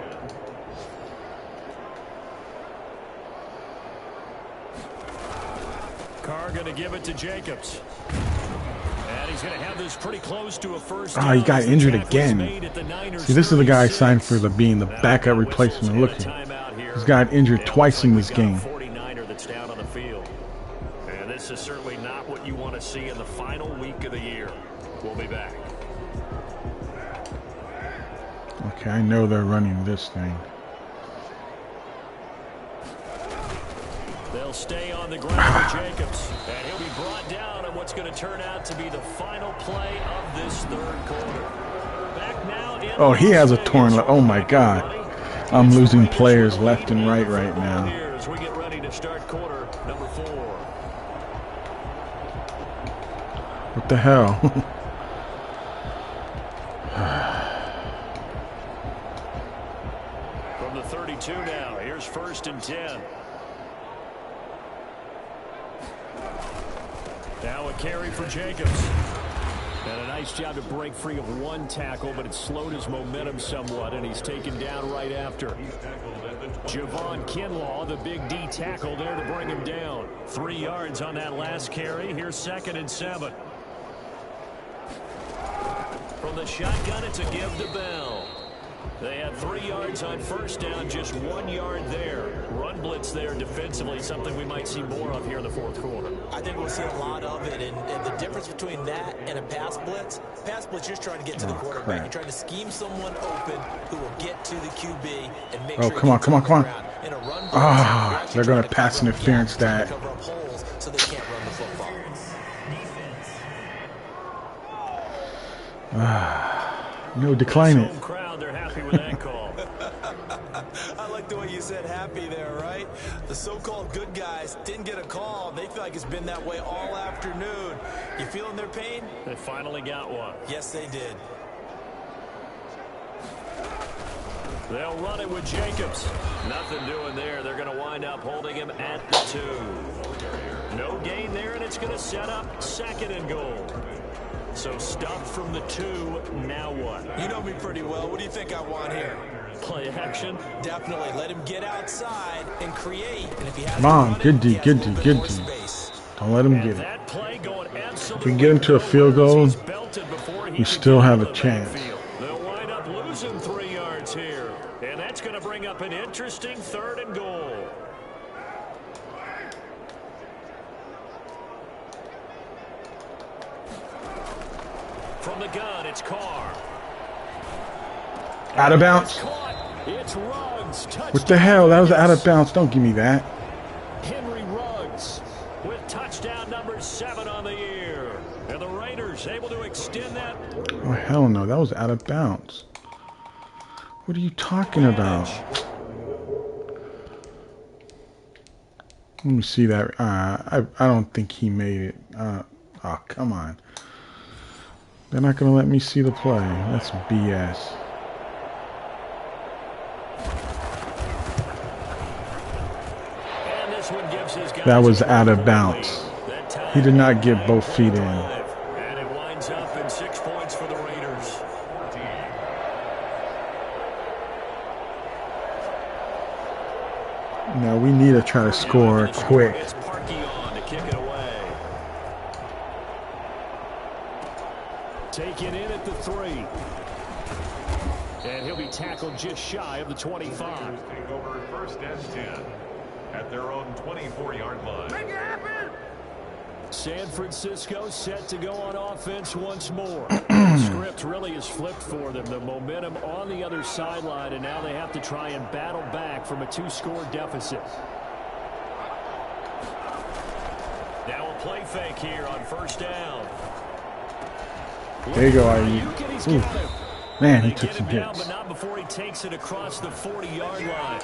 Carr going to give it to Jacobs. And he's going to have this pretty close to a first down. Oh, he got injured again. See, this is the guy I signed for being the backup replacement. Look, he's got injured twice in this game. 49er that's down on the field. And this is certainly not what you want to see in the final week of the year. We'll be back. Okay, I know they're running this thing. They'll stay on the ground for Jacobs. And he'll be brought down on what's going to turn out to be the final play of this third quarter. Back now in Oh, he has a torn leg. Oh my Back God. running. I'm It's losing the Raiders players with a left lead and right the right now. football as we get ready to start quarter number 4. What the hell? From the 32 now, here's 1st and 10. Now a carry for Jacobs. And a nice job to break free of one tackle, but it slowed his momentum somewhat, and he's taken down right after. Javon Kinlaw, the big D tackle there to bring him down. 3 yards on that last carry. Here's 2nd and 7. From the shotgun, it's a give to Bell. They had 3 yards on 1st down, just 1 yard there. Run blitz there defensively, something we might see more of here in the 4th quarter. I think we'll see a lot of it, and the difference between that and a pass blitz, you're just trying to get to the quarterback. crap. You're trying to scheme someone open who will get to the QB and make Oh, sure come on, he come on, gets come on. the ground. In a run blitz, Ah, you're actually they're gonna trying to pass cover up interference gaps, that. cover up holes so they can't run the football. No, decline it. Home crowd, they're happy with that call. I like the way you said happy there, right? The so-called good guys didn't get a call. They feel like it's been that way all afternoon. You feeling their pain? They finally got one. Yes, they did. They'll run it with Jacobs. Nothing doing there. They're going to wind up holding him at the 2. No gain there, and it's going to set up 2nd and goal. So stuffed from the 2, now what? You know me pretty well. What do you think I want here? Play action. Definitely. Let him get outside and create. And if he has Come on, to run good it, D, he has good a little D, bit good more D. space. Don't let him And get it. that play going absolutely If we can get him to a field goal, He's belted before he we can still get have out a of the chance. backfield. They'll wind up losing 3 yards here. And that's going to bring up an interesting 3rd and goal. From the gun, it's Carr. Out of bounds. It's Ruggs. What the hell? That was out of bounds. Don't give me that. Henry Ruggs with touchdown number 7 on the year. And the Raiders able to extend that. Oh, hell no. That was out of bounds. What are you talking about? Let me see that. I don't think he made it. Oh, come on. They're not going to let me see the play. That's BS. And this one gives his guys That was a out of 4-point bounds. lead. That time He did not get back both to feet in. 5. And it winds up in 6 points for the Raiders. No, we need to try to score quick. It's Parkey on to kick it away. Taken in at the 3. And he'll be tackled just shy of the 25. Take over 1st and 10 at their own 24-yard line. San Francisco set to go on offense once more. Script really has flipped for them. The momentum on the other sideline, and now they have to try and battle back from a 2-score deficit. Now a play fake here on 1st down. There you go, Ayuk, and he's Ooh. got him. Man, he They took get some him down, hits. but not before he takes it across the 40-yard line.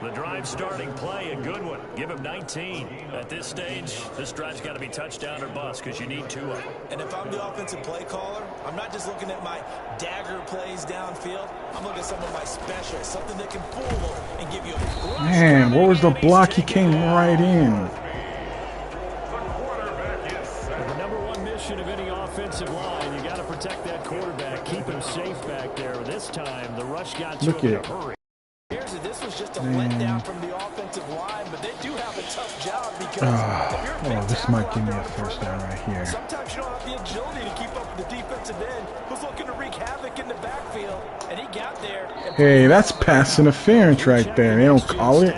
The drive starting play, a good one. Give him 19. At this stage, this drive's got to be touchdown or bust because you need 2 of them. And if I'm the offensive play caller, I'm not just looking at my dagger plays downfield. I'm looking at some of my specials, something that can fool them and give you a rush. Man, what was the block? He came right in. The number 1 mission of any offensive line, you got to protect that quarterback, keep him safe back there. This time, the rush got to Look him in at a hurry. This was just a letdown from the offensive line, but they do have a tough job because if you're a big Oh, this tackle might give me out a there first down right here. sometimes you don't have the agility to keep up with the defensive end who's looking to wreak havoc in the backfield, and he got there. Hey, that's pass interference right there. They don't call it.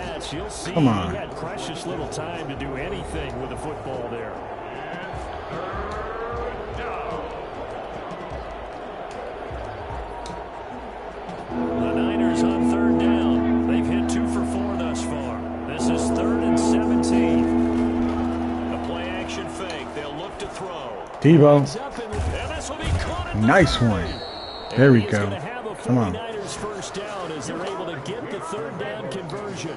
Come on. He had precious little time to do anything with the football there. Debo. And this will be caught at the Nice 30. one. There we He's go. gonna have a Come on. 49ers first down as they're able to get the third down conversion.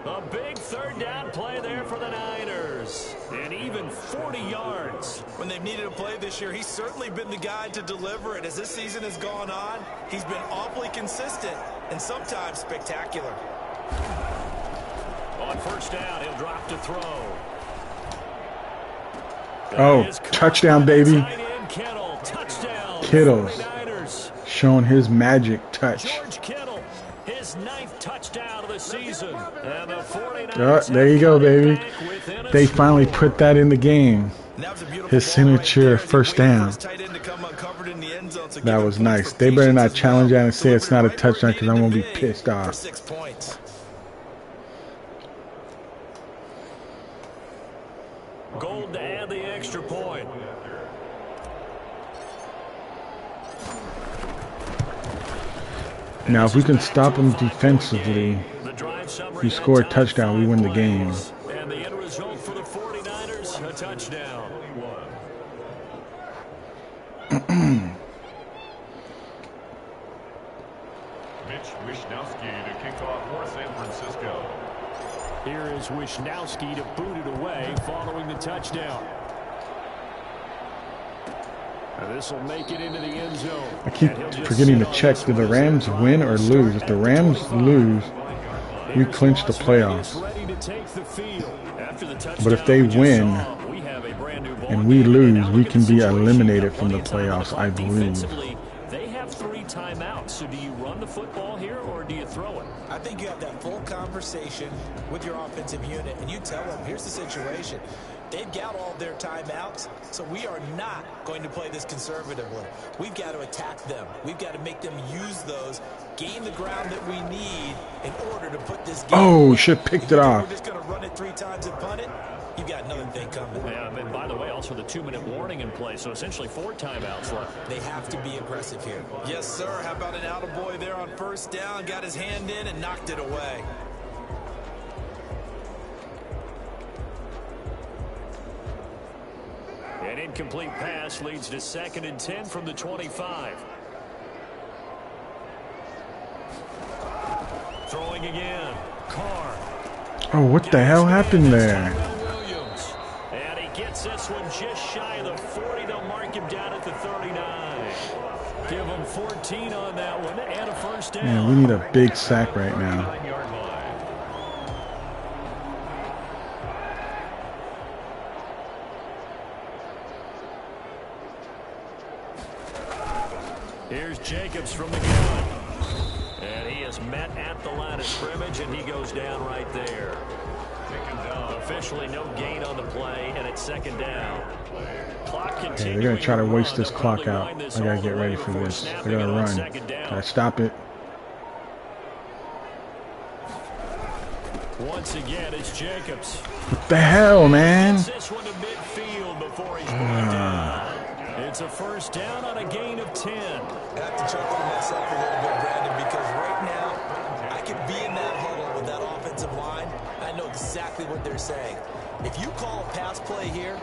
A big third down play there for the Niners. And even 40 yards. When they've needed a play this year, he's certainly been the guy to deliver it. As this season has gone on, he's been awfully consistent and sometimes spectacular. On first down, he'll drop to throw. Oh, touchdown, baby. Tight end Kittle. Touchdown. Kittles 49ers. showing his magic touch. George Kittle, his 9th touchdown of the season. And the 49ers There you go, baby. back within a They score. finally put that in the game. That was a beautiful His ball signature right there. first Waiting for down. his tight end to come uncovered in the end zone, so That give him was points nice. for They better patience not as challenge well. that and say it's not a Delivered right where it touchdown because I'm needed going to be be pissed for off. 6 points. Gold to add the extra point. Now, if we can stop them defensively, The drive summary we score a at touchdown, we win the 5 game. plays. And the end result for the 49ers, a touchdown. Mitch Wishnowsky to kick off for San Francisco. Here is Wishnowsky to boot it away following the touchdown. And this will make it into the end zone. I keep And he'll just forgetting sit to on check, this do the one. Rams win or lose? If the Rams lose, we clinch the playoffs. Ready to take the field. After the But if they touchdown we just win saw, we have a brand new ball and we game. lose, Now we look at can the be situation. eliminated Got from the plenty of time on playoffs, the I clock believe. defensively. They have 3 timeouts, so do you run the football here or do you throw it? I think you have that full conversation with your offensive unit, and you tell them, here's the situation. They've got all their timeouts, so we are not going to play this conservatively. We've got to attack them. We've got to make them use those, gain the ground that we need in order to put this game. Oh, should have picked it We're off. just going to run it 3 times and punt it. You got another thing coming. Yeah, and by the way, also the 2-minute warning in place, so essentially 4 timeouts left. They have to be aggressive here. Yes, sir. How about an attaboy there on first down? Got his hand in and knocked it away. An incomplete pass leads to 2nd and 10 from the 25. Throwing again. Carr. Oh, what the hell happened there? Williams. And he gets this one just shy of the 40. They'll mark him down at the 39. Give him 14 on that one and a first down. Man, we need a big sack right now. 9-yard line. Here's Jacobs from the gun. And he is met at the line of scrimmage, and he goes down right there. Taken down. Officially no gain on the play, and it's 2nd down. Clock Okay, continuing. they're going to try to run. waste this They'll clock probably out. wind this I got all to the get way ready for before this. snapping They're going it to on run. 2nd down. Got to stop it. Once again, it's Jacobs. What the hell, man? Gets this one to midfield before he's brought down. It's a first down on a gain of 10. I have to chuckle to myself a little bit, Brandon, because right now I could be in that huddle with that offensive line. I know exactly what they're saying. If you call a pass play here,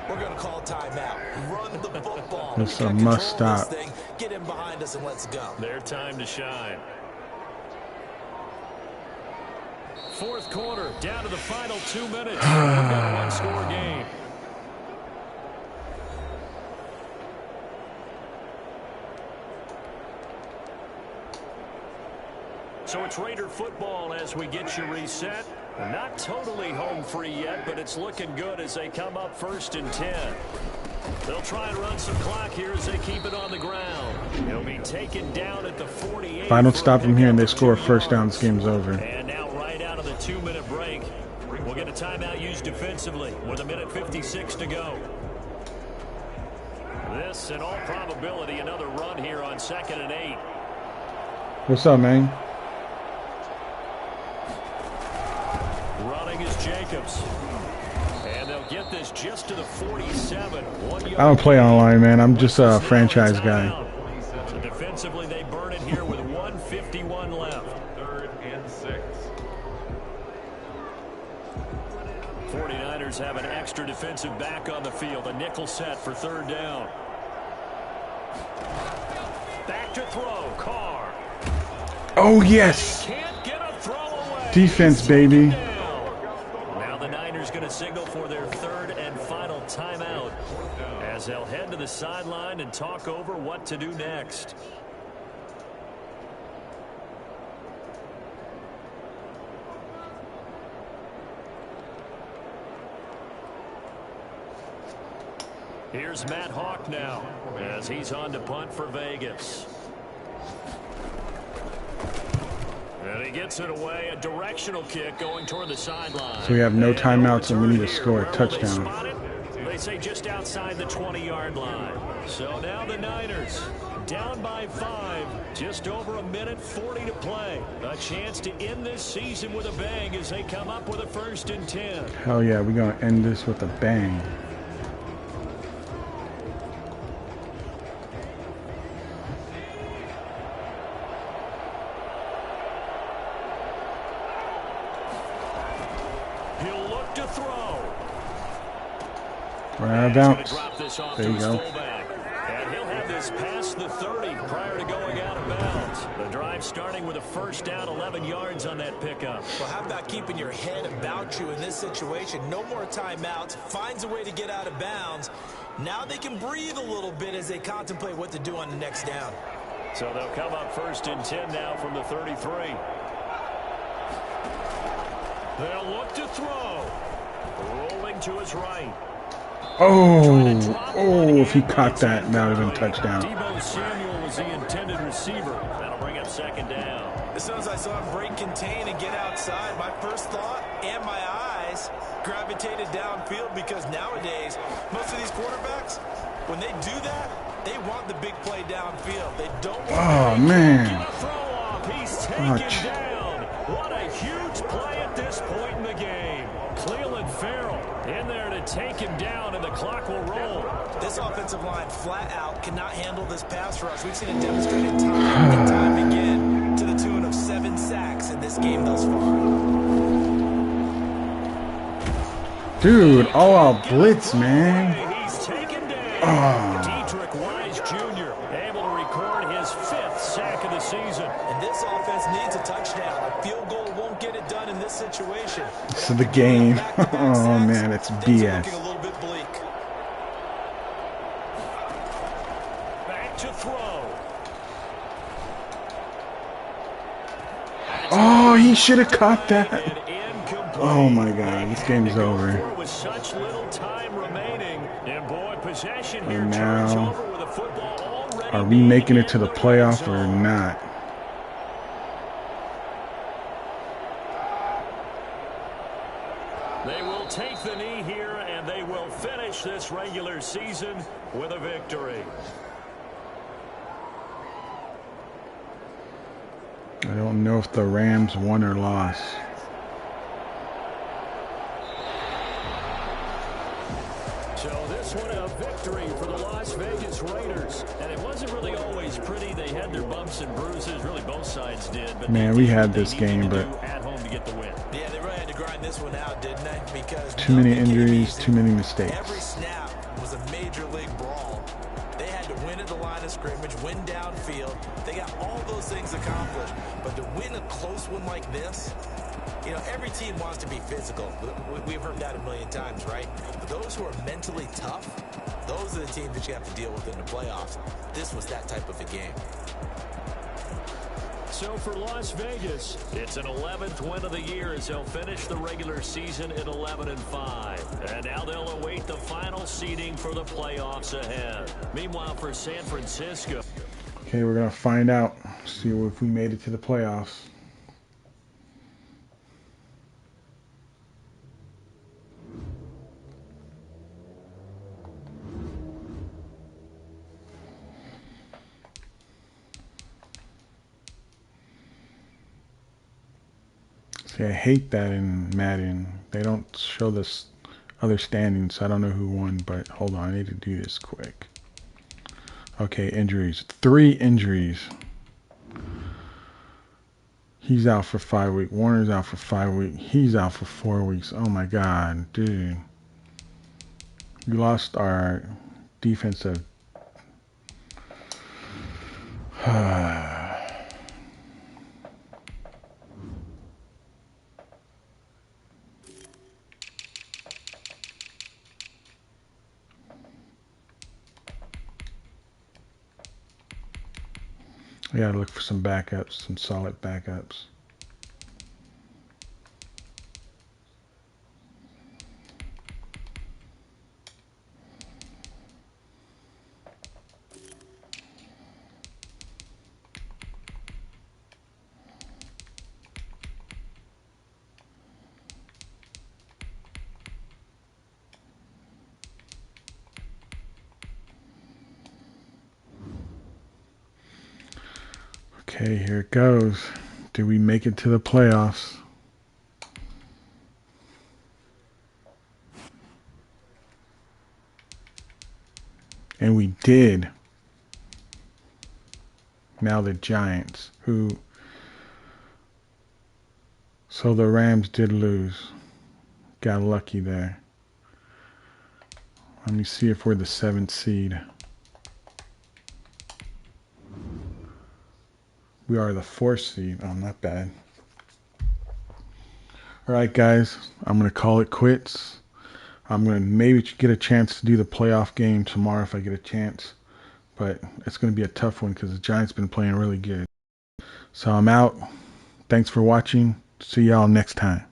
we're going to call timeout. Run the football. It's We a got must control of stop. this thing. Get him behind us and let's go. Their time to shine. 4th quarter, down to the final 2 minutes. We've got a one-score game. So it's Raider football as we get you reset. Not totally home free yet, but it's looking good as they come up 1st and 10. They'll try and run some clock here as they keep it on the ground. He'll be taken down at the 48. If I don't stop them here and they score a first down, this game's over. And now right out of the 2-minute break, we'll get a timeout used defensively with 1:56 to go. This, in all probability, another run here on 2nd and 8. What's up, man? Running is Jacobs. And they'll get this just to the 47. I don't play online, man. I'm just a franchise guy. So defensively, they burn it here with 1:51 left. 3rd and 6. 49ers have an extra defensive back on the field. A nickel set for third down. Back to throw. Carr. Oh, yes. Can't get a throw away. Defense, baby. Now the Niners going to signal for their third and final timeout as they'll head to the sideline and talk over what to do next. Here's Matt Hawk now as he's on to punt for Vegas. And he gets it away. A directional kick going toward the sideline. So we have no timeouts and we need to score a touchdown. They say just outside the 20-yard line. So now the Niners down by 5. Just over a minute 40 to play. A chance to end this season with a bang as they come up with a 1st and 10. Hell yeah, we're going to end this with a bang. He'll look to throw. Right out of bounds. There you go. And he'll have this past the 30 prior to going out of bounds. The drive starting with a 1st down, 11 yards on that pickup. Well, how about keeping your head about you in this situation? No more timeouts. Finds a way to get out of bounds. Now they can breathe a little bit as they contemplate what to do on the next down. So they'll come up 1st and 10 now from the 33. They'll look to throw. Rolling to his right. Oh, if he caught that, that would have been touchdown. Deebo Samuel was the intended receiver. That'll bring up 2nd down. As soon as I saw him break contain and get outside, my first thought and my eyes gravitated downfield, because nowadays, most of these quarterbacks, when they do that, they want the big play downfield. They don't want Oh, man. get a throw off. He's taken down. What a huge play at this point in the game. Cleveland Farrell in there to take him down, and the clock will roll. This offensive line flat out cannot handle this pass rush. We've seen it demonstrated time and time again, to the tune of 7 sacks in this game thus far. Dude, all out blitz, man. He's taken down. Dietrich Wise Jr. able to record his 5th sack of the season. And this offense needs a touchdown. A field goal won't get it done in this situation. So the game. Oh, man, it's BS. Looking a little bit bleak. Back to throw. Oh, he should have caught that. And incomplete. Oh, my God, this game's over. With such little time remaining, and boy, possession here And turns now, over with a football already. are we making it to the playoff or not? They will take the knee here, and they will finish this regular season with a victory. I don't know if the Rams won or lost. So this one a victory for the Las Vegas Raiders. And it wasn't really always pretty. They had their bumps and bruises. Really, both sides did. But Man, we had this game, but at home to get the win. Yeah, they really had to grind this one out, didn't they? Because too many nothing came injuries, easy. too many mistakes. Every snap was a major league brawl. They had to win at the line of scrimmage, win downfield. They got all those things accomplished. But to win a close one like this, you know, every team wants to be physical. We've heard that a million times, right? But those who are mentally tough, those are the teams that you have to deal with in the playoffs. This was that type of a game. So for Las Vegas, it's an 11th win of the year as they'll finish the regular season at 11-5. And now they'll await the final seeding for the playoffs ahead. Meanwhile, for San Francisco. Okay, we're going to find out. See if we made it to the playoffs. See, I hate that in Madden. They don't show this other standings, so I don't know who won, but hold on, I need to do this quick. Okay, injuries. 3 injuries. He's out for 5 weeks. Warner's out for 5 weeks. He's out for 4 weeks. Oh my God, dude. We lost our defensive. I gotta look for some backups, some solid backups. Okay, here it goes. Do we make it to the playoffs? And we did. Now the Giants, so the Rams did lose. Got lucky there. Let me see if we're the 7th seed. We are the 4th seed. Oh, not bad. All right, guys. I'm going to call it quits. I'm going to maybe get a chance to do the playoff game tomorrow if I get a chance. But it's going to be a tough one because the Giants been playing really good. So I'm out. Thanks for watching. See y'all next time.